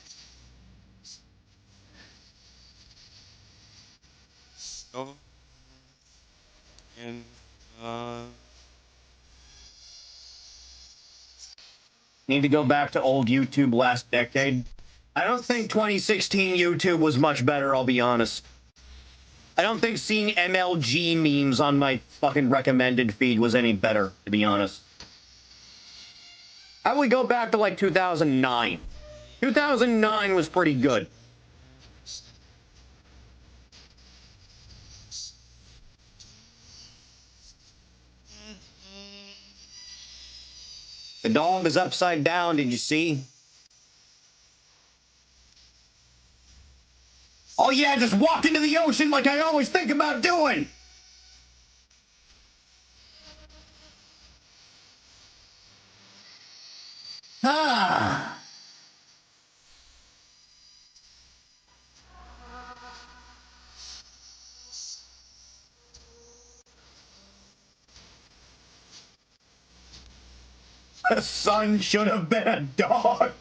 [SPEAKER 23] Oh. And,
[SPEAKER 1] Need to go back to old YouTube last decade. I don't think 2016 YouTube was much better, I'll be honest. I don't think seeing MLG memes on my fucking recommended feed was any better, to be honest. I would go back to like 2009. 2009 was pretty good. The dog is upside down, did you see? Oh yeah, just walk into the ocean like I always think about doing! Ah! The son should have been a dog!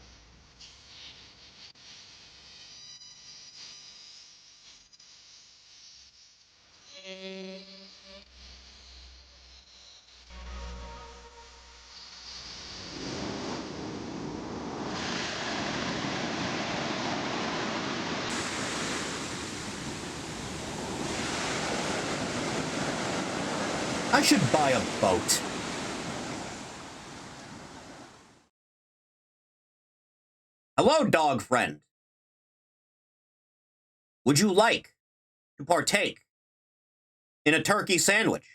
[SPEAKER 1] I should buy a boat. Hello, dog friend. Would you like to partake in a turkey sandwich?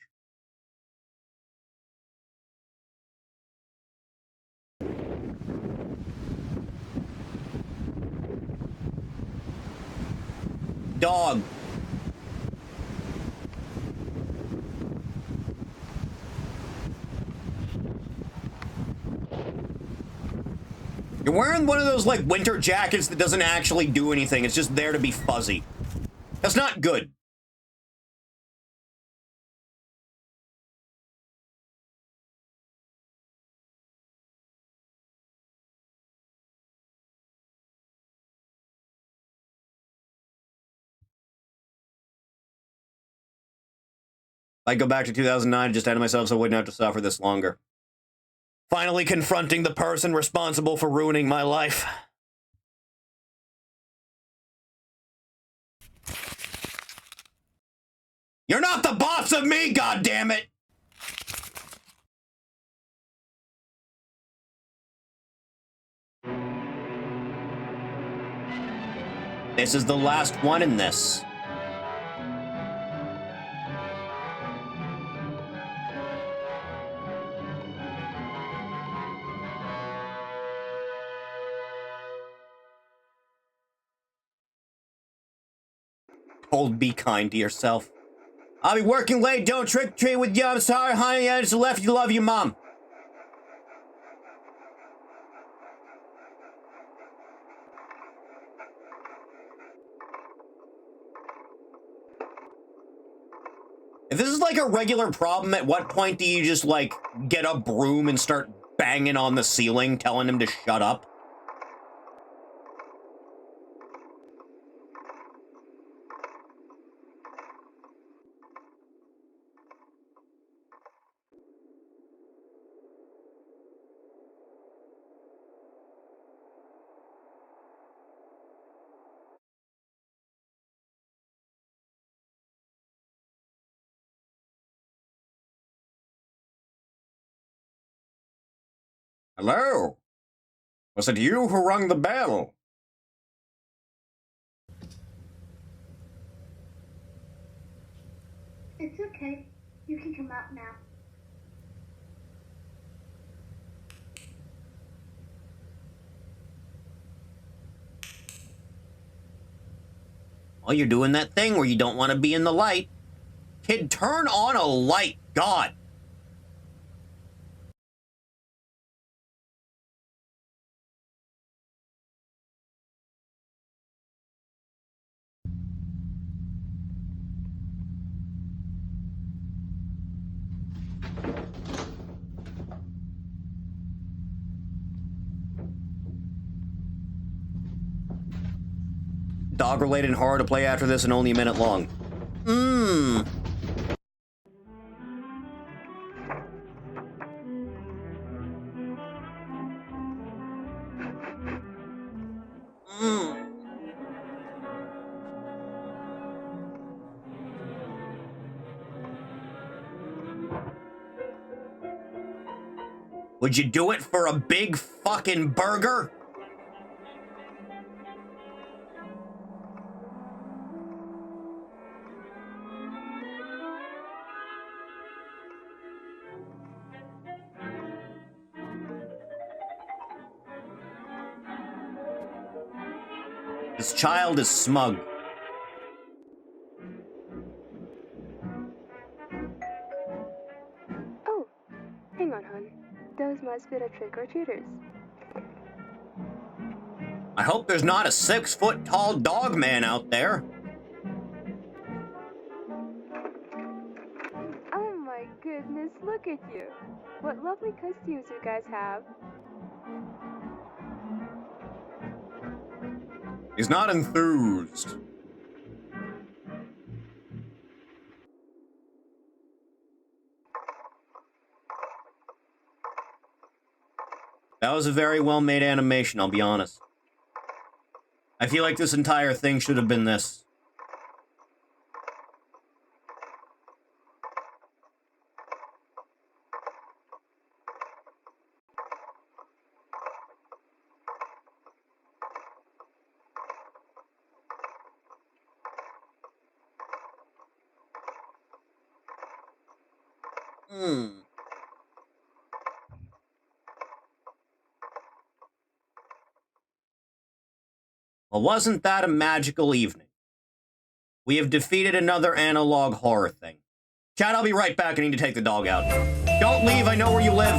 [SPEAKER 1] Dog. You're wearing one of those, like, winter jackets that doesn't actually do anything. It's just there to be fuzzy. That's not good. If I go back to 2009, just added myself so I wouldn't have to suffer this longer. Finally confronting the person responsible for ruining my life. You're not the boss of me, goddammit! This is the last one in this. Told be kind to yourself. I'll be working late, don't trick-or-treat with you, I'm sorry, honey, I just left you, love you, mom. If this is like a regular problem, at what point do you just, like, get a broom and start banging on the ceiling, telling him to shut up? Hello? Was it you who rung the bell?
[SPEAKER 13] It's okay. You can come out now.
[SPEAKER 1] Oh, you're doing that thing where you don't want to be in the light. Kid, turn on a light. God. Dog-related horror to play after this and only a minute long. Mmm. Would you do it for a big fucking burger? This child is smug.
[SPEAKER 8] must be the trick-or-treaters.
[SPEAKER 1] I hope there's not a 6-foot-tall dog man out there.
[SPEAKER 8] Oh my goodness, look at you. What lovely costumes you guys have.
[SPEAKER 1] He's not enthused. That was a very well-made animation, I'll be honest. I feel like this entire thing should have been this. Well, wasn't that a magical evening? We have defeated another analog horror thing. Chad, I'll be right back. I need to take the dog out. Don't leave. I know where you live.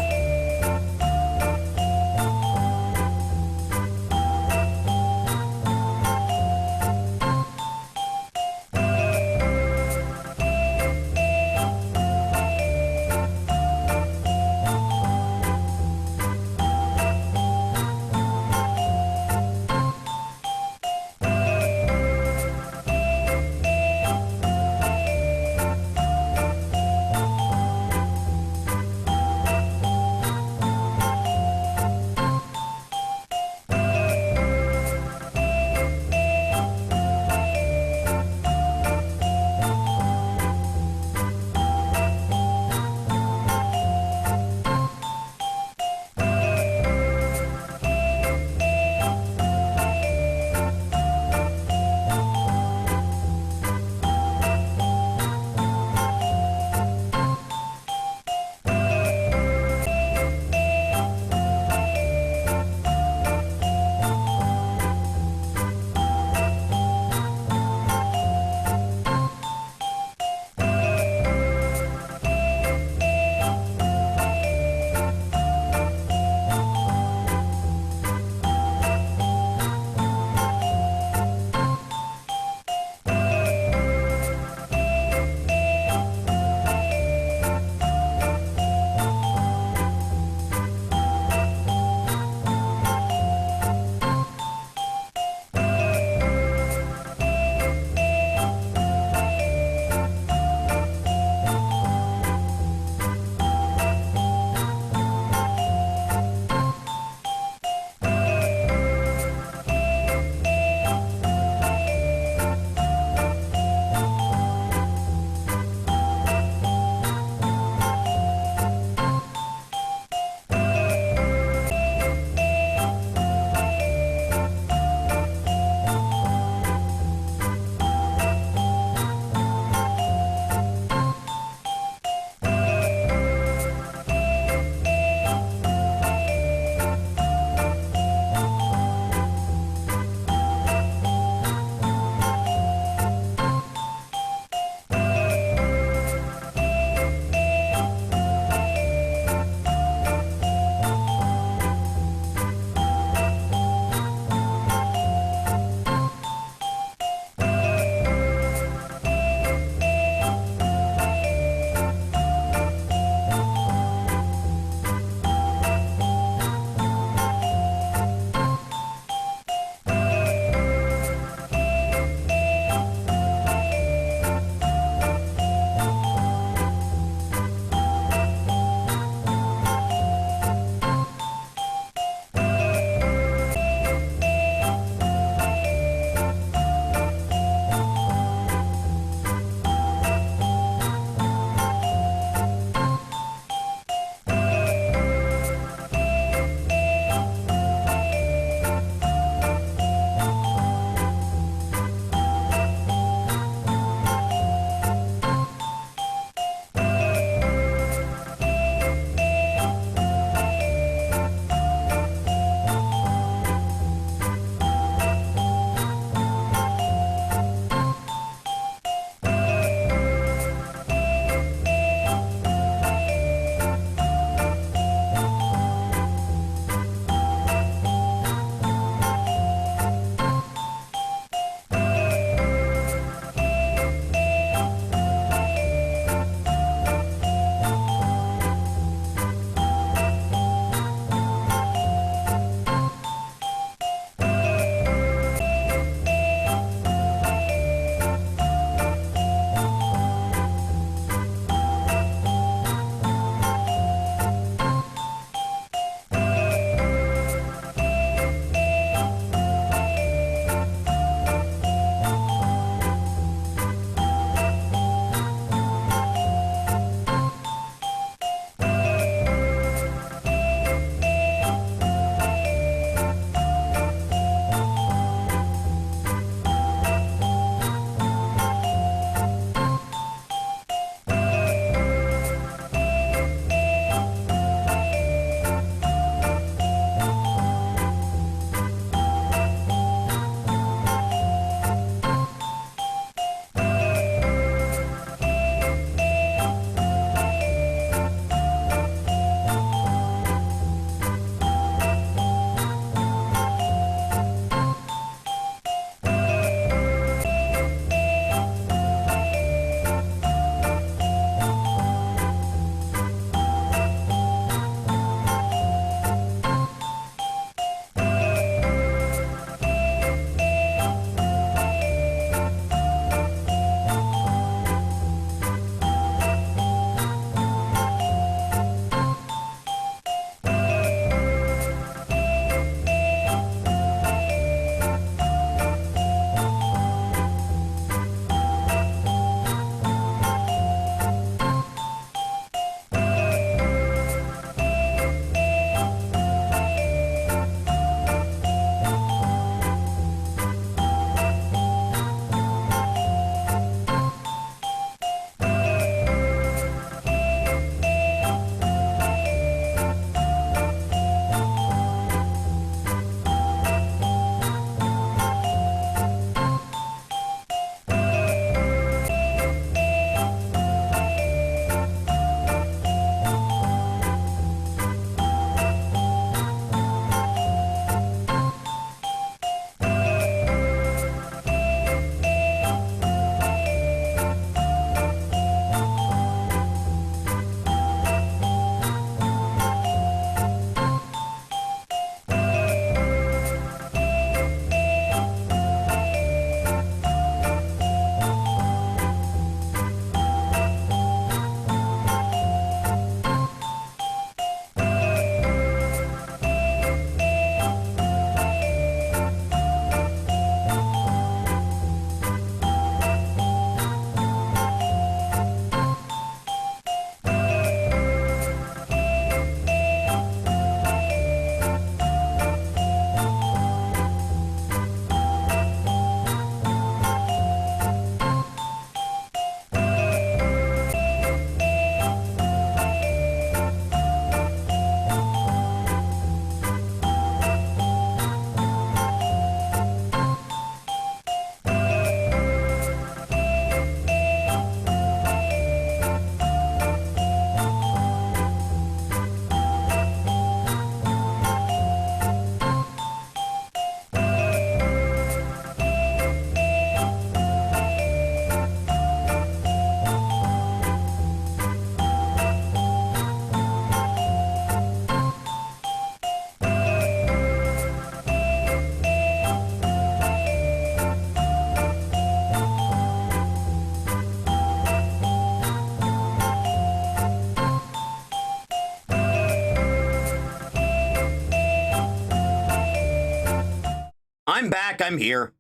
[SPEAKER 1] I'm back, I'm here.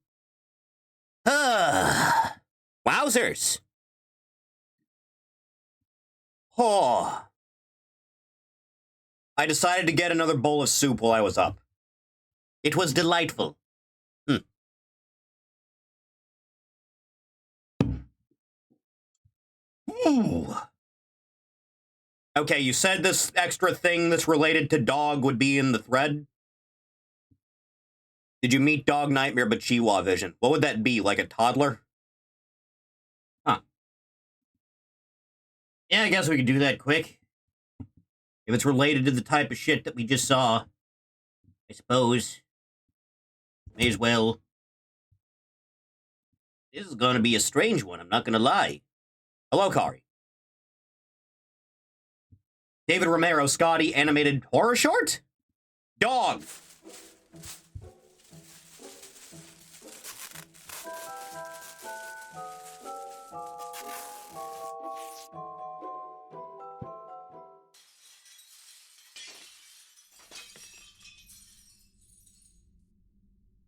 [SPEAKER 1] Wowzers. Oh. I decided to get another bowl of soup while I was up. It was delightful. Ooh. Okay, you said this extra thing that's related to dog would be in the thread? Did you meet Dog Nightmare but Chihuahua Vision? What would that be, like a toddler? Huh. Yeah, I guess we could do that quick. If it's related to the type of shit that we just saw, I suppose. May as well. This is gonna be a strange one, I'm not gonna lie. Hello, Kari. David Romero, Scotty, animated horror short? Dog.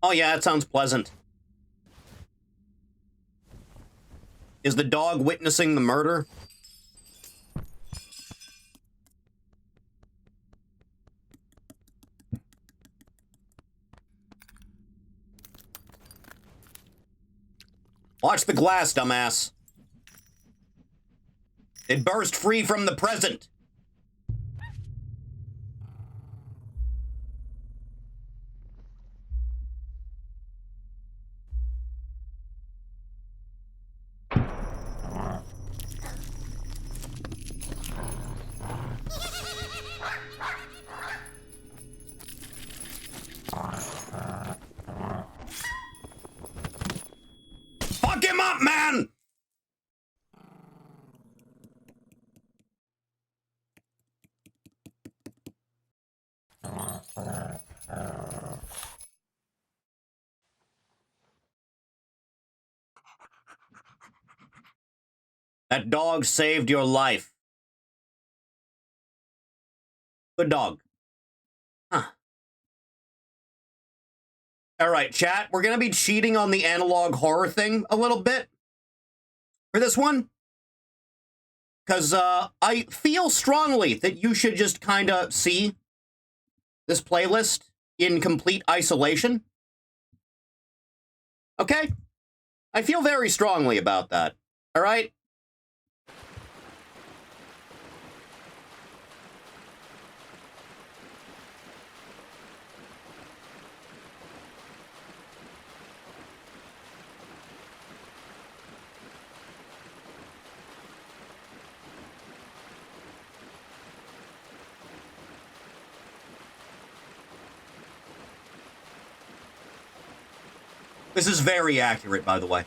[SPEAKER 1] Oh yeah, that sounds pleasant. Is the dog witnessing the murder? Watch the glass, dumbass. It burst free from the present. Fuck him up, man! That dog saved your life. Good dog. Huh. Alright, chat, we're gonna be cheating on the analog horror thing a little bit for this one. Because, I feel strongly that you should just kinda see this playlist in complete isolation. Okay? I feel very strongly about that. Alright? This is very accurate, by the way.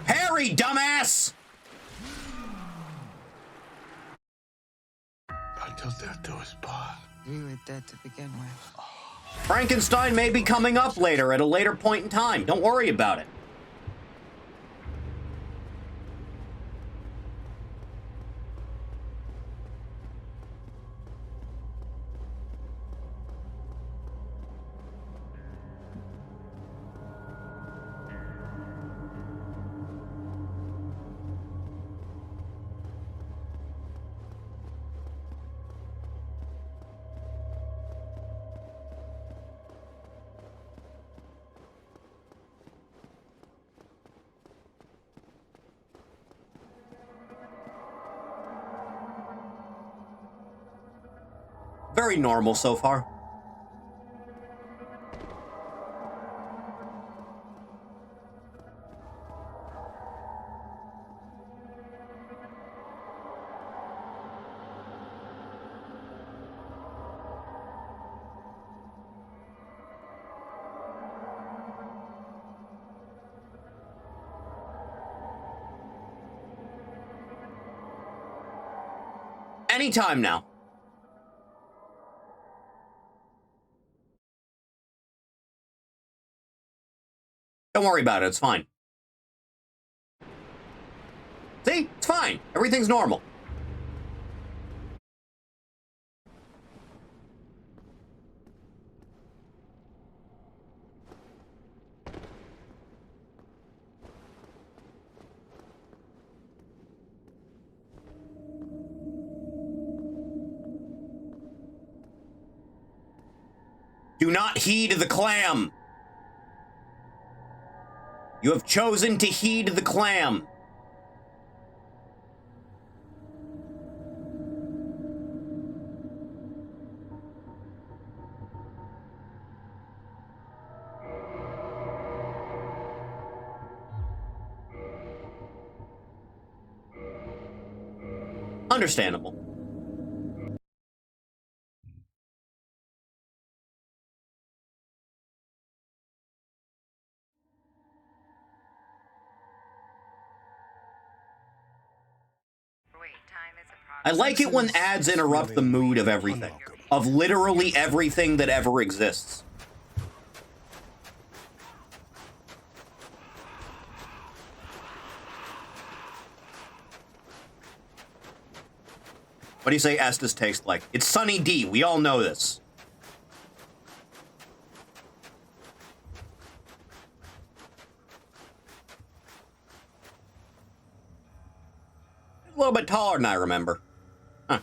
[SPEAKER 1] Harry, dumbass!
[SPEAKER 9] Until death do us part.
[SPEAKER 18] We were dead to begin with.
[SPEAKER 1] Frankenstein may be coming up later, at a later point in time. Don't worry about it. Very normal so far. Anytime now. Don't worry about it, it's fine. See? It's fine. Everything's normal. Do not heed the clam. You have chosen to heed the clam. Understandable. I like it when ads interrupt the mood of everything. Of literally everything that ever exists. What do you say Estes tastes like? It's Sunny D, we all know this. A little bit taller than I remember. Huh.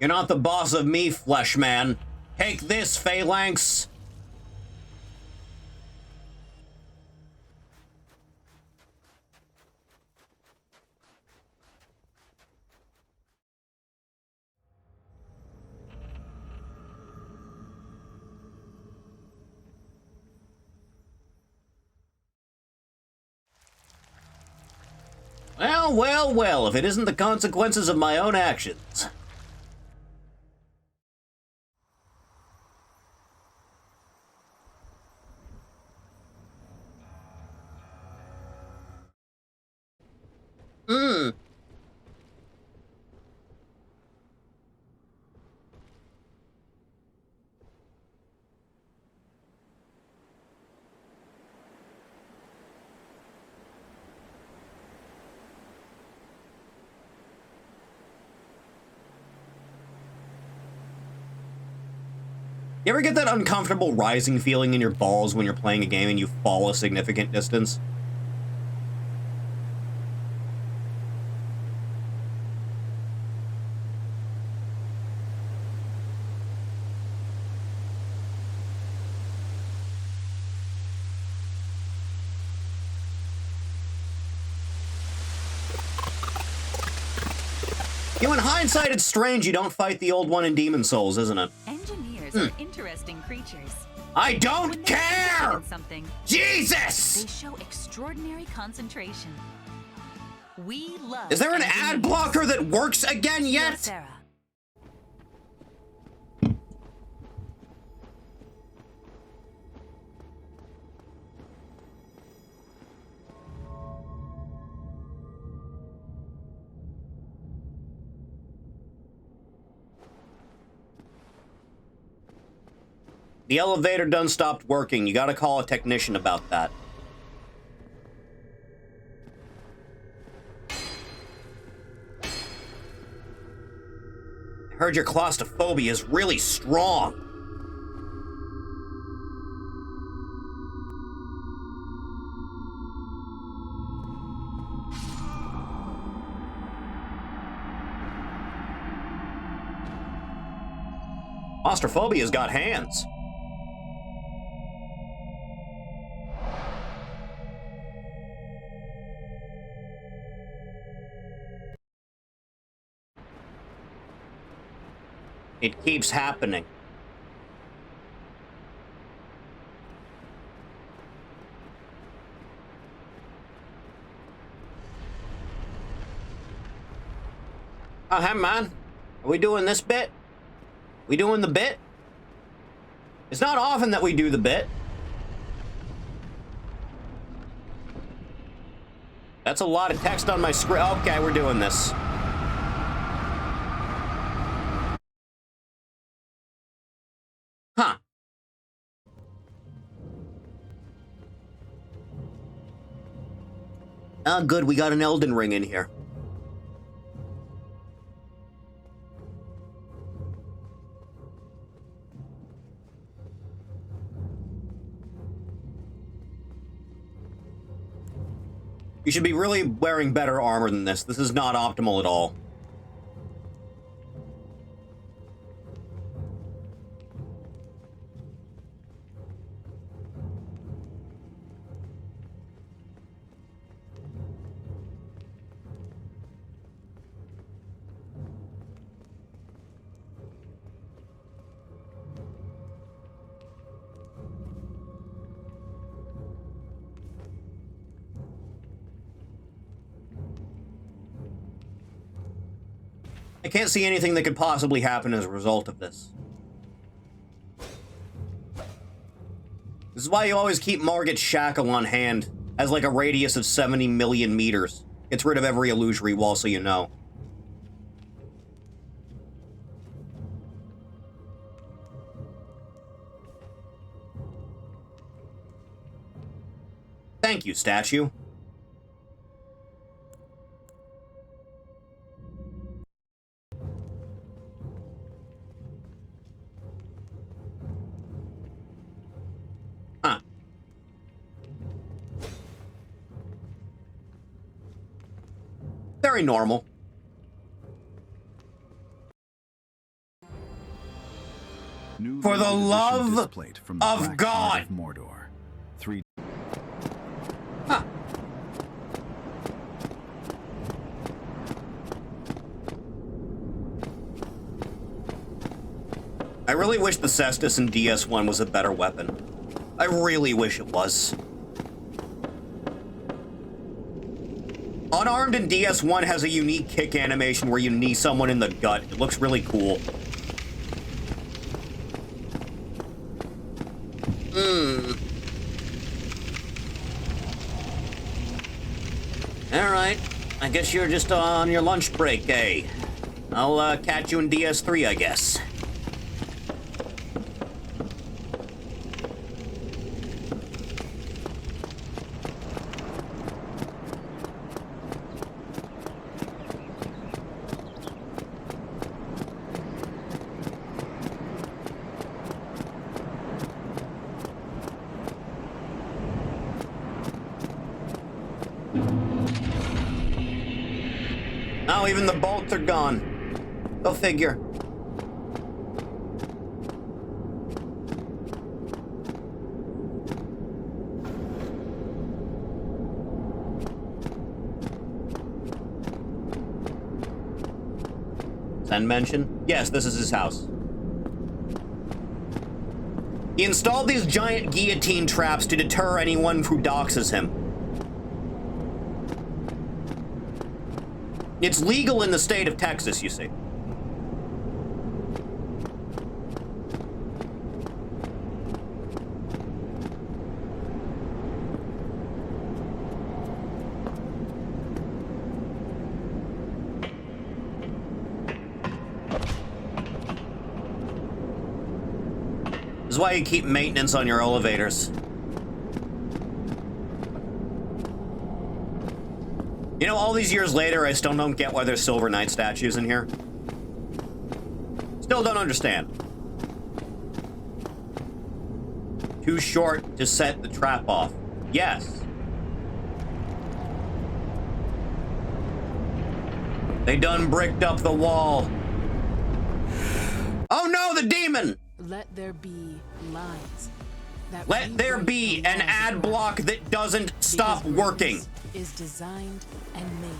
[SPEAKER 1] You're not the boss of me, flesh man. Take this, Phalanx. Well, well, well, if it isn't the consequences of my own actions. You ever get that uncomfortable rising feeling in your balls when you're playing a game and you fall a significant distance? You know, in hindsight, it's strange you don't fight the old one in Demon Souls, isn't it?
[SPEAKER 4] Engineers are interesting creatures.
[SPEAKER 1] I don't care! Jesus!
[SPEAKER 4] They show extraordinary concentration. We love.
[SPEAKER 1] Is there an ad blocker that works again yet?
[SPEAKER 4] Sarah.
[SPEAKER 1] The elevator done stopped working. You gotta call a technician about that. I heard your claustrophobia is really strong. Claustrophobia's got hands. It keeps happening. Oh, hey, man. Are we doing this bit? We doing the bit? It's not often that we do the bit. That's a lot of text on my screen. Okay, we're doing this. Huh. Oh, good. We got an Elden Ring in here. You should be really wearing better armor than this. This is not optimal at all. I can't see anything that could possibly happen as a result of this. This is why you always keep Margit's shackle on hand, as like a radius of 70 million meters. Gets rid of every illusory wall, so you know. Thank you, statue. Huh. Very normal. For the love of God!
[SPEAKER 6] Of Mordor. 3.
[SPEAKER 1] Huh. I really wish the Cestus in DS1 was a better weapon. I really wish it was. Unarmed in DS1 has a unique kick animation where you knee someone in the gut. It looks really cool. Alright. I guess you're just on your lunch break, eh? I'll catch you in DS3, I guess. Oh, even the bolts are gone. Go figure. Send mention? Yes, this is his house. He installed these giant guillotine traps to deter anyone who doxes him. It's legal in the state of Texas, you see. This is why you keep maintenance on your elevators. You know, all these years later, I still don't get why there's Silver Knight statues in here. Still don't understand. Too short to set the trap off. Yes. They done bricked up the wall. Oh no, the demon!
[SPEAKER 12] Let there be lines.
[SPEAKER 1] Let there be an ad block that doesn't stop working.
[SPEAKER 12] Is designed and made.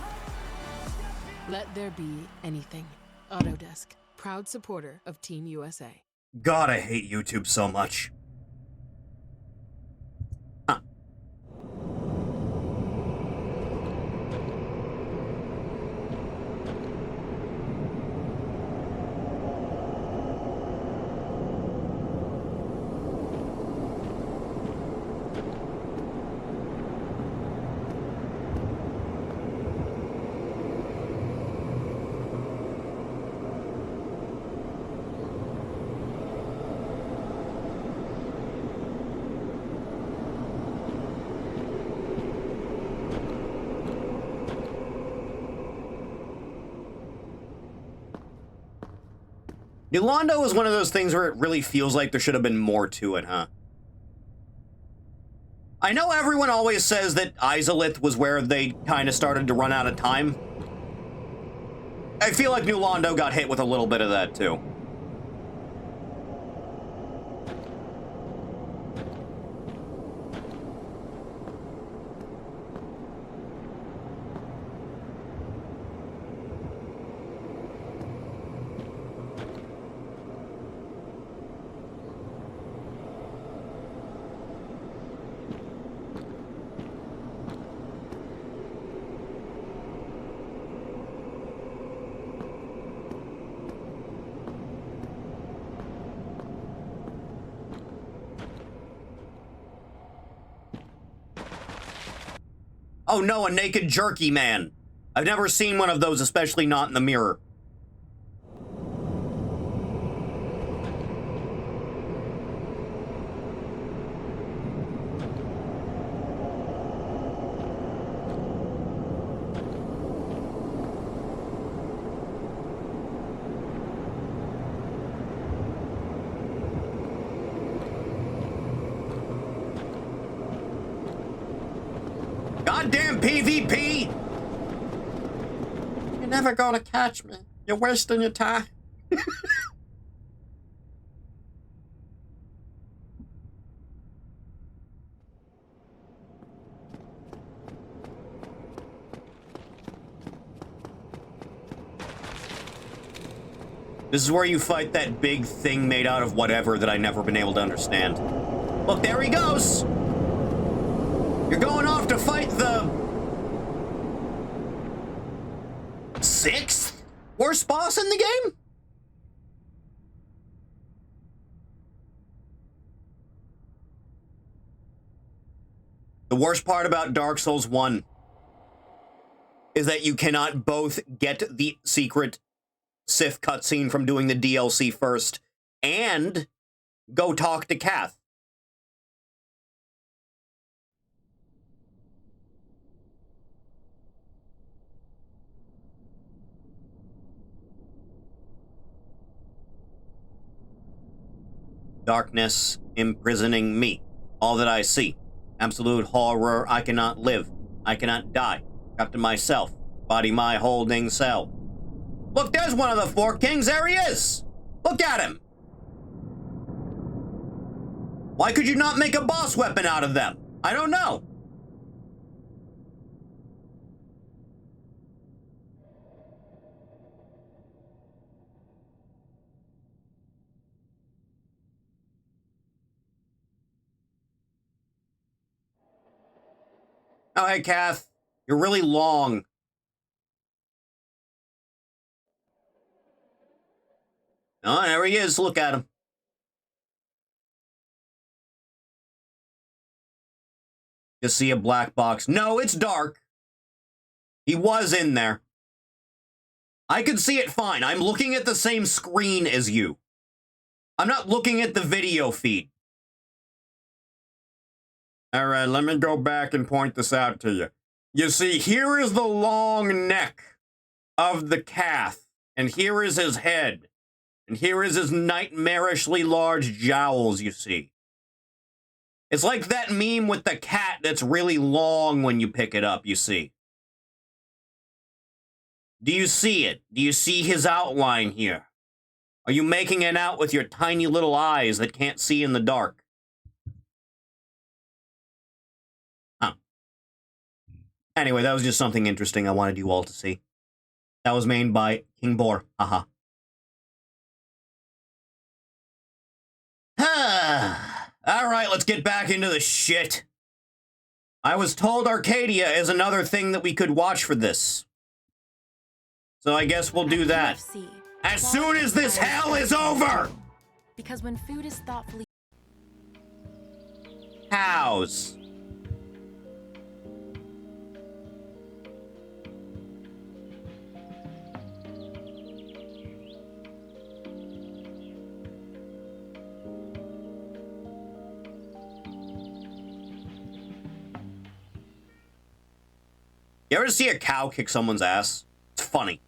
[SPEAKER 12] Let there be anything. Autodesk. proud supporter of Team USA.
[SPEAKER 1] God, I hate YouTube so much. Huh. Newlando is one of those things where it really feels like there should have been more to it, huh? I know everyone always says that Izalith was where they kind of started to run out of time. I feel like Newlando got hit with a little bit of that, too. Oh no, a naked jerky man. I've never seen one of those, especially not in the mirror. Goddamn PvP! You're never gonna catch me. You're wasting your time. This is where you fight that big thing made out of whatever that I've never been able to understand. Look, there he goes! You're going off to fight the... 6th worst boss in the game? The worst part about Dark Souls 1 is that you cannot both get the secret Sith cutscene from doing the DLC first and go talk to Kath. Darkness imprisoning me. All that I see. Absolute horror. I cannot live. I cannot die. Trapped in myself. Body my holding cell. Look, there's one of the 4 kings. There he is. Look at him. Why could you not make a boss weapon out of them? I don't know. Oh, hey, Kath. You're really long. Oh, there he is. Look at him. You see a black box. No, it's dark. He was in there. I can see it fine. I'm looking at the same screen as you. I'm not looking at the video feed. All right, let me go back and point this out to you. You see, here is the long neck of the Kath, and here is his head, and here is his nightmarishly large jowls, you see. It's like that meme with the cat that's really long when you pick it up, you see. Do you see it? Do you see his outline here? Are you making it out with your tiny little eyes that can't see in the dark? Huh. Anyway, that was just something interesting I wanted you all to see. That was made by King Boar. Haha. Alright, let's get back into the shit. I was told Arcadia is another thing that we could watch for this. So I guess we'll do that.
[SPEAKER 19] UFC,
[SPEAKER 1] As soon as this hell is over!
[SPEAKER 19] Because when food is thoughtfully...
[SPEAKER 1] Cows. You ever see a cow kick someone's ass? It's funny.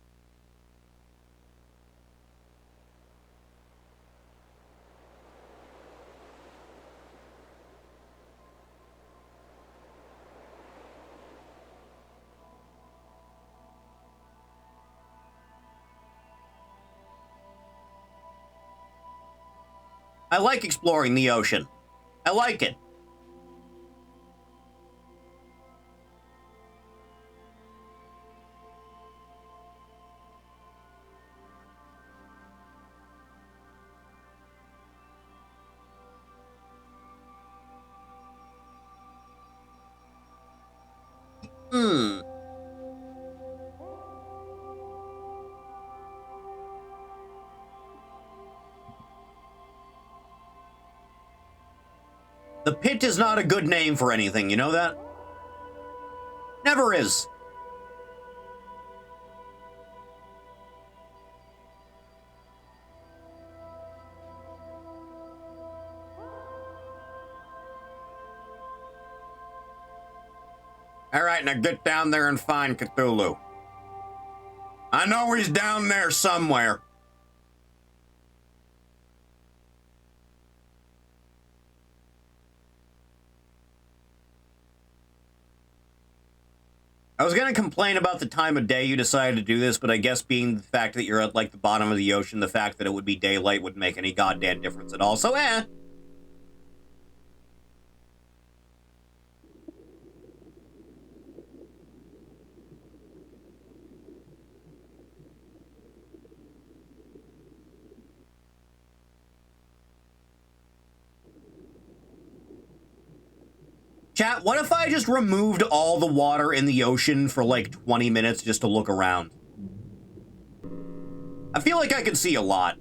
[SPEAKER 1] I like exploring the ocean. I like it. The pit is not a good name for anything, you know that? Never is. Alright, now get down there and find Cthulhu. I know he's down there somewhere. I was gonna complain about the time of day you decided to do this, but I guess being the fact that you're at, like, the bottom of the ocean, the fact that it would be daylight wouldn't make any goddamn difference at all, so Chat, what if I just removed all the water in the ocean for like 20 minutes just to look around? I feel like I can see a lot.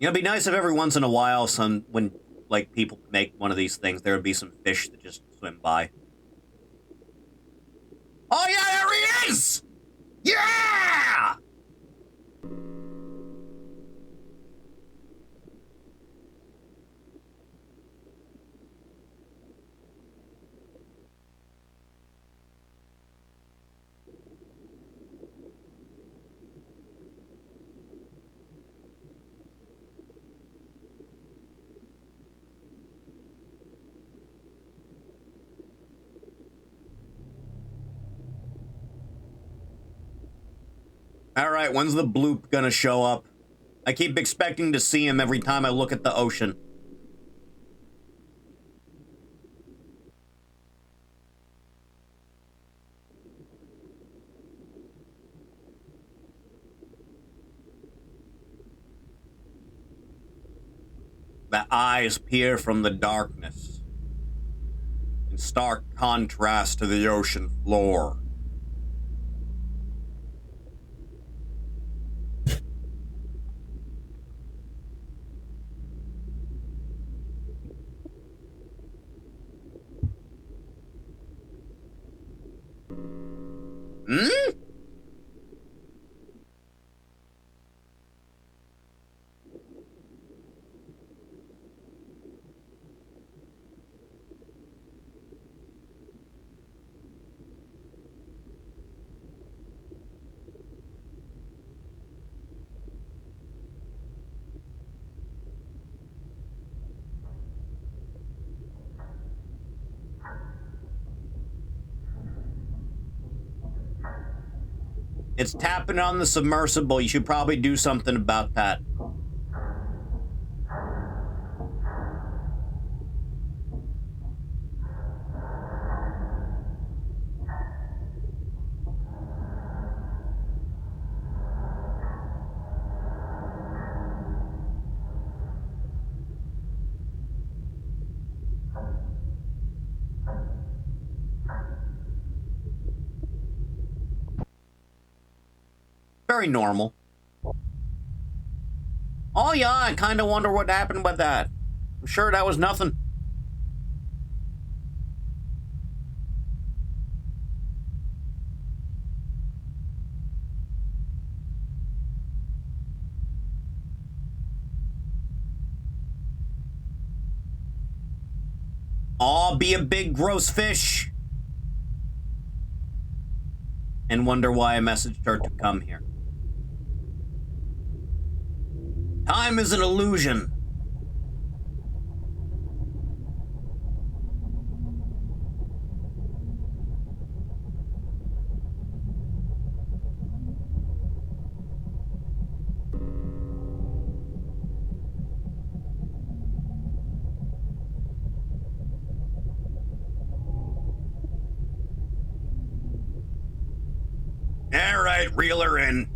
[SPEAKER 1] You know, it'd be nice if every once in a while, when, like, people make one of these things, there would be some fish that just swim by. Oh yeah, there he is! Yeah! Alright, when's the bloop gonna show up? I keep expecting to see him every time I look at the ocean. The eyes peer from the darkness, in stark contrast to the ocean floor. Hmm? It's tapping on the submersible. You should probably do something about that. Very normal. Oh yeah, I kind of wonder what happened with that. I'm sure that was nothing. Aw, be a big gross fish. And wonder why I messaged her to come here. Time is an illusion. All right, reel her in.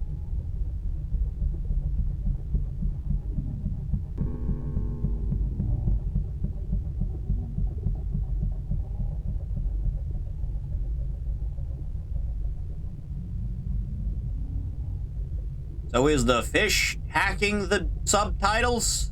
[SPEAKER 1] So is the fish hacking the subtitles?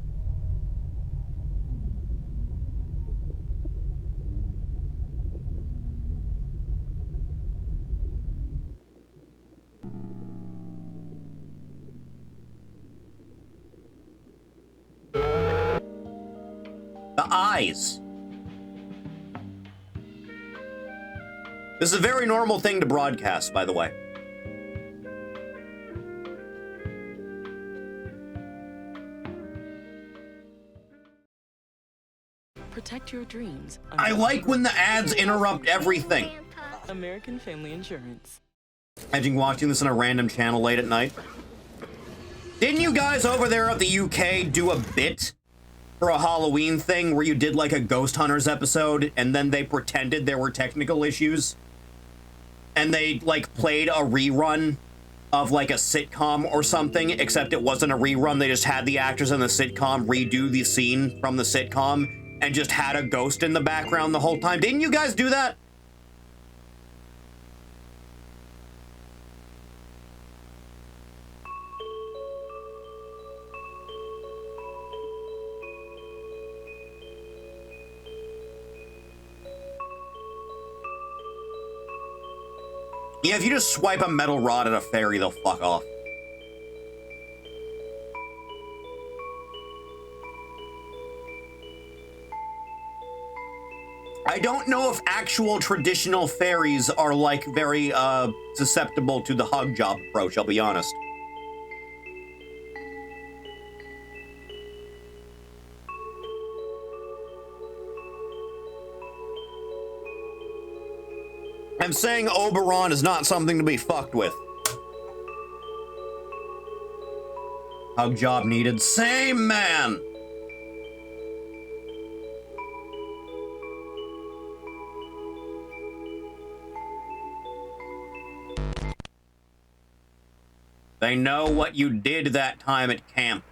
[SPEAKER 1] The eyes. This is a very normal thing to broadcast, by the way.
[SPEAKER 12] Protect your dreams.
[SPEAKER 1] I like when the ads interrupt everything.
[SPEAKER 12] American Family Insurance.
[SPEAKER 1] Imagine watching this on a random channel late at night. Didn't you guys over there at the UK do a bit for a Halloween thing where you did like a Ghost Hunters episode and then they pretended there were technical issues? And they like played a rerun of like a sitcom or something, except it wasn't a rerun. They just had the actors in the sitcom redo the scene from the sitcom and just had a ghost in the background the whole time. Didn't you guys do that? Yeah, if you just swipe a metal rod at a fairy, they'll fuck off. I don't know if actual traditional fairies are, like, very, susceptible to the hug job approach, I'll be honest. I'm saying Oberon is not something to be fucked with. Hug job needed. Same, man! They know what you did that time at camp.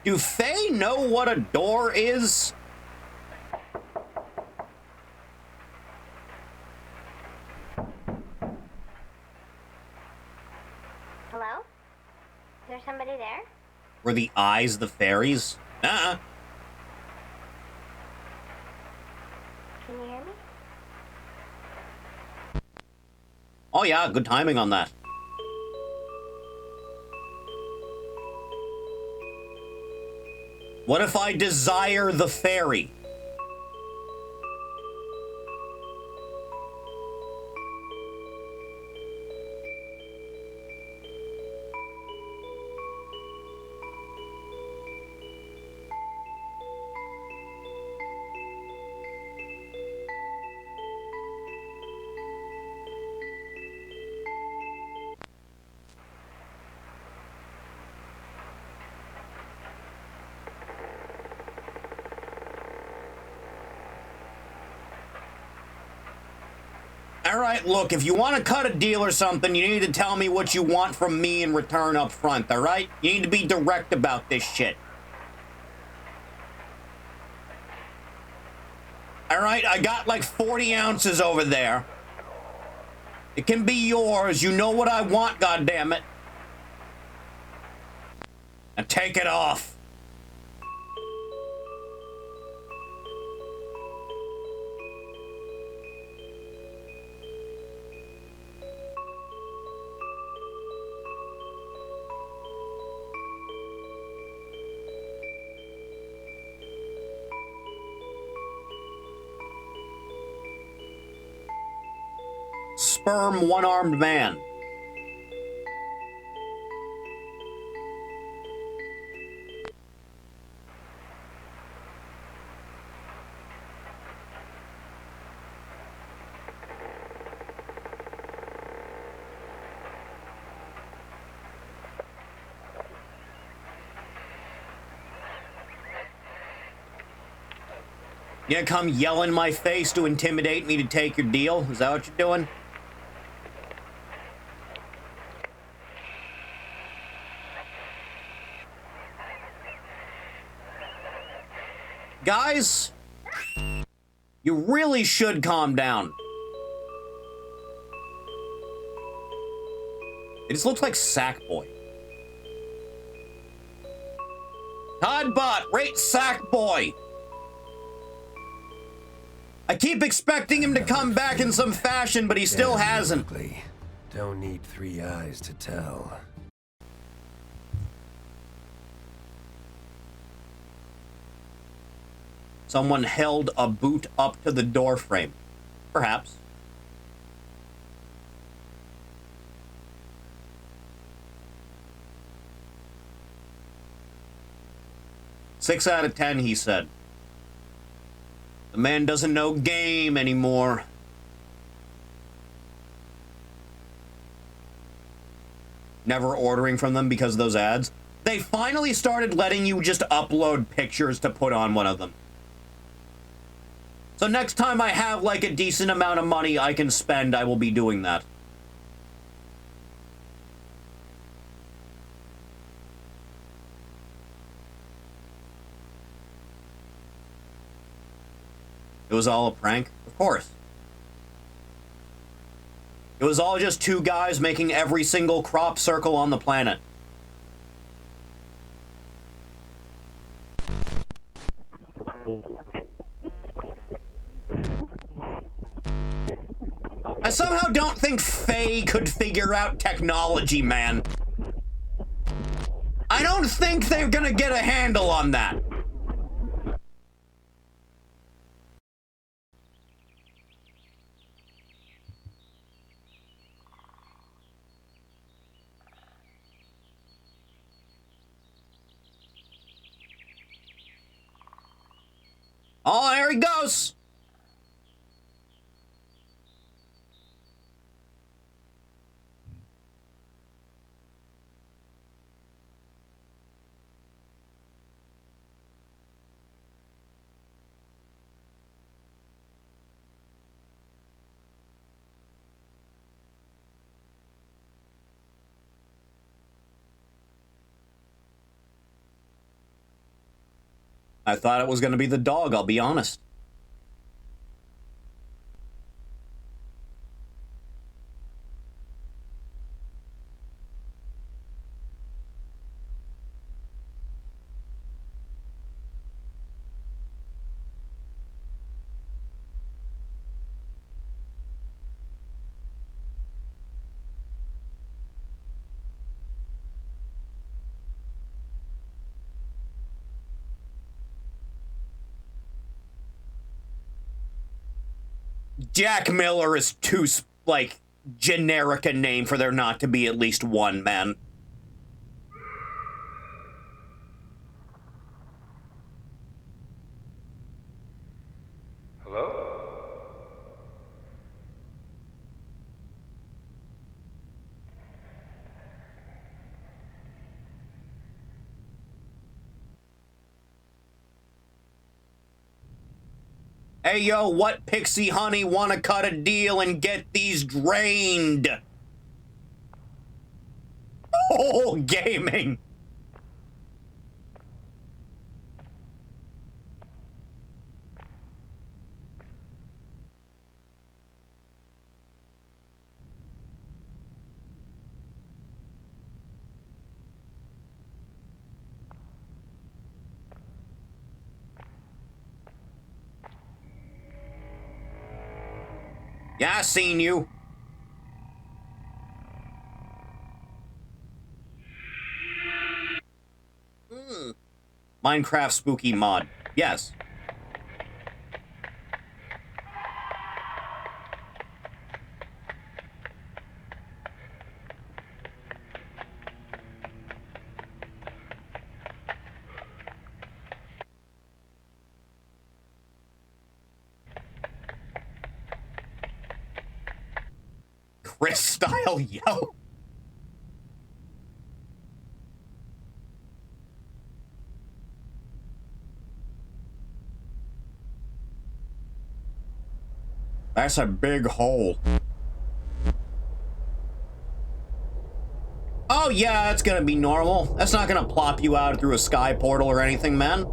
[SPEAKER 1] Do Faye know what a door is?
[SPEAKER 7] Hello? Is there somebody there?
[SPEAKER 1] Were the eyes the fairies? Uh-uh.
[SPEAKER 7] Can you hear me?
[SPEAKER 1] Oh yeah, good timing on that. What if I desire the fairy? Alright, look, if you want to cut a deal or something, you need to tell me what you want from me in return up front, alright? You need to be direct about this shit. Alright, I got like 40 ounces over there. It can be yours. You know what I want, goddammit. Now take it off. Sperm one-armed man. You gonna come yell in my face to intimidate me to take your deal? Is that what you're doing? Guys, you really should calm down. It just looks like Sackboy. Toddbot, rate Sackboy. I keep expecting him to come back in some fashion, but he still hasn't.
[SPEAKER 17] Don't need 3 eyes to tell.
[SPEAKER 1] Someone held a boot up to the door frame. Perhaps. Six out of 10, he said. The man doesn't know game anymore. Never ordering from them because of those ads. They finally started letting you just upload pictures to put on one of them. So next time I have like a decent amount of money I can spend, I will be doing that. It was all a prank? Of course. It was all just two guys making every single crop circle on the planet. I somehow don't think Faye could figure out technology, man. I don't think they're gonna get a handle on that. Oh, there he goes! I thought it was going to be the dog, I'll be honest. Jack Miller is too, like, generic a name for there not to be at least one, man.
[SPEAKER 21] Hello?
[SPEAKER 1] Hey, yo, what pixie honey wanna cut a deal and get these drained? Oh, gaming. Yeah, I seen you. Minecraft spooky mod. Yes. Chris style yell. That's a big hole. Oh yeah, that's gonna be normal. That's not gonna plop you out through a sky portal or anything, man.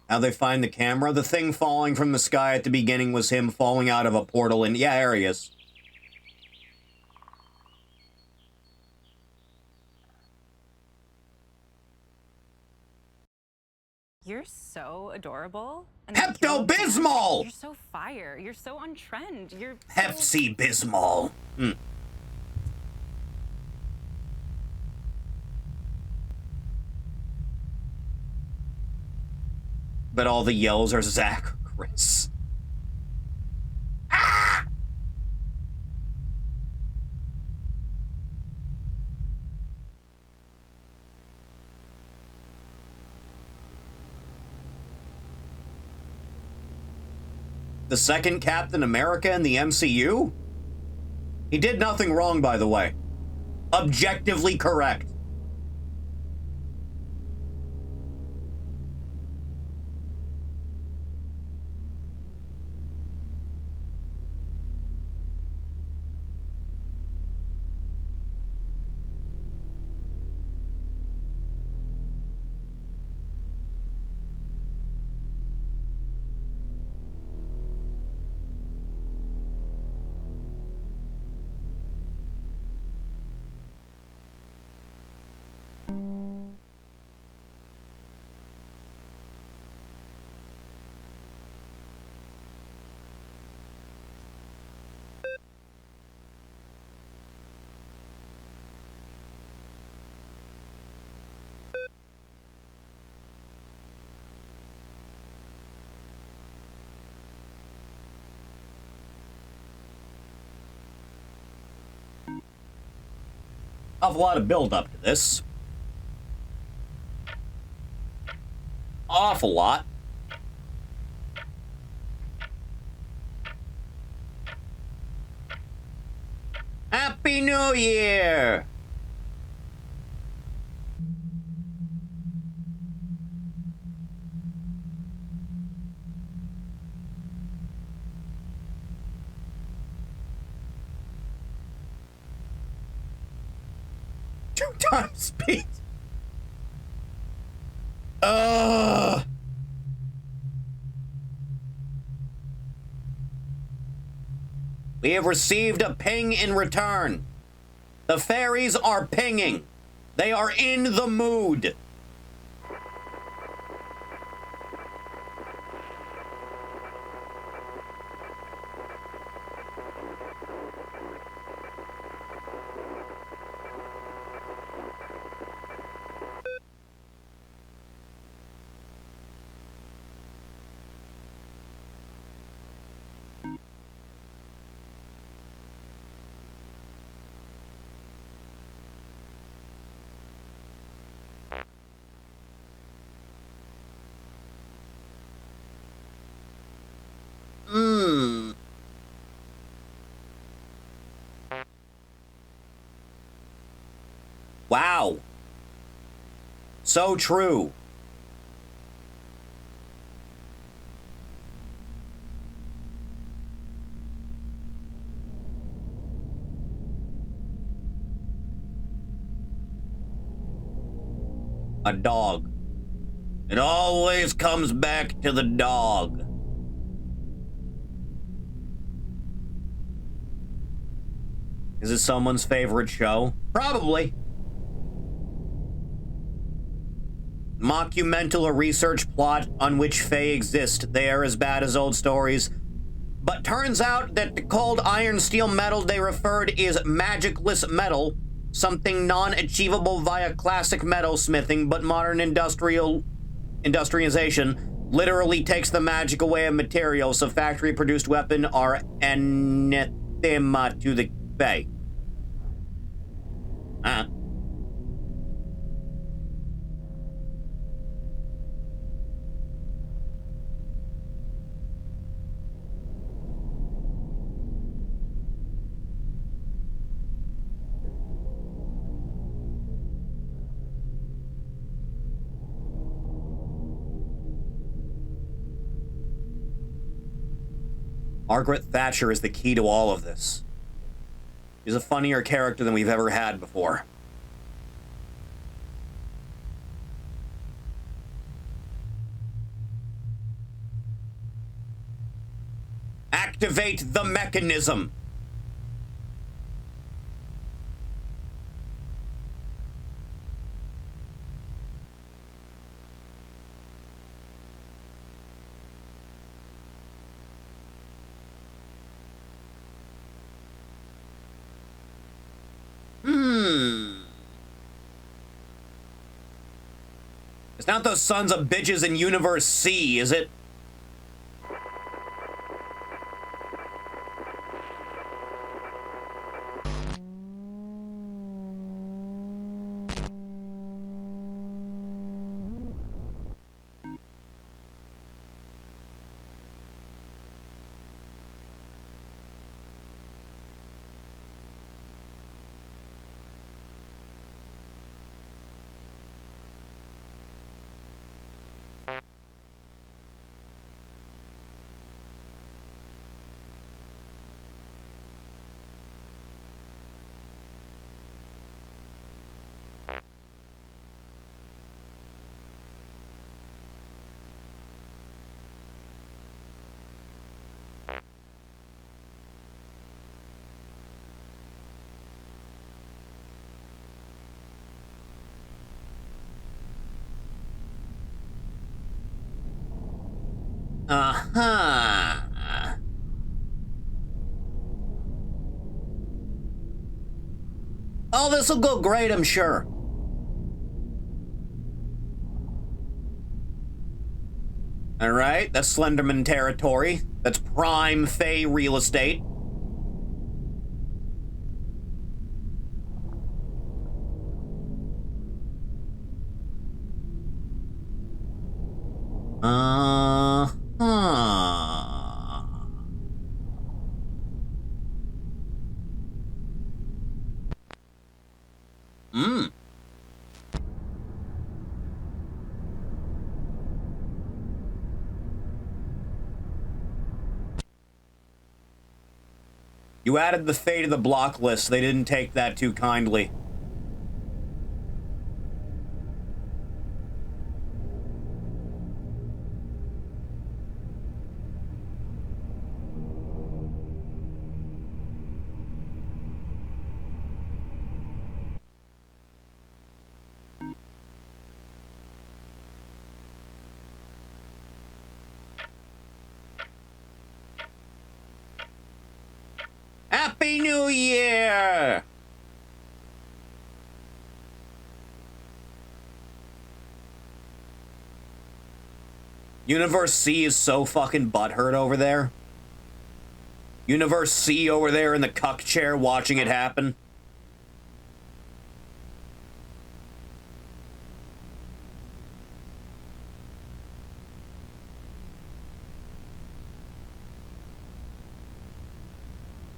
[SPEAKER 1] How they find the camera? The thing falling from the sky at the beginning was him falling out of a portal, and yeah, there he is.
[SPEAKER 11] You're so adorable.
[SPEAKER 1] Pepto-Bismol!
[SPEAKER 11] You're so fire. You're so on trend. You're
[SPEAKER 1] Pepsi-Bismol. But all the yells are Zach or Chris. Ah! The second Captain America in the MCU? He did nothing wrong, by the way. Objectively correct. Awful lot of build-up to this. Awful lot. Happy New Year! Two times speed. We have received a ping in return. The fairies are pinging. They are in the mood. Wow. So true. A dog. It always comes back to the dog. Is it someone's favorite show? Probably. Mockumental or research plot on which Fae exist. They are as bad as old stories. But turns out that the cold iron steel metal they referred is magicless metal, something non-achievable via classic metal smithing, but modern industrialization literally takes the magic away of materials, so factory-produced weapons are anathema to the Fae. Margaret Thatcher is the key to all of this. She's a funnier character than we've ever had before. Activate the mechanism. It's not those sons of bitches in Universe C, is it? Uh-huh. Oh, this'll go great, I'm sure. All right, that's Slenderman territory. That's prime Fae real estate. You added the Fae to the block list. They didn't take that too kindly. Happy New Year! Universe C is so fucking butthurt over there. Universe C over there in the cuck chair watching it happen.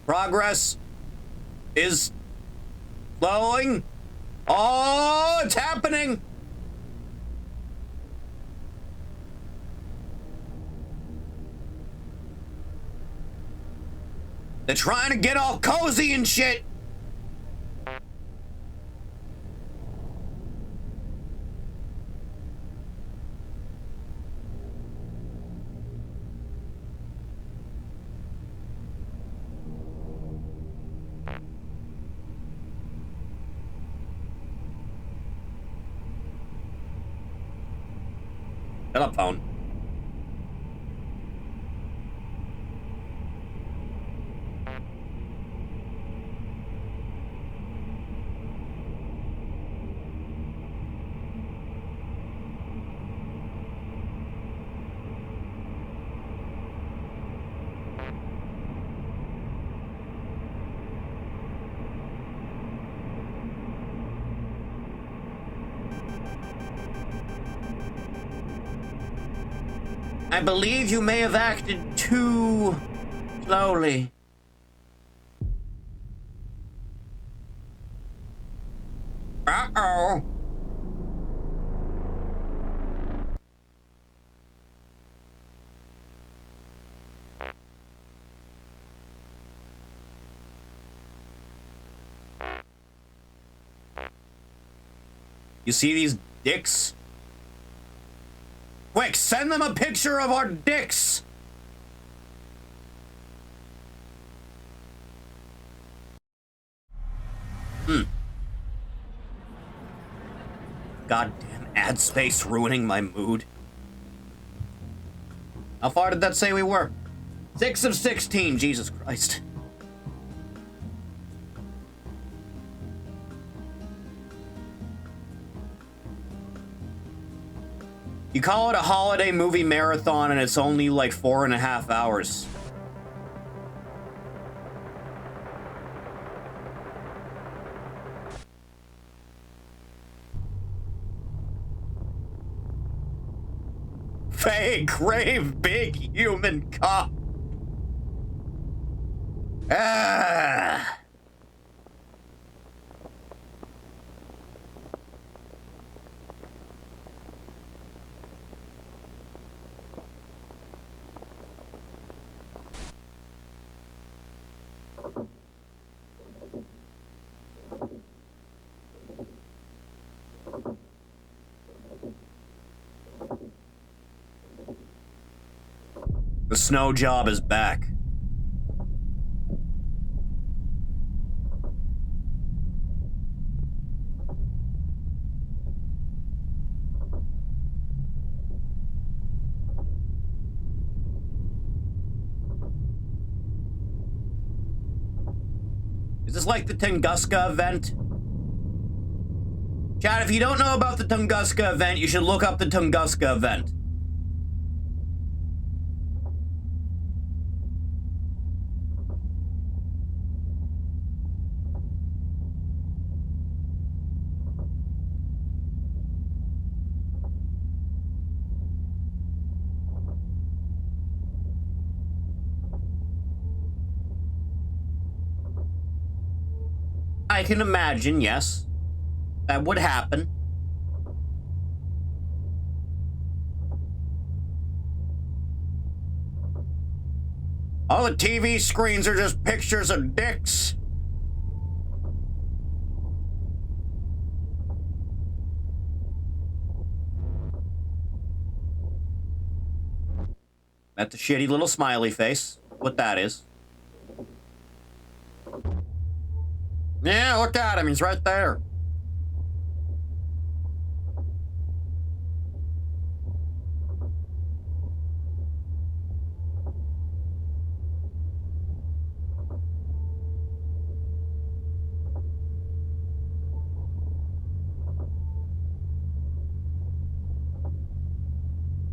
[SPEAKER 1] Progress is flowing. Oh, it's happening! They're trying to get all cozy and shit! Telephone. I believe you may have acted too slowly. Uh-oh. You see these dicks? Quick, send them a picture of our dicks! Goddamn ad space ruining my mood. How far did that say we were? 6 of 16, Jesus Christ. You call it a holiday movie marathon and it's only like 4.5 hours. Fake, grave, big human cop. Ah. The snow job is back. Is this like the Tunguska event? Chad, if you don't know about the Tunguska event, you should look up the Tunguska event. I can imagine, yes. That would happen. All the TV screens are just pictures of dicks. That's a shitty little smiley face. What that is. Yeah, look at him. He's right there.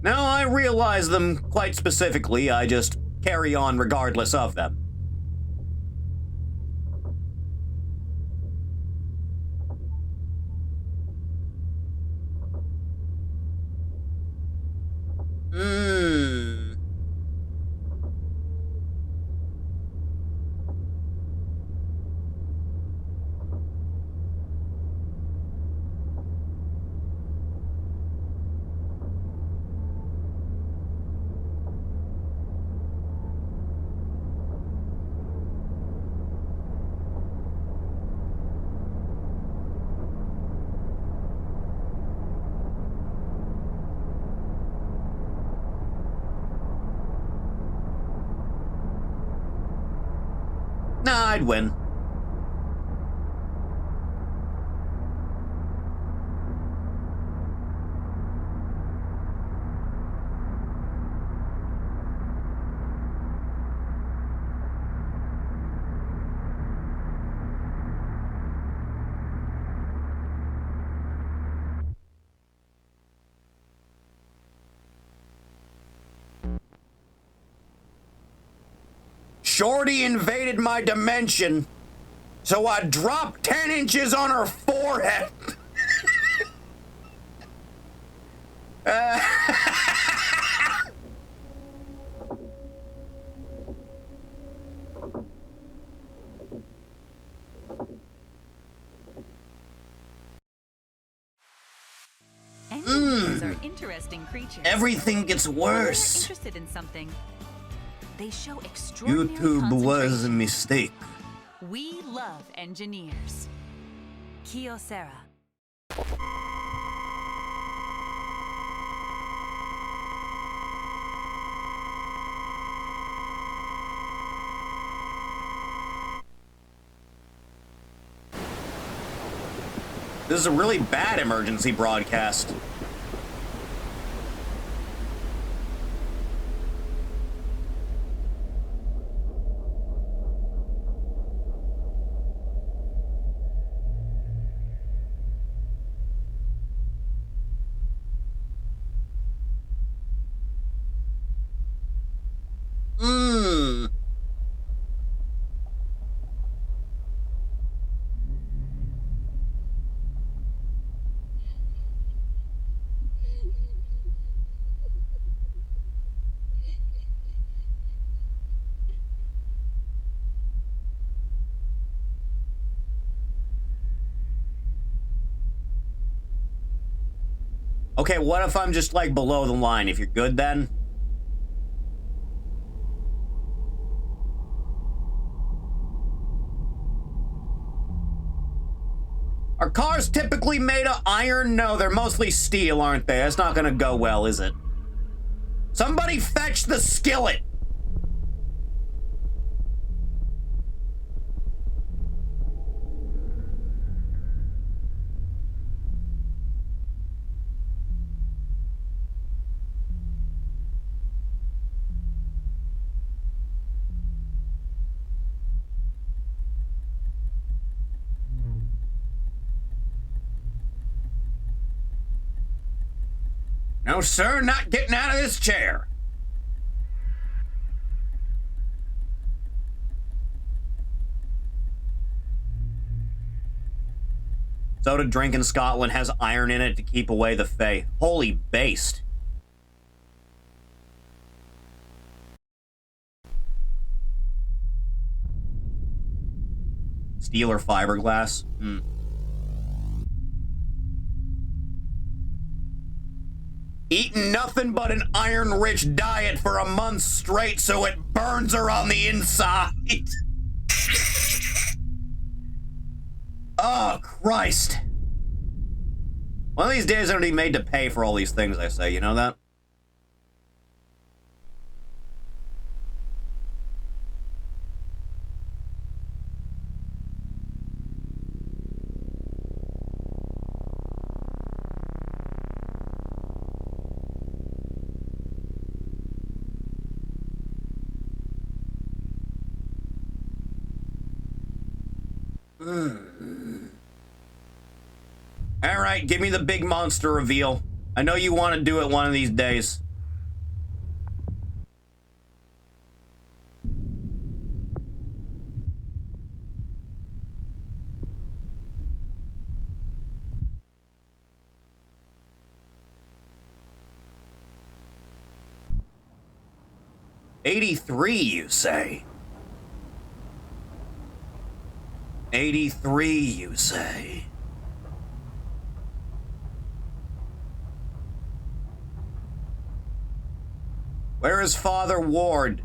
[SPEAKER 1] No, I realize them quite specifically. I just carry on regardless of them. Nah, I'd win. Shorty invaded my dimension, so I dropped 10 inches on her forehead.
[SPEAKER 4] Entities are interesting creatures.
[SPEAKER 1] Everything gets worse.
[SPEAKER 4] When they're interested in something, they show extraordinary
[SPEAKER 1] YouTube was a
[SPEAKER 4] concentration.
[SPEAKER 1] mistake.
[SPEAKER 4] We love engineers. Kyocera.
[SPEAKER 1] This is a really bad emergency broadcast. Okay, what if I'm just like below the line? If you're good then? Are cars typically made of iron? No, they're mostly steel, aren't they? That's not gonna go well, is it? Somebody fetch the skillet! No, sir, not getting out of this chair. Soda drink in Scotland has iron in it to keep away the Fae. Holy based. Steel or fiberglass? Eating nothing but an iron-rich diet for a month straight so it burns her on the inside. Oh, Christ. One of these days I'm gonna be made to pay for all these things I say, you know that? Alright, give me the big monster reveal. I know you want to do it one of these days. '83, you say? 83, you say? Where is Father Ward?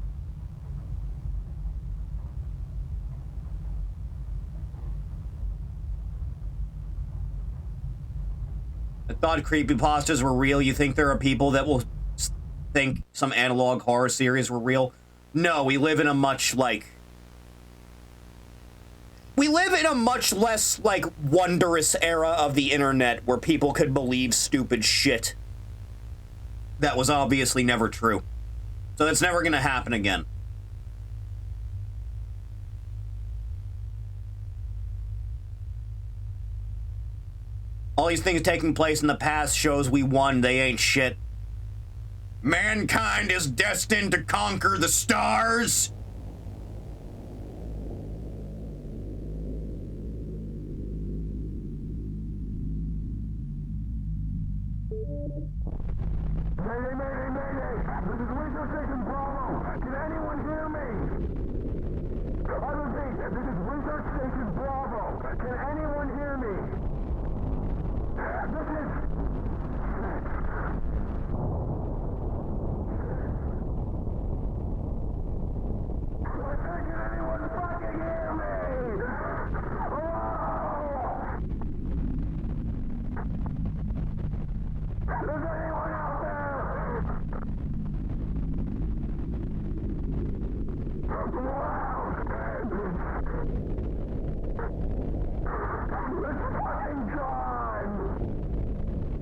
[SPEAKER 1] I thought creepypastas were real. You think there are people that will think some analog horror series were real? No, we live in a much, like, We live in a much less, like, wondrous era of the internet where people could believe stupid shit that was obviously never true. So that's never gonna happen again. All these things taking place in the past shows we won. They ain't shit. Mankind is destined to conquer the stars.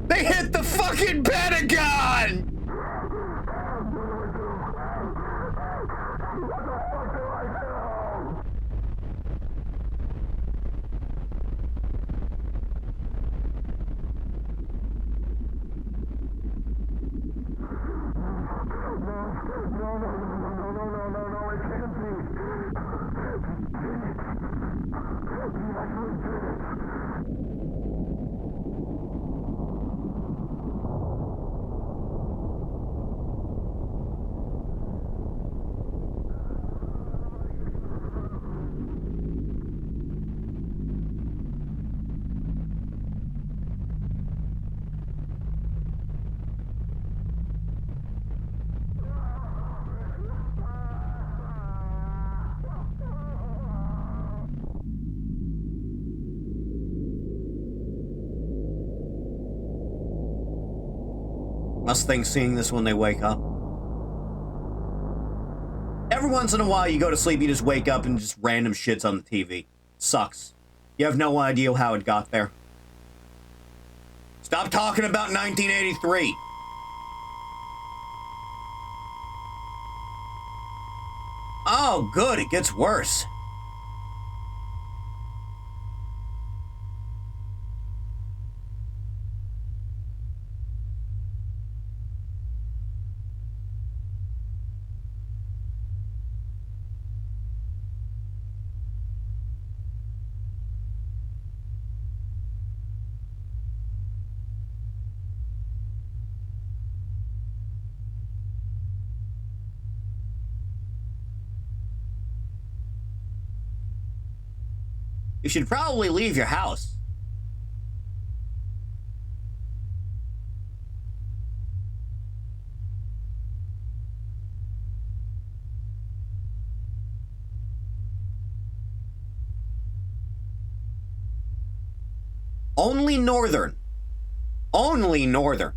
[SPEAKER 1] They hit the fucking Pentagon! Must think seeing this when they wake up. Every once in a while you go to sleep, you just wake up and just random shit's on the TV. Sucks. You have no idea how it got there. Stop talking about 1983. Oh, good, it gets worse. You should probably leave your house. Only northern. Only northern.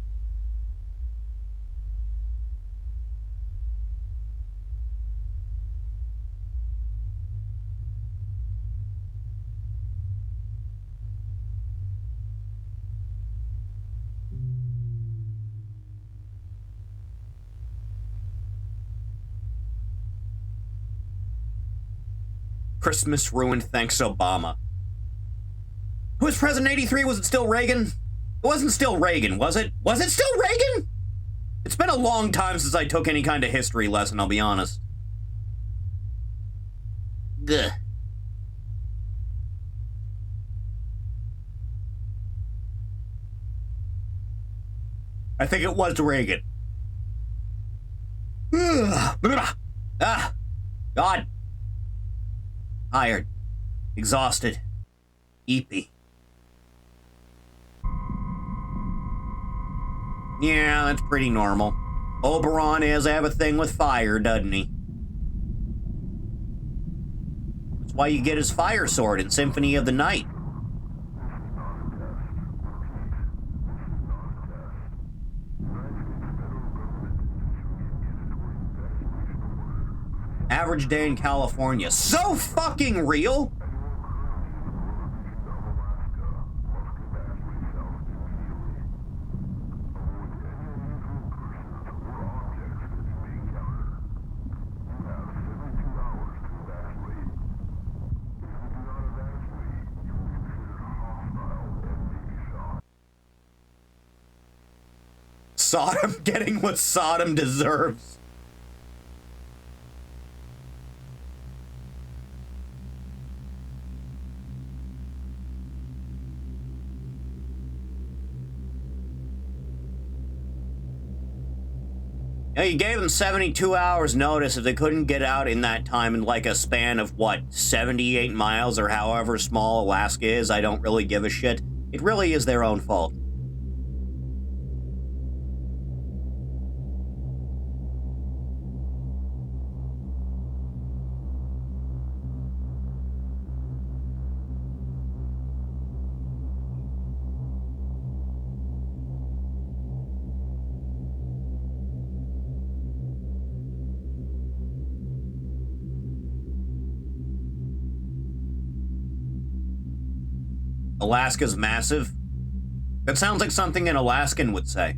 [SPEAKER 1] Christmas ruined, thanks Obama. Who was president in 83? Was it still Reagan? It wasn't still Reagan, was it? Was it still Reagan? It's been a long time since I took any kind of history lesson, I'll be honest. Gah. I think it was Reagan. Ah, God. Tired. Exhausted. Eepy. Yeah, that's pretty normal. Oberon has have a thing with fire, doesn't he? That's why you get his fire sword in Symphony of the Night. Average day in California. So fucking real! Sodom getting what Sodom deserves. Yeah, you gave them 72 hours notice. If they couldn't get out in that time in like a span of, what, 78 miles or however small Alaska is, I don't really give a shit. It really is their own fault. Alaska's massive? That sounds like something an Alaskan would say.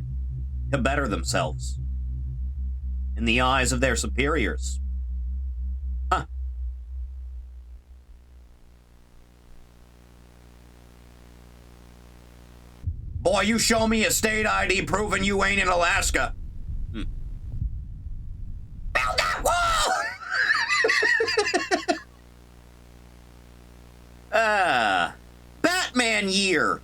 [SPEAKER 1] To better themselves. In the eyes of their superiors. Huh. Boy, you show me a state ID proving you ain't in Alaska. Build that wall! Batman year.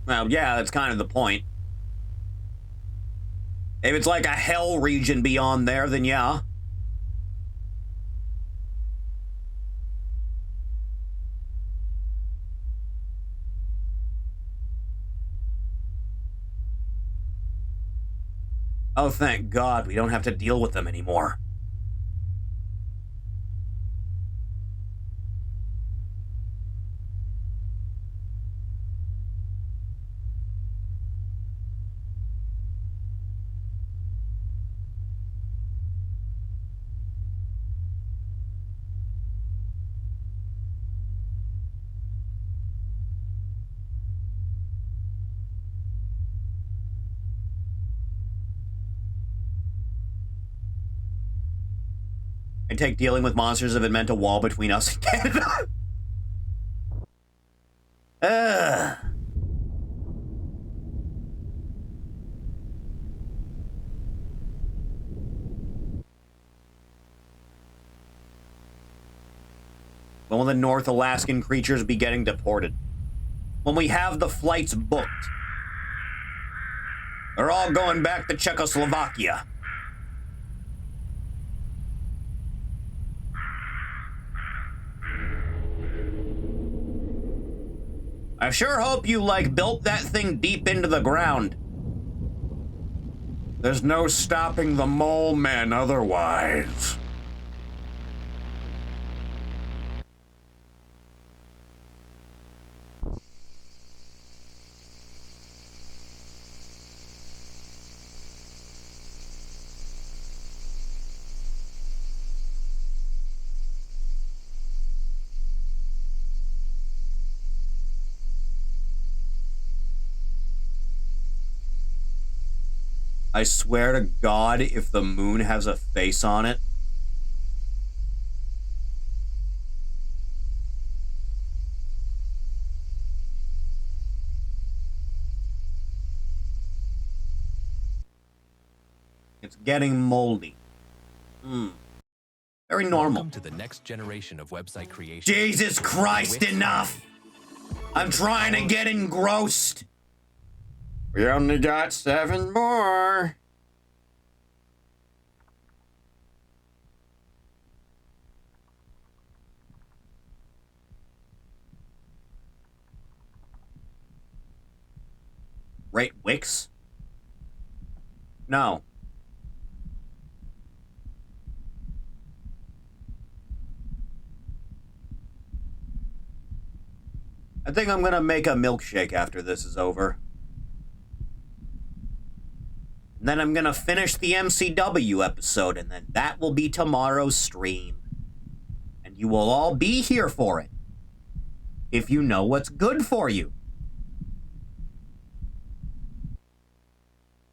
[SPEAKER 1] Well, yeah, that's kind of the point. If it's like a hell region beyond there, then yeah. Oh, thank God, we don't have to deal with them anymore. I take dealing with monsters if it meant a wall between us and Canada. When will the North Alaskan creatures be getting deported? When we have the flights booked. They're all going back to Czechoslovakia. I sure hope you, like, built that thing deep into the ground.
[SPEAKER 3] There's no stopping the mole men otherwise.
[SPEAKER 1] I swear to God, if the moon has a face on it. It's getting moldy. Very normal.
[SPEAKER 2] Welcome to the next generation of website creation.
[SPEAKER 1] Jesus Christ, enough! I'm trying to get engrossed.
[SPEAKER 3] We only got 7 more.
[SPEAKER 1] Great Wicks? No. I think I'm gonna make a milkshake after this is over. And then I'm gonna finish the MCW episode, and then that will be tomorrow's stream. And you will all be here for it. If you know what's good for you.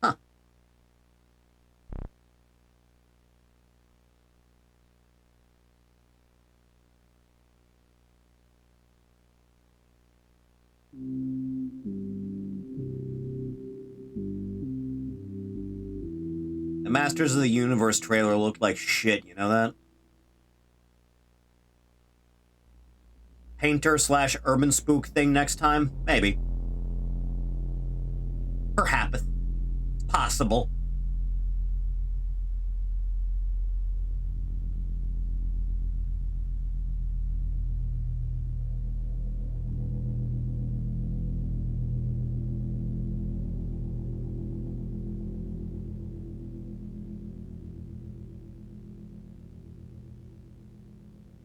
[SPEAKER 1] Huh. The Masters of the Universe trailer looked like shit, you know that? Painter/urban spook thing next time? Maybe. Perhaps. It's possible.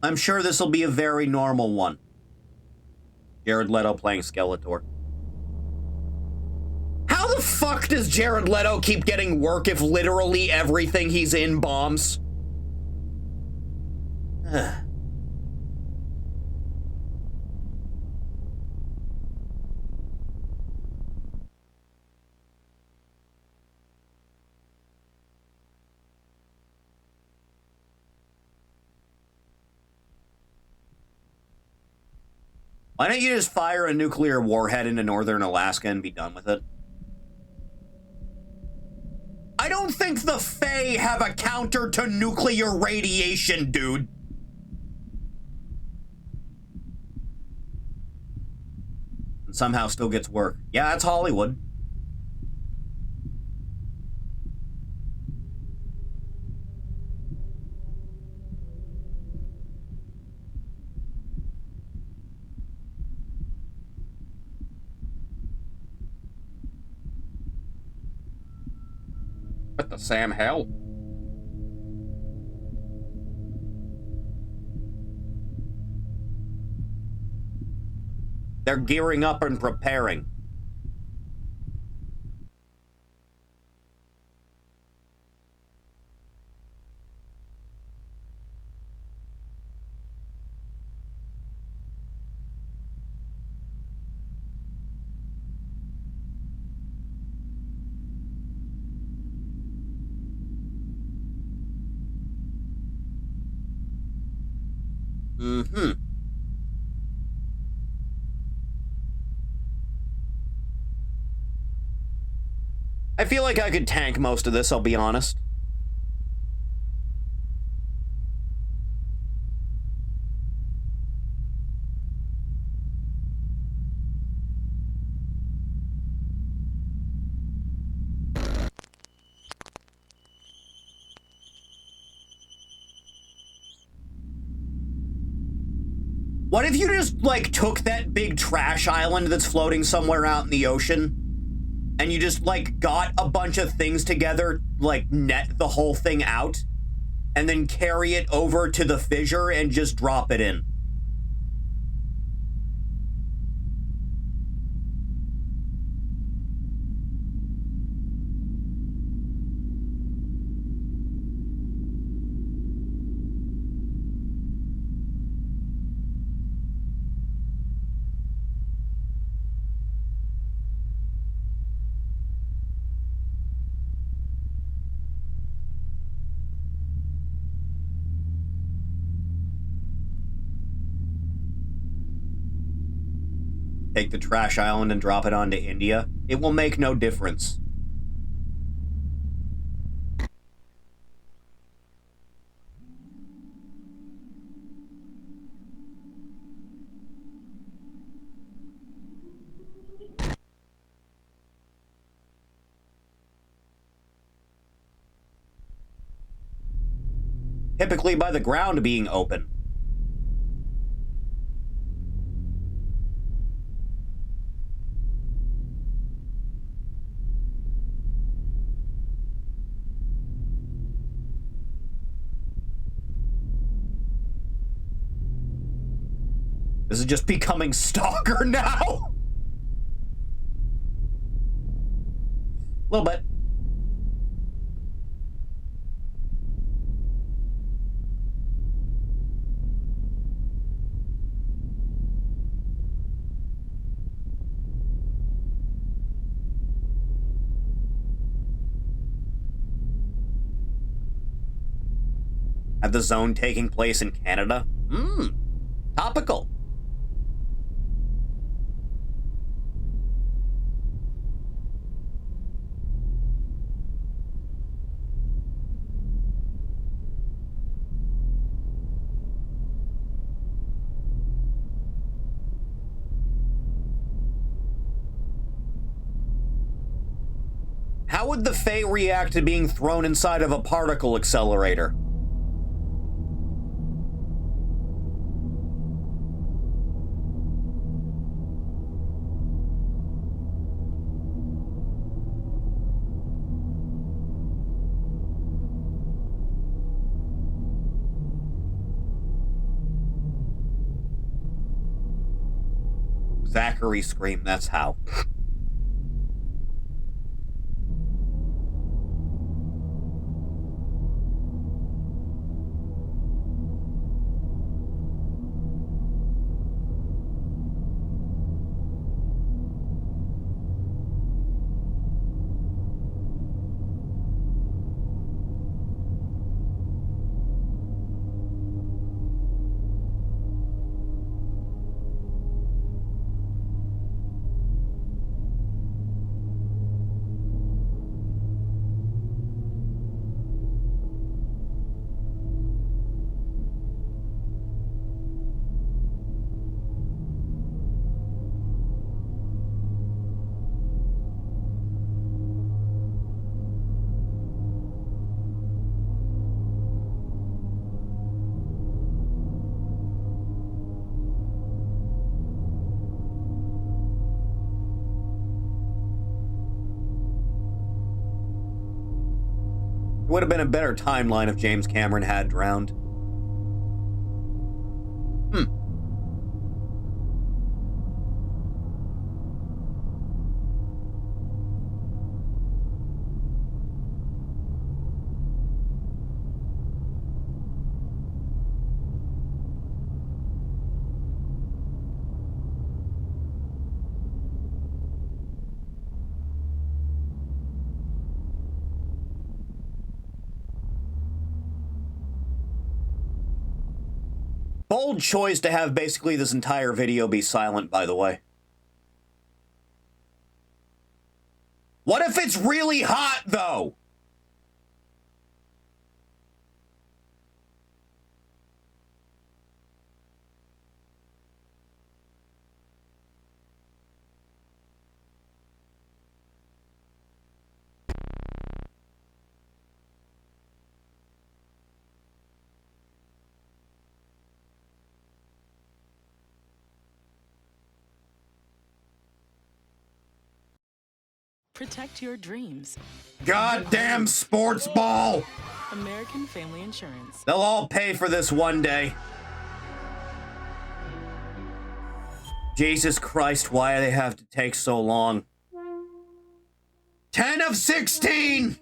[SPEAKER 1] I'm sure this will be a very normal one. Jared Leto playing Skeletor. How the fuck does Jared Leto keep getting work if literally everything he's in bombs? Why don't you just fire a nuclear warhead into northern Alaska and be done with it? I don't think the Fae have a counter to nuclear radiation, dude. And somehow still gets work. Yeah, that's Hollywood. What the Sam hell? They're gearing up and preparing. Mm-hmm. I feel like I could tank most of this, I'll be honest. What if you just, like, took that big trash island that's floating somewhere out in the ocean, and you just, like, got a bunch of things together, like, net the whole thing out, and then carry it over to the fissure and just drop it in? Take the trash island and drop it onto India, it will make no difference. Typically by the ground being open. This is just becoming Stalker now. A little bit. Have the zone taking place in Canada? Topical. How would the Fae react to being thrown inside of a particle accelerator? Zachary scream, that's how. It would have been a better timeline if James Cameron had drowned. Bold choice to have basically this entire video be silent, by the way. What if it's really hot, though?
[SPEAKER 12] Protect your dreams.
[SPEAKER 1] Goddamn sports ball!
[SPEAKER 12] American Family Insurance.
[SPEAKER 1] They'll all pay for this one day. Jesus Christ, why do they have to take so long? 10 of 16!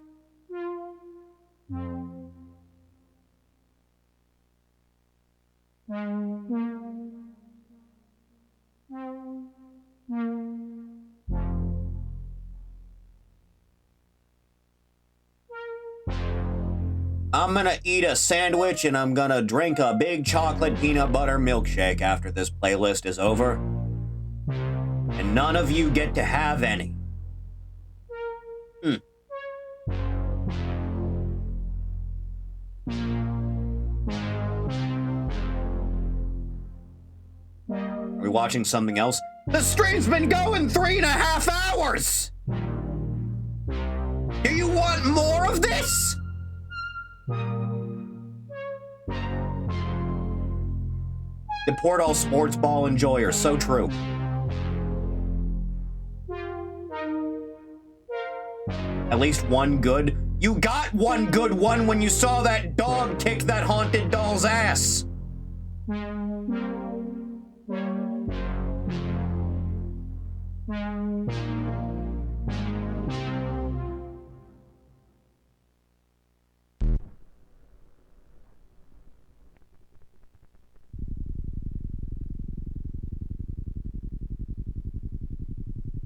[SPEAKER 1] I'm gonna eat a sandwich and I'm gonna drink a big chocolate peanut butter milkshake after this playlist is over. And none of you get to have any. Are we watching something else? The stream's been going 3.5 hours! Do you want more of this? Deport all sports ball enjoyers, so true. At least one good. You got one good one when you saw that dog kick that haunted doll's ass.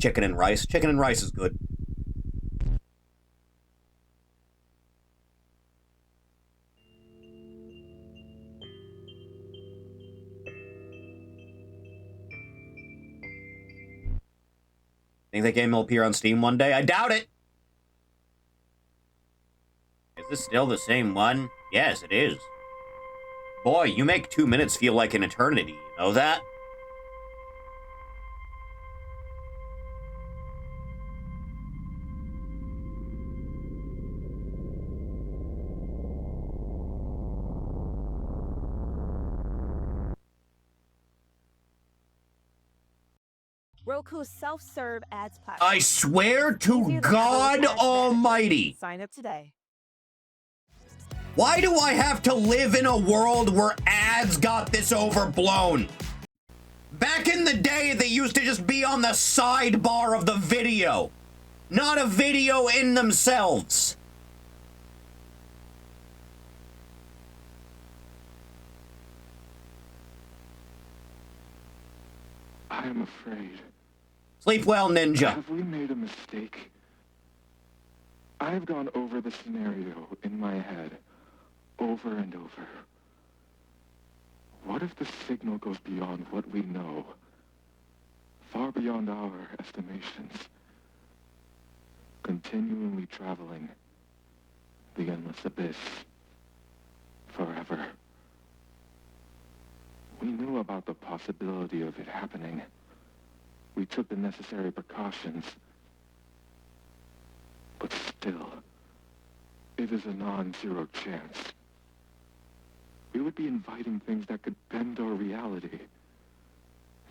[SPEAKER 1] Chicken and rice. Chicken and rice is good. Think that game will appear on Steam one day? I doubt it! Is this still the same one? Yes, it is. Boy, you make 2 minutes feel like an eternity, you know that?
[SPEAKER 15] Roku's self-serve ads platform.
[SPEAKER 1] I swear to God Almighty!
[SPEAKER 15] Sign up today.
[SPEAKER 1] Why do I have to live in a world where ads got this overblown? Back in the day, they used to just be on the sidebar of the video, not a video in themselves.
[SPEAKER 22] I am afraid.
[SPEAKER 1] Sleep well, ninja.
[SPEAKER 22] Have we made a mistake? I've gone over the scenario in my head, over and over. What if the signal goes beyond what we know? Far beyond our estimations. Continually traveling the endless abyss. Forever. We knew about the possibility of it happening. We took the necessary precautions. But still, it is a non-zero chance. We would be inviting things that could bend our reality.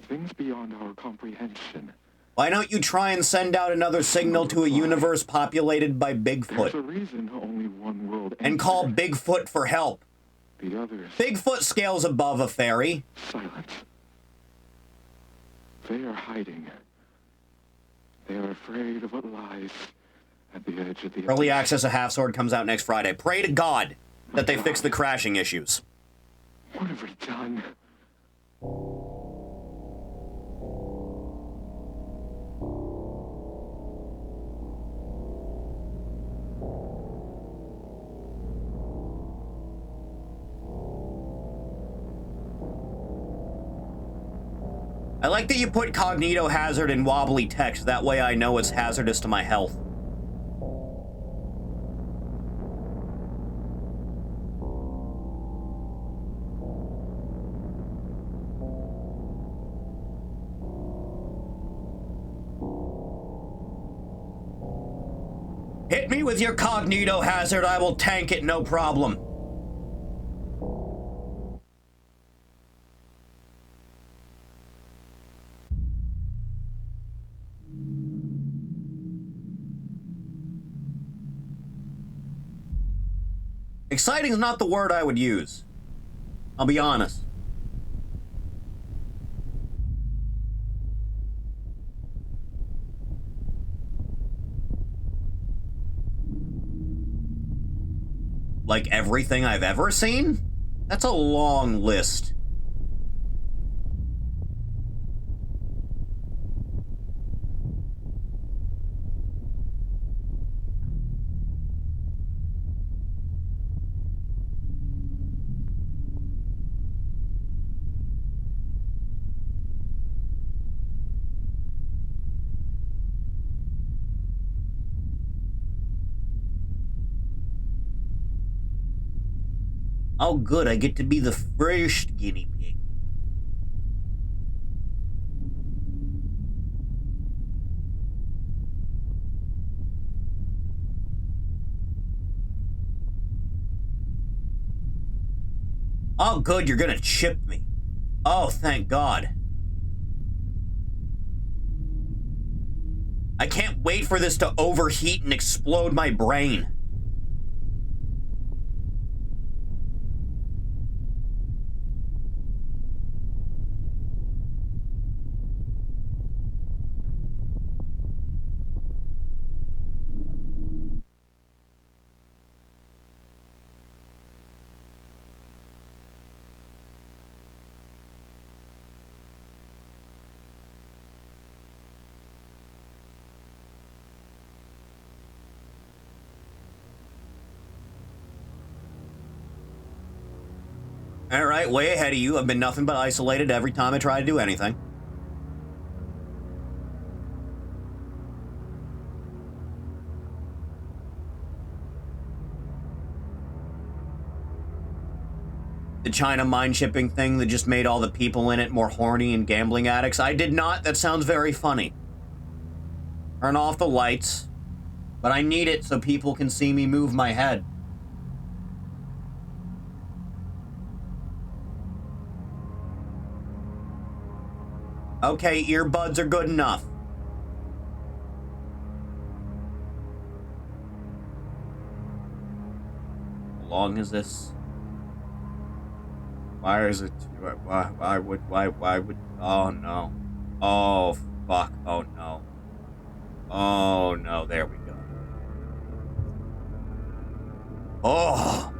[SPEAKER 22] Things beyond our comprehension.
[SPEAKER 1] Why don't you try and send out another signal to a universe populated by
[SPEAKER 22] There's
[SPEAKER 1] Bigfoot?
[SPEAKER 22] a reason only one world
[SPEAKER 1] And call Bigfoot for help.
[SPEAKER 22] The others.
[SPEAKER 1] Bigfoot scales above a fairy.
[SPEAKER 22] Silent. They are hiding. They are afraid of what lies at the edge of the
[SPEAKER 1] Early access of Half Sword comes out next Friday. Pray to God that they fix the crashing issues.
[SPEAKER 22] What have we done?
[SPEAKER 1] I like that you put cognito hazard in wobbly text. That way I know it's hazardous to my health. Hit me with your cognito hazard. I will tank it, no problem. Exciting is not the word I would use. I'll be honest. Like everything I've ever seen? That's a long list. Oh, good, I get to be the first guinea pig. Oh, good, you're gonna chip me. Oh, thank God. I can't wait for this to overheat and explode my brain. All right, way ahead of you. I've been nothing but isolated every time I try to do anything. The China mine shipping thing that just made all the people in it more horny and gambling addicts. I did not. That sounds very funny. Turn off the lights. But I need it so people can see me move my head. Okay, earbuds are good enough. How long is this? Why is it? Why would? Oh no. Oh fuck. Oh no. Oh no. There we go. Oh.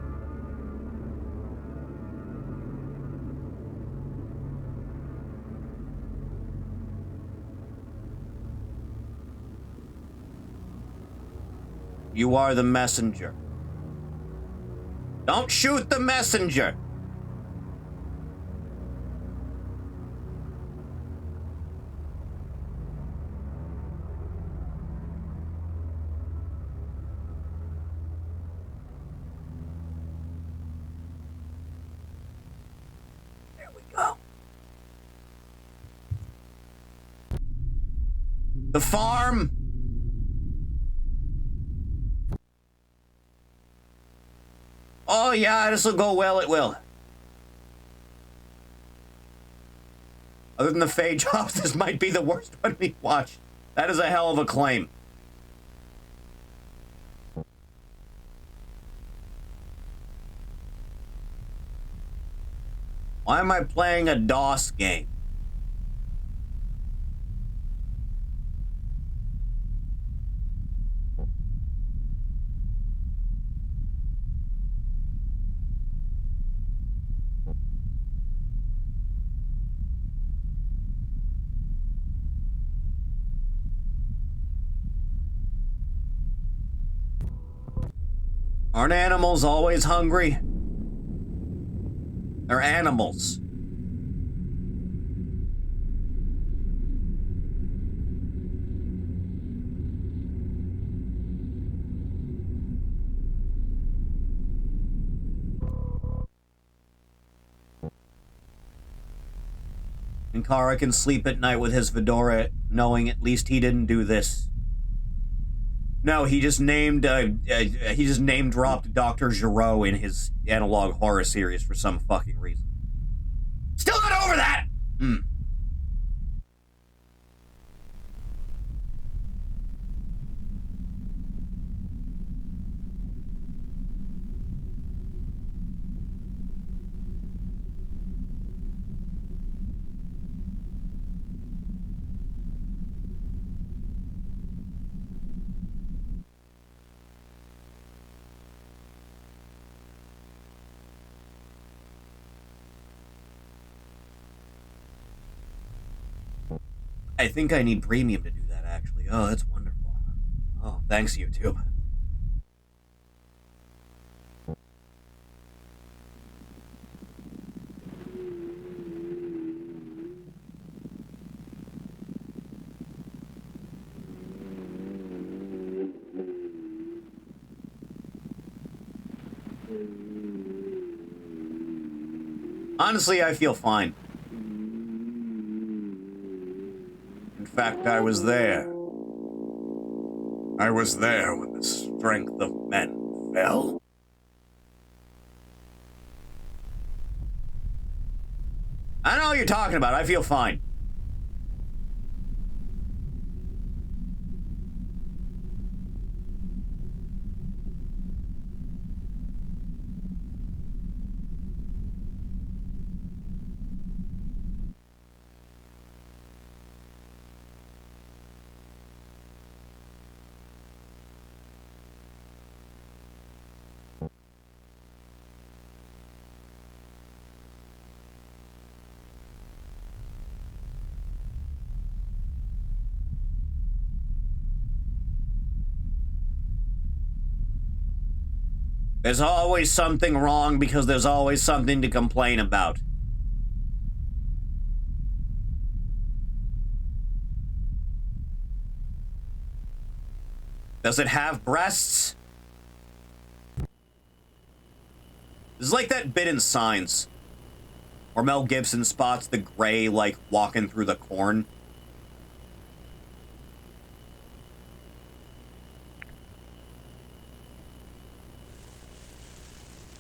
[SPEAKER 1] You are the messenger. Don't shoot the messenger. There we go. The farm. Oh yeah, this will go well, it will. Other than the Faye jobs, this might be the worst one we watched. That is a hell of a claim. Why am I playing a DOS game? Aren't animals always hungry? They're animals. And Kara can sleep at night with his fedora, knowing at least he didn't do this. No, he just named dropped Dr. Giraud in his analog horror series for some fucking reason. Still not over that! I think I need premium to do that, actually. Oh, that's wonderful. Oh, thanks, YouTube. Honestly, I feel fine. In fact, I was there. I was there when the strength of men fell. I know what you're talking about. I feel fine. There's always something wrong because there's always something to complain about. Does it have breasts? This is like that bit in Signs, where Mel Gibson spots the gray, like, walking through the corn.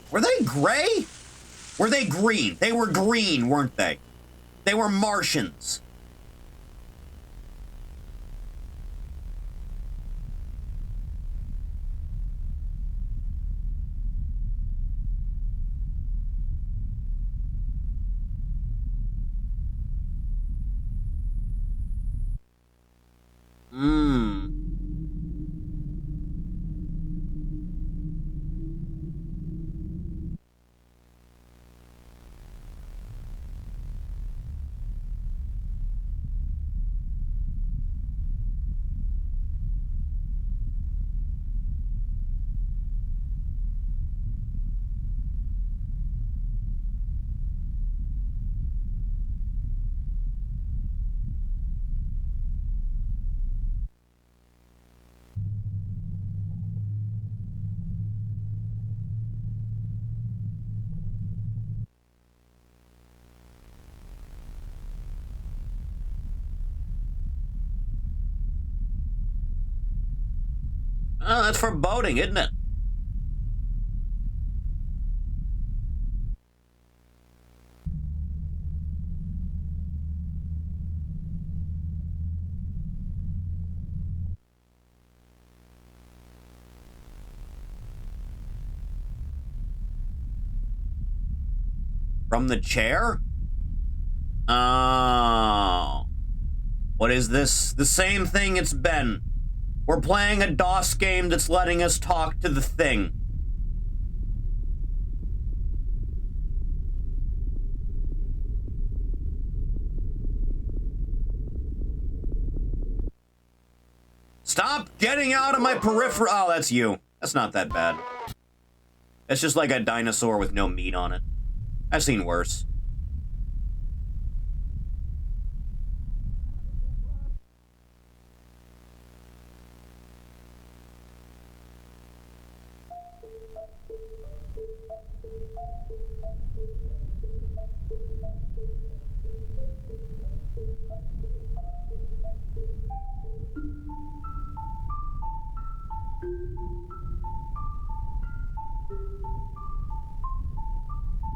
[SPEAKER 1] Were they gray? Were they green? They were green, weren't they? They were Martians. Oh, that's for boating, isn't it? From the chair? Oh. What is this? The same thing it's been. We're playing a DOS game that's letting us talk to the thing. Stop getting out of my peripheral. Oh, that's you. That's not that bad. It's just like a dinosaur with no meat on it. I've seen worse.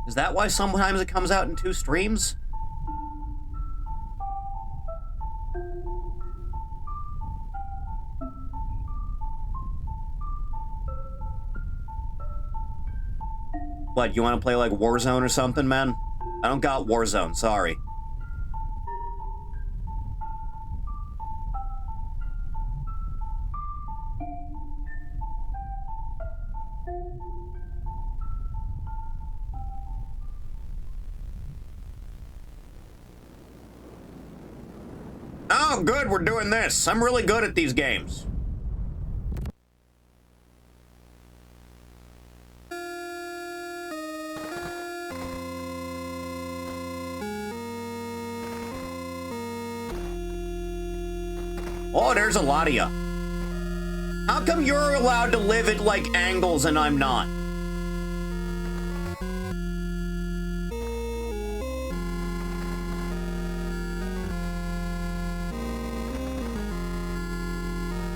[SPEAKER 1] Is that why sometimes it comes out in 2 streams? What, you want to play like Warzone or something, man? I don't got Warzone, sorry. Oh, good, we're doing this. I'm really good at these games. Oh, there's a lot of you. How come you're allowed to live at, like, angles and I'm not?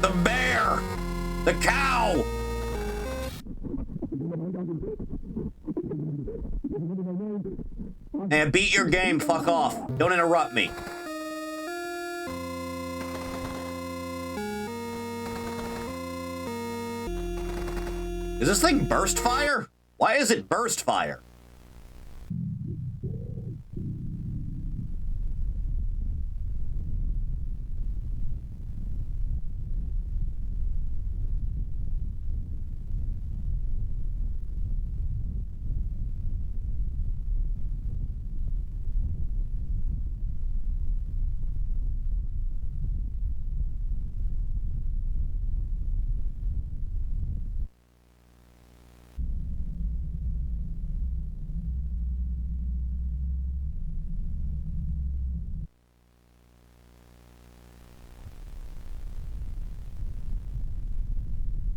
[SPEAKER 1] The bear! The cow! Hey, beat your game, fuck off. Don't interrupt me. Is this thing burst fire? Why is it burst fire?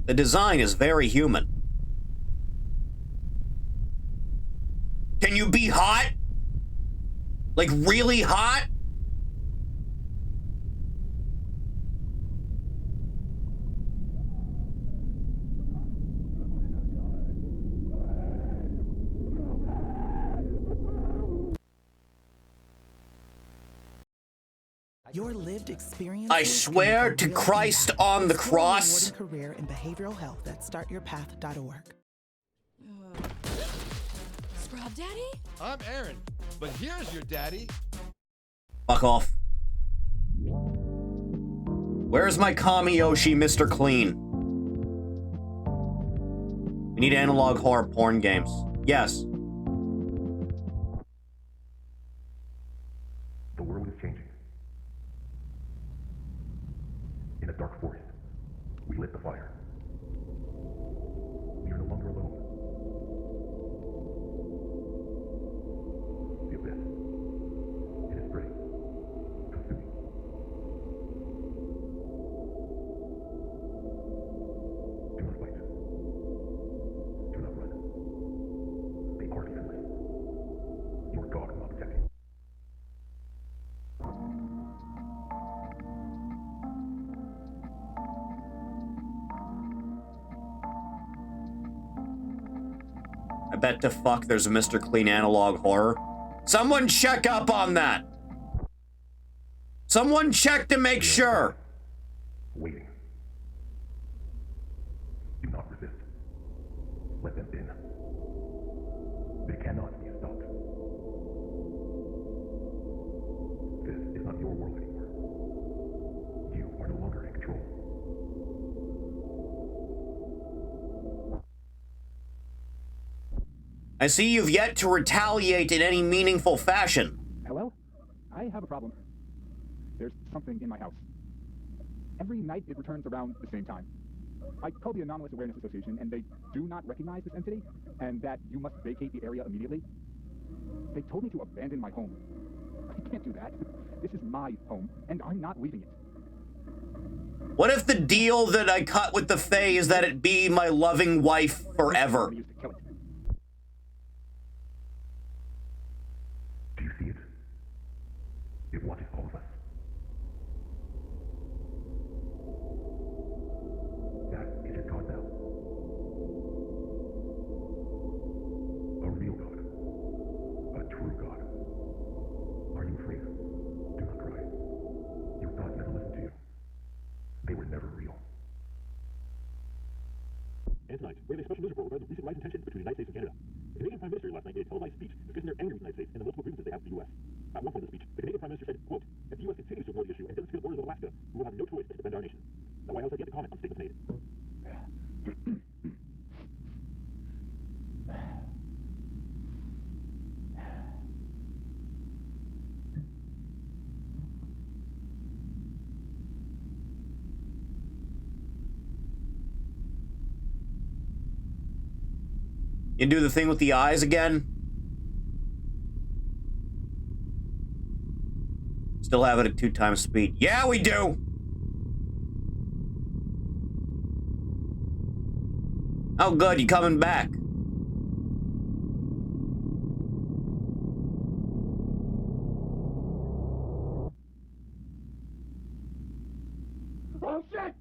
[SPEAKER 1] The design is very human. Can you be hot? Like, really hot?
[SPEAKER 18] Your lived experience.
[SPEAKER 1] I swear to Christ on the cross.
[SPEAKER 18] Career in behavioral health at startyourpath.org.
[SPEAKER 10] Scrub Daddy?
[SPEAKER 21] I'm Aaron, but here's your daddy.
[SPEAKER 1] Fuck off. Where's my Kamiyoshi, Mr. Clean? We need analog horror porn games. Yes.
[SPEAKER 23] The world is changing. In a dark forest, we lit the fire. We are no longer alone. The abyss. It is spreading, consuming. Do not fight. Do not run. They are defenseless. Your God will not protect you.
[SPEAKER 1] I bet the fuck there's a Mr. Clean analog horror. Someone check up on that. Someone check to make sure.
[SPEAKER 23] Waiting. Do not resist. Let them in. They cannot be stopped. This is not your world anymore. You are no longer in control.
[SPEAKER 1] I see you've yet to retaliate in any meaningful fashion.
[SPEAKER 24] Hello? I have a problem. There's something in my house. Every night it returns around the same time. I called the Anomalous Awareness Association, and they do not recognize this entity, and that you must vacate the area immediately. They told me to abandon my home. I can't do that. This is my home, and I'm not leaving it.
[SPEAKER 1] What if the deal that I cut with the Fae is that it be my loving wife forever?
[SPEAKER 23] Do you see it? It watches all of us. That is your God now. A real God. A true God. Are you afraid? Do not cry. Your thoughts never listened to you. They were never real.
[SPEAKER 25] And tonight, we have a special news report regarding the recent rising tensions between the United States and Canada. The Canadian Prime Minister last night made a televised speech discussing their anger with the United States and the multiple grievances they have with the U.S. At one point in the speech, the Canadian Prime Minister said, quote, if the U.S. continues to ignore the issue and doesn't secure the borders of Alaska, we will have no choice but to defend our nation. The White House has yet to comment on statements made.
[SPEAKER 1] You do the thing with the eyes again? Still have it at 2x speed. Yeah, we do! Oh, good, you coming back.
[SPEAKER 24] Oh, shit!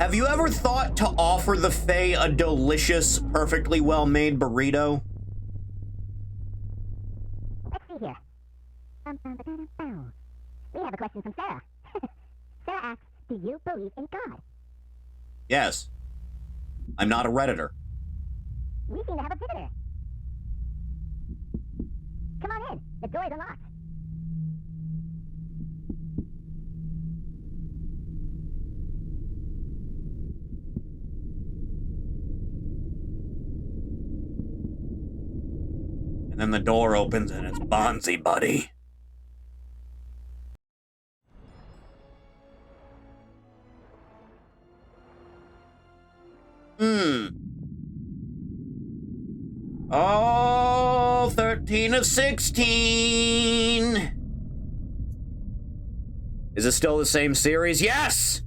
[SPEAKER 1] Have you ever thought to offer the Fae a delicious, perfectly well-made burrito?
[SPEAKER 7] Let's see here. We have a question from Sarah. Sarah asks, do you believe in God?
[SPEAKER 1] Yes. I'm not a Redditor.
[SPEAKER 7] We seem to have a visitor. Come on in. The door is unlocked.
[SPEAKER 1] And then the door opens and it's Bonzi Buddy. Oh, 13 of 16. Is it still the same series? Yes!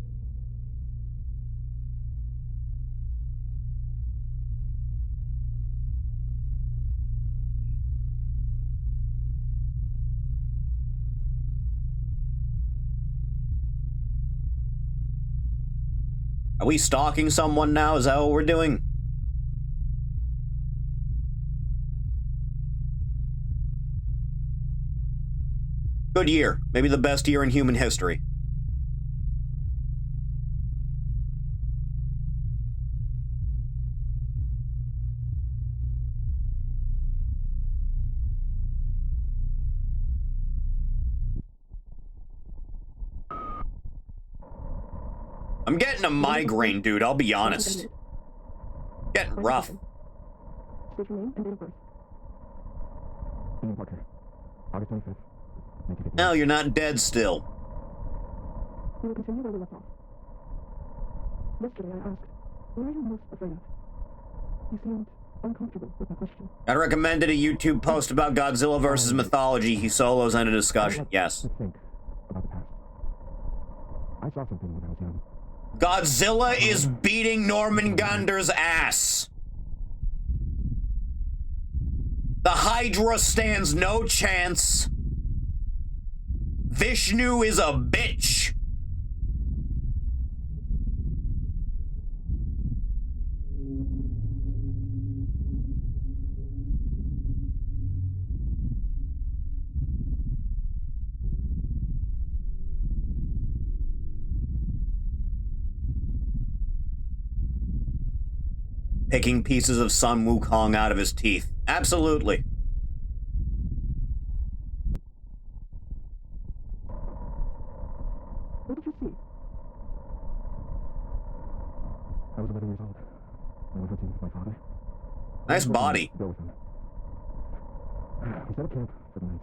[SPEAKER 1] Are we stalking someone now? Is that what we're doing? Good year. Maybe the best year in human history. I'm getting a migraine, dude. I'll be honest. Getting rough. No, you're not dead still.
[SPEAKER 8] We will continue where we left off. Yesterday I asked, what are you most afraid of? You seemed uncomfortable with my question.
[SPEAKER 1] I recommended a YouTube post about Godzilla versus mythology. He solos and a discussion. Yes.
[SPEAKER 24] Think about the past. I saw something when I was young.
[SPEAKER 1] Godzilla is beating Norman Gunder's ass. The Hydra stands no chance. Vishnu is a bitch. Picking pieces of Sun Wukong out of his teeth. Absolutely.
[SPEAKER 8] What did you see?
[SPEAKER 24] I was 11 years old. I was hunting with my father.
[SPEAKER 1] Nice body.
[SPEAKER 24] Go with him. We set up camp for the night.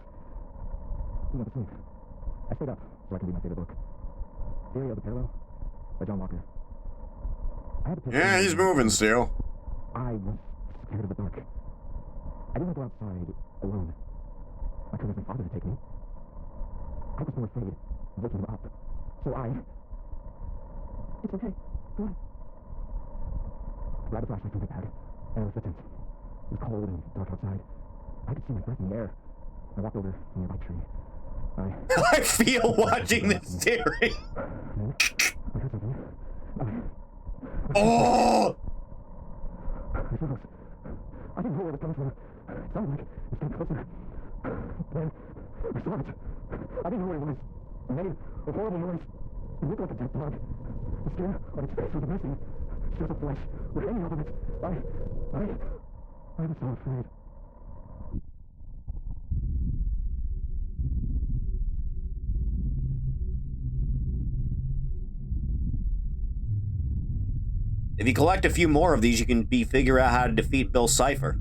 [SPEAKER 24] You know, to sleep. I stayed up so I can read my favorite book. Theory of the Parallel by John Walker. I had to pick
[SPEAKER 3] Yeah, he's moving still.
[SPEAKER 24] I was scared of the dark. I didn't go outside alone. I couldn't ask my father to take me. I was more afraid of waking him up. So I...
[SPEAKER 8] It's okay. Go on.
[SPEAKER 24] Grabbed a flashlight from my bag, and I was tent. It was cold and dark outside. I could see my breath in the air. I walked over to a nearby tree.
[SPEAKER 1] I feel watching this series.
[SPEAKER 24] I heard something.
[SPEAKER 1] Oh!
[SPEAKER 24] I froze. I didn't know where it was coming from. It sounded like it came closer. Then I saw it. I didn't know what it was. It made a horrible noise. It looked like a dead dog. The skin on its face was missing. Strips of flesh were hanging off of it. I was so afraid.
[SPEAKER 1] If you collect a few more of these, you can figure out how to defeat Bill Cipher.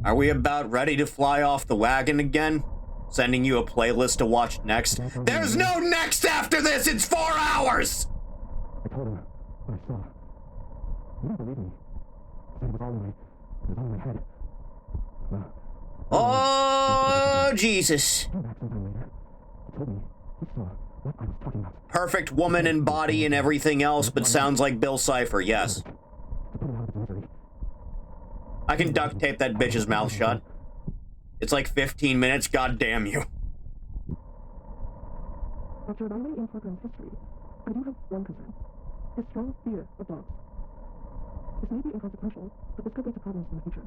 [SPEAKER 1] Are we about ready to fly off the wagon again? Sending you a playlist to watch next? There's no next after this! It's 4 hours!
[SPEAKER 24] I told him what I saw. He didn't believe me. He said it was all in my head. Well,
[SPEAKER 1] oh, Jesus.
[SPEAKER 24] Came back sometime later. He told me he saw what I was talking about.
[SPEAKER 1] Perfect woman and body and everything else, but sounds like Bill Cipher, yes. I can duct tape that bitch's mouth shut. It's like 15 minutes, god damn you.
[SPEAKER 8] After evaluating Parker's history, I do have one concern. His strong fear of dogs. This may be inconsequential, but this could lead to problems in the future.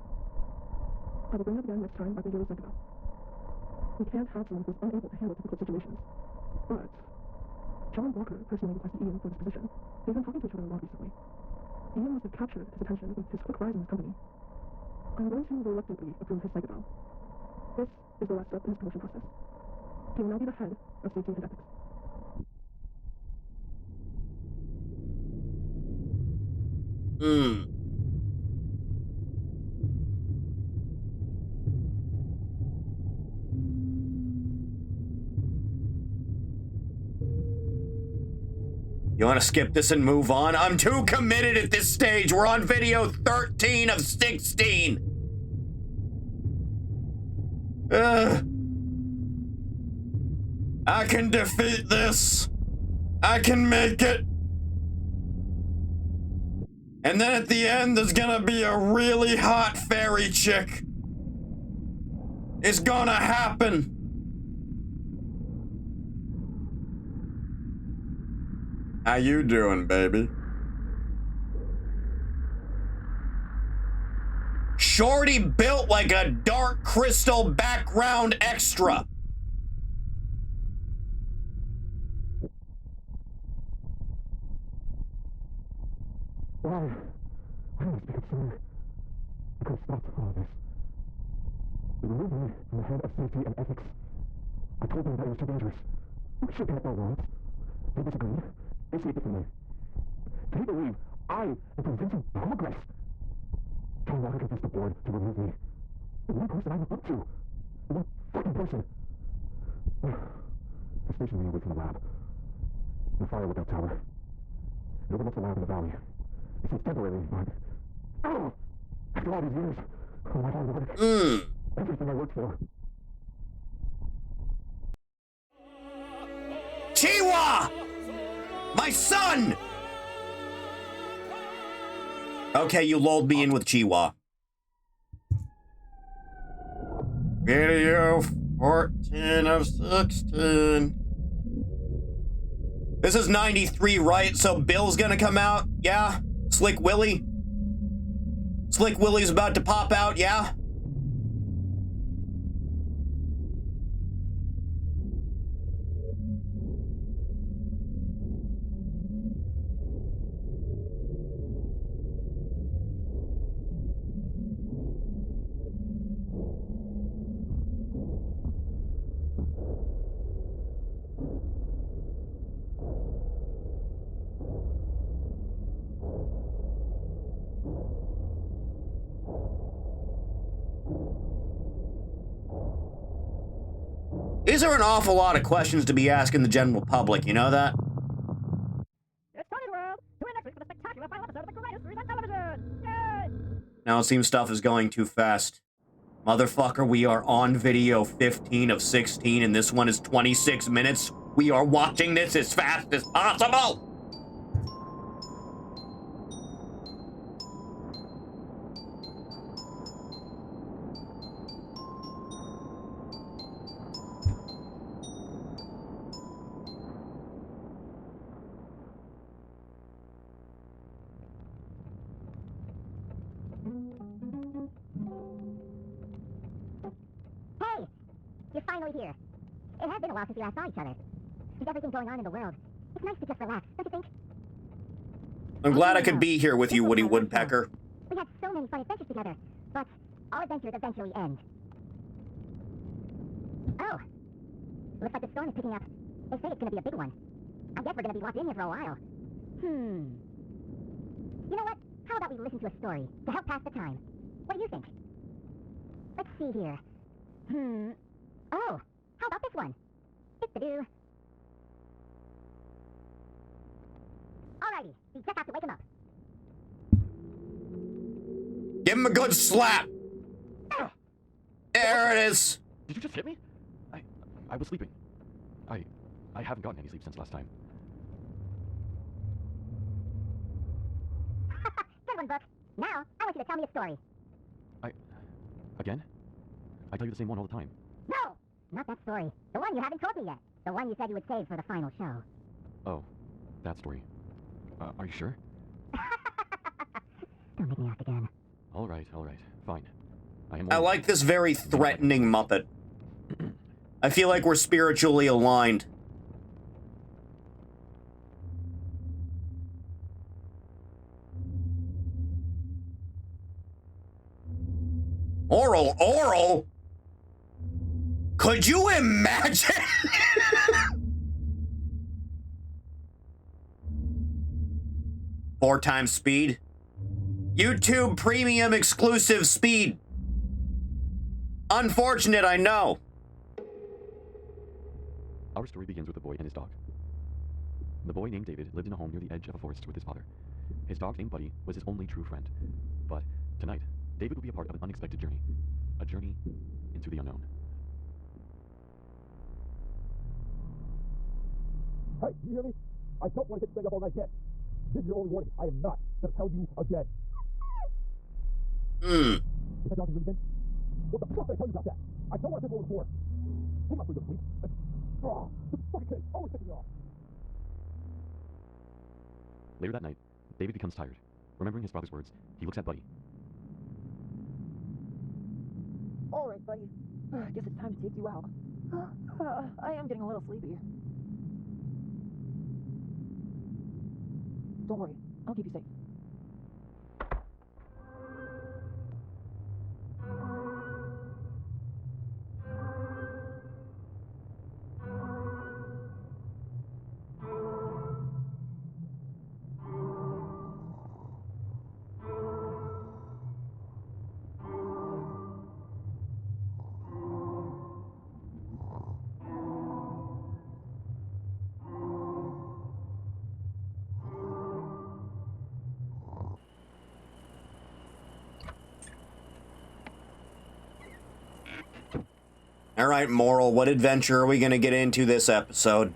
[SPEAKER 8] I will bring it up again next time I think it was ago. We can't have someone who's unable to handle difficult situations. But John Walker personally requested Ian for this position. They've been talking to each other a lot recently. Ian must have captured his attention with his quick rise in his company. I'm going to reluctantly approve his psychodrama. This is the last step in his promotion process. He will now be the head of safety and ethics.
[SPEAKER 1] You want to skip this and move on? I'm too committed at this stage. We're on video 13 of 16. I can defeat this. I can make it. And then at the end, there's gonna be a really hot fairy chick. It's gonna happen. How you doing, baby? Shorty built like a dark crystal background extra.
[SPEAKER 8] Why didn't I speak up sooner? I could have stopped all of this. They removed me from the head of safety and ethics. I told them that it was too dangerous. We should connect our worlds. They disagreed. They see it differently. They believe I am preventing progress. John Walker convinced the board to remove me. The one person I look up to. The one fucking person. They stationed me away from the lab. The fire lookout tower. It overlooks the lab in the valley. It seems temporary, but... Oh! After all these years, all my hard work, everything I worked for.
[SPEAKER 1] Chiwa! My son! Okay, you lulled me in with Chiwa. Video 14 of 16. This is 93, right? So Bill's gonna come out? Yeah? Slick Willie? Slick Willie's about to pop out, yeah? These are an awful lot of questions to be asking the general public, you know that?
[SPEAKER 7] It's Tony's World. Tune in next week for the spectacular final episode of the greatest series on television. Yay!
[SPEAKER 1] Now it seems stuff is going too fast. Motherfucker, we are on video 15 of 16, and this one is 26 minutes. We are watching this as fast as possible!
[SPEAKER 7] Hey! You're finally here. It has been a while since we last saw each other. With everything going on in the world, it's nice to just relax, don't you think?
[SPEAKER 1] I'm glad I could be here with you, Woody Woodpecker.
[SPEAKER 7] We had so many fun adventures together, but all adventures eventually end. Oh. Looks like the storm is picking up. They say it's gonna be a big one. I guess we're gonna be locked in here for a while. You know what? How about we listen to a story to help pass the time? What do you think? Let's see here. Oh, how about this one? Do. Alrighty, we just have to wake him up.
[SPEAKER 1] Give him a good slap. There it is.
[SPEAKER 25] Did you just hit me? I was sleeping. I haven't gotten any sleep since last time.
[SPEAKER 7] Good one, Book. Now, I want you to tell me a story.
[SPEAKER 25] Again? I tell you the same one all the time.
[SPEAKER 7] No! Not that story. The one you haven't told me yet. The one you said you would save for the final show.
[SPEAKER 25] Oh, that story. Are you sure?
[SPEAKER 7] Don't make me ask again.
[SPEAKER 25] All right, fine.
[SPEAKER 1] I like this very threatening Muppet. I feel like we're spiritually aligned. Oral? Could you imagine? 4 times speed. YouTube Premium exclusive speed. Unfortunate, I know.
[SPEAKER 5] Our story begins with a boy and his dog. The boy named David lived in a home near the edge of a forest with his father. His dog named Buddy was his only true friend. But tonight, David will be a part of an unexpected journey. A journey into the unknown.
[SPEAKER 25] Hey, you hear me? I don't want to get staying up all night yet. This is your only warning. I am not going to tell you again. Is that dog really again? What the fuck did I tell you about that? I don't want to pick over the floor. I'm not free this week. This fucking kid always picking me off.
[SPEAKER 5] Later that night, David becomes tired. Remembering his father's words, he looks at Buddy.
[SPEAKER 10] All right, buddy. I guess it's time to take you out. I am getting a little sleepy. Don't worry, I'll keep you safe.
[SPEAKER 1] All right, Moral, what adventure are we going to get into this episode?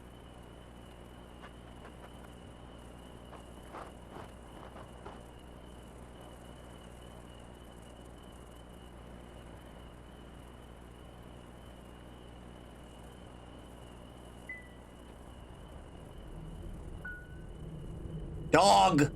[SPEAKER 1] Dog!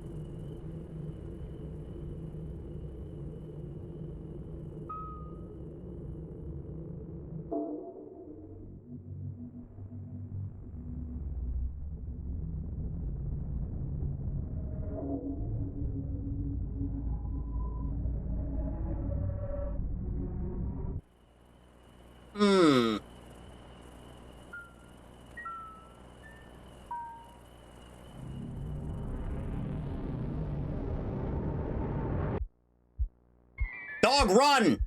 [SPEAKER 1] Dog, run!
[SPEAKER 10] Buddy,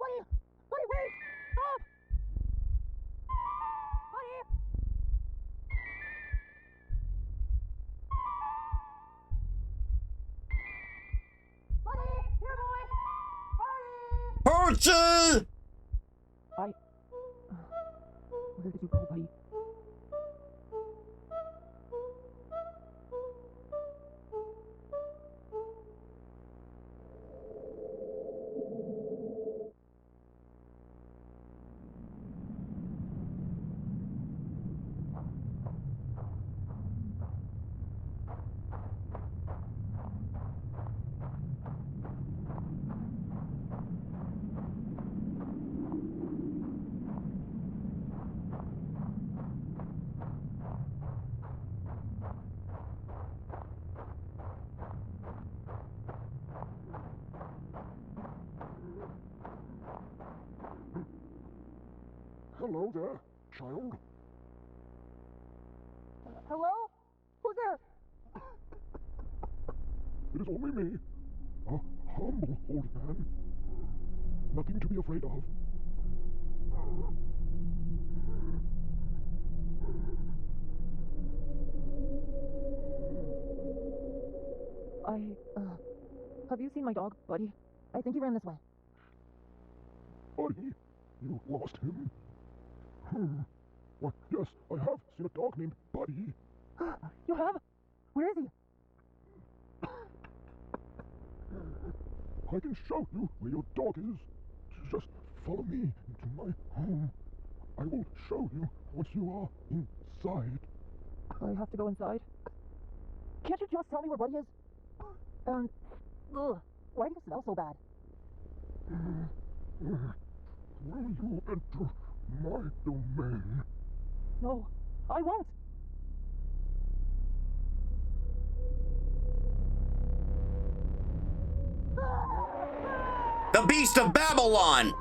[SPEAKER 10] wait! Stop! Buddy! Buddy! Here, boy! Buddy!
[SPEAKER 1] Percy!
[SPEAKER 10] Where did you go, buddy?
[SPEAKER 25] Hello there, child.
[SPEAKER 10] Hello? Who's there?
[SPEAKER 25] It is only me, a humble old man. Nothing to be afraid of.
[SPEAKER 10] Have you seen my dog, Buddy? I think he ran this way.
[SPEAKER 25] Buddy, you lost him? Why, yes, I have seen a dog named Buddy.
[SPEAKER 10] You have? Where is he?
[SPEAKER 25] I can show you where your dog is. Just follow me into my home. I will show you once you are inside.
[SPEAKER 10] I have to go inside? Can't you just tell me where Buddy is? And, why do you smell so bad?
[SPEAKER 25] Will you enter my domain?
[SPEAKER 10] No, I won't.
[SPEAKER 1] The Beast of Babylon!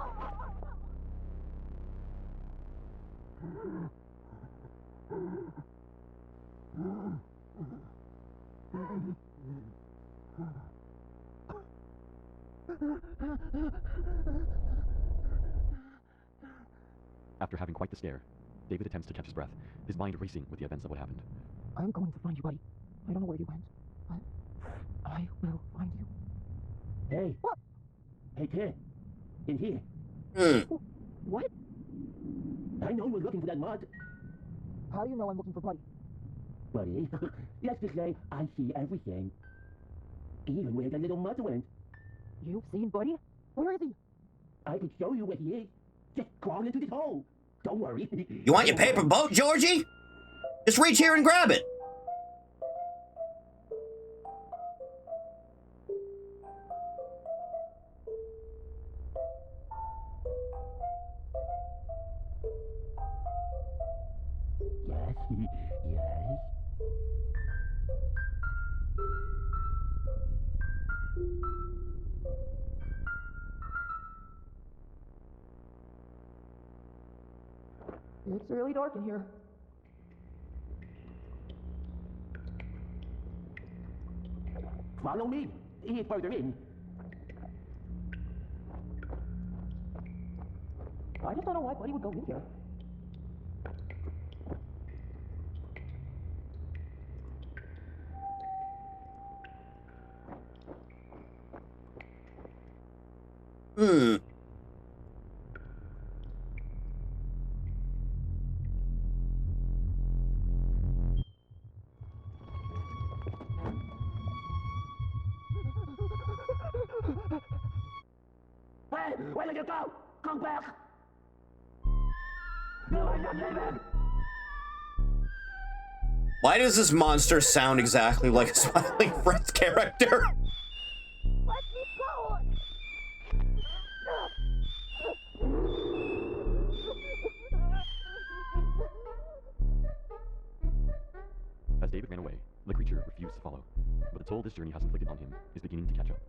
[SPEAKER 5] After having quite the scare, David attempts to catch his breath, his mind racing with the events of what happened.
[SPEAKER 10] I'm going to find you, buddy. I don't know where you went, but I will find you.
[SPEAKER 25] Hey.
[SPEAKER 10] What?
[SPEAKER 25] Hey, kid. In here.
[SPEAKER 10] What?
[SPEAKER 25] I know you were looking for that mud.
[SPEAKER 10] How do you know I'm looking for Buddy?
[SPEAKER 25] Buddy, let's just say I see everything. Even where the little mud went.
[SPEAKER 10] You've seen Buddy? Where is he?
[SPEAKER 25] I can show you where he is. Just crawl into this hole. Don't worry.
[SPEAKER 1] You want your paper boat, Georgie? Just reach here and grab it.
[SPEAKER 25] Yes, yes.
[SPEAKER 10] It's really dark in here.
[SPEAKER 25] Follow me. He's further in.
[SPEAKER 10] I just don't know why Buddy would go in here.
[SPEAKER 25] Hey, where did you go? Come back. No, I'm not leaving.
[SPEAKER 1] Why does this monster sound exactly like a Smiling Friends character?
[SPEAKER 10] Let me go!
[SPEAKER 5] As David ran away, the creature refused to follow, but the toll this journey has inflicted on him is beginning to catch up.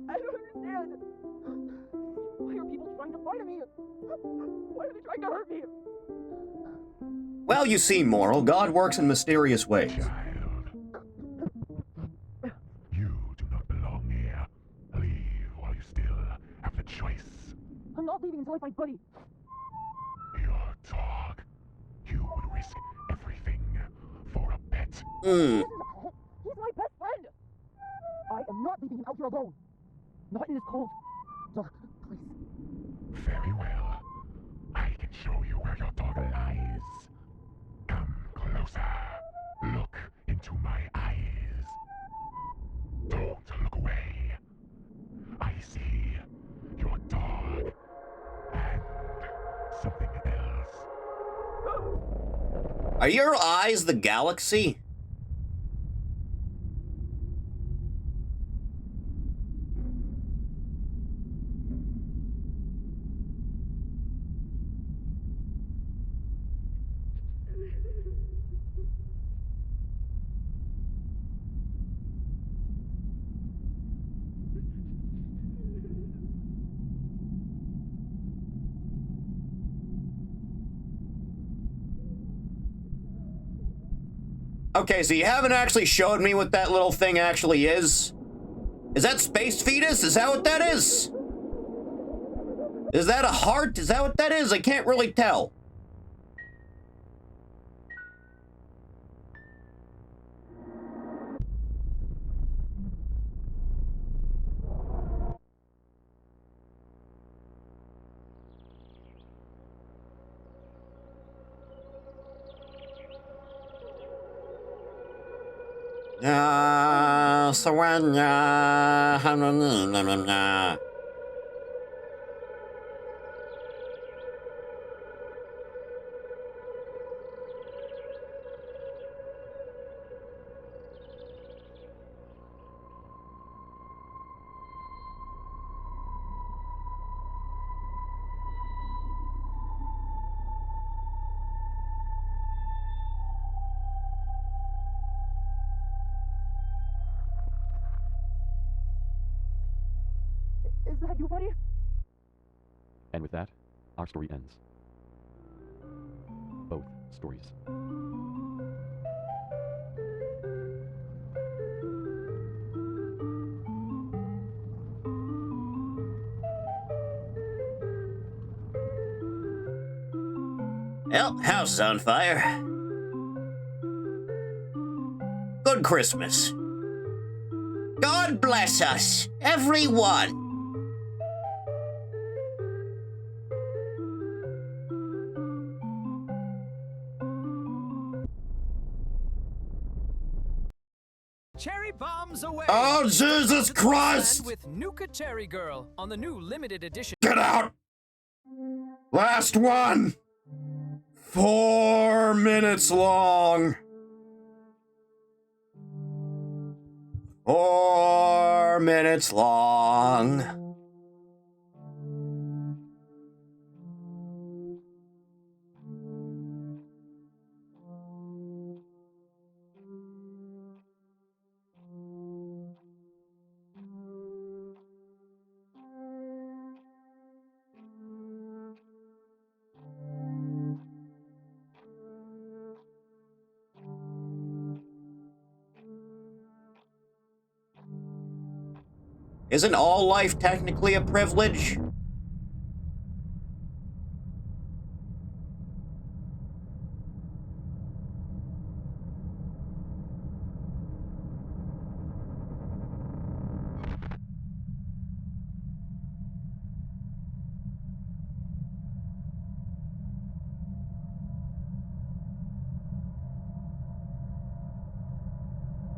[SPEAKER 10] I don't understand. Why are people trying to fight me? Why are they trying to hurt me?
[SPEAKER 1] Well, you see, Moral, God works in mysterious ways.
[SPEAKER 23] You do not belong here. Leave while you still have the choice.
[SPEAKER 10] I'm not leaving until I find Buddy.
[SPEAKER 23] Your dog. You would risk everything for a pet.
[SPEAKER 10] This isn't a pet. He's my best friend. I am not leaving him out here alone. Not in this cold, dark place.
[SPEAKER 23] Very well. I can show you where your dog lies. Come closer. Look into my eyes. Don't look away. I see your dog and something else.
[SPEAKER 1] Are your eyes the galaxy? Okay, so you haven't actually showed me what that little thing actually is. Is that space fetus? Is that what that is? Is that a heart? Is that what that is? I can't really tell.
[SPEAKER 10] Is that you, buddy?
[SPEAKER 5] And with that, our story ends. Both stories.
[SPEAKER 1] Well, house is on fire. Good Christmas. God bless us, everyone.
[SPEAKER 9] Cherry bombs away!
[SPEAKER 3] Oh, Jesus Christ!
[SPEAKER 9] With Nuka Cherry Girl on the new limited edition.
[SPEAKER 3] Get out! Last one! 4 minutes long.
[SPEAKER 1] 4 minutes long. Isn't all life technically a privilege?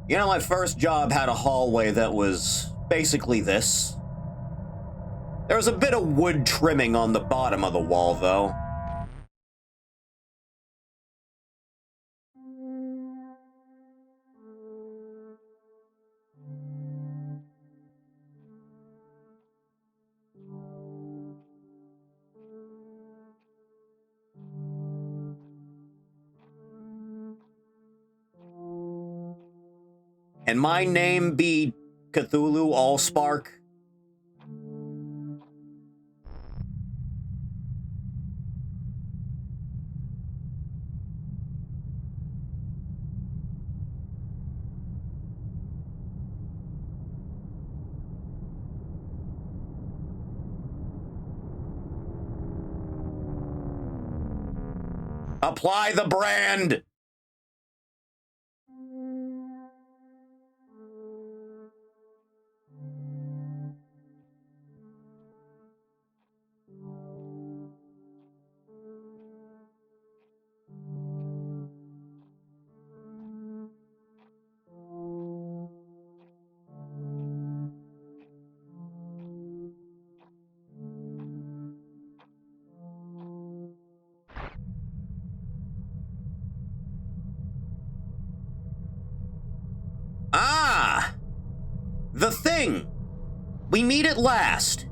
[SPEAKER 1] You know, my first job had a hallway that was basically this. There was a bit of wood trimming on the bottom of the wall, though. And my name be Cthulhu Allspark? Apply the brand! Ah! The thing! We meet at last.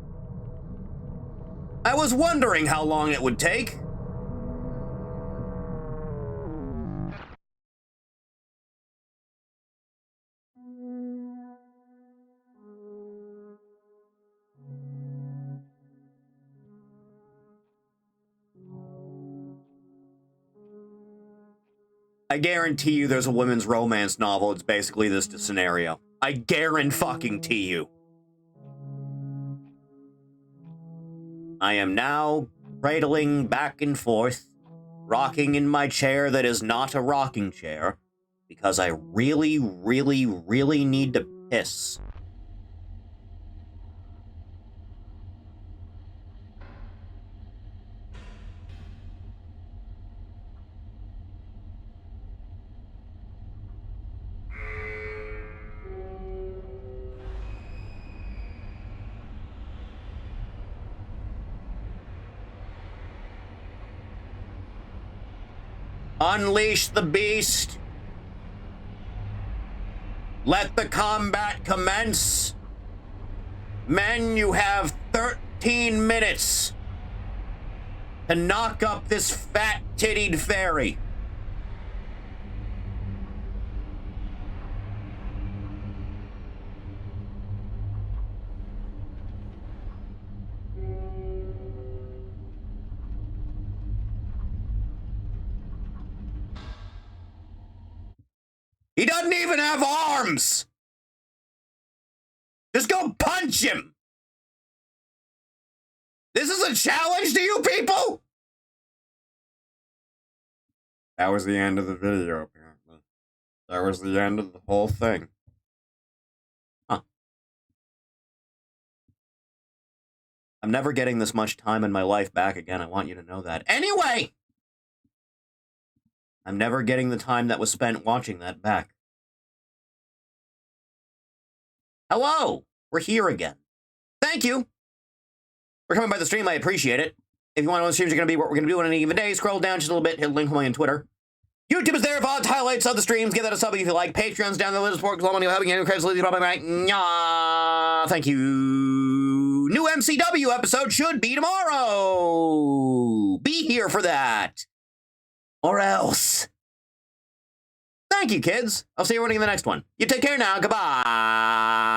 [SPEAKER 1] I was wondering how long it would take. I guarantee you there's a women's romance novel. It's basically this scenario. I guarantee you. I am now cradling back and forth, rocking in my chair that is not a rocking chair, because I really, really, really need to piss. Unleash the beast. Let the combat commence. Men, you have 13 minutes to knock up this fat-tittied fairy. He doesn't even have arms! Just go punch him! This is a challenge to you people?
[SPEAKER 3] That was the end of the video, apparently. That was the end of the whole thing.
[SPEAKER 1] Huh. I'm never getting this much time in my life back again. I want you to know that. Anyway! I'm never getting the time that was spent watching that back. Hello! We're here again. Thank you for coming by the stream. I appreciate it. If you want to know what streams are going to be, what we're going to do on any given day, scroll down just a little bit, hit a link on Twitter. YouTube is there, VODs, highlights of the streams. Give that a sub if you like. Patreon's down there. Let us support because all money helping you. Thank you. New MCW episode should be tomorrow. Be here for that. Or else. Thank you, kids. I'll see everyone in the next one. You take care now. Goodbye.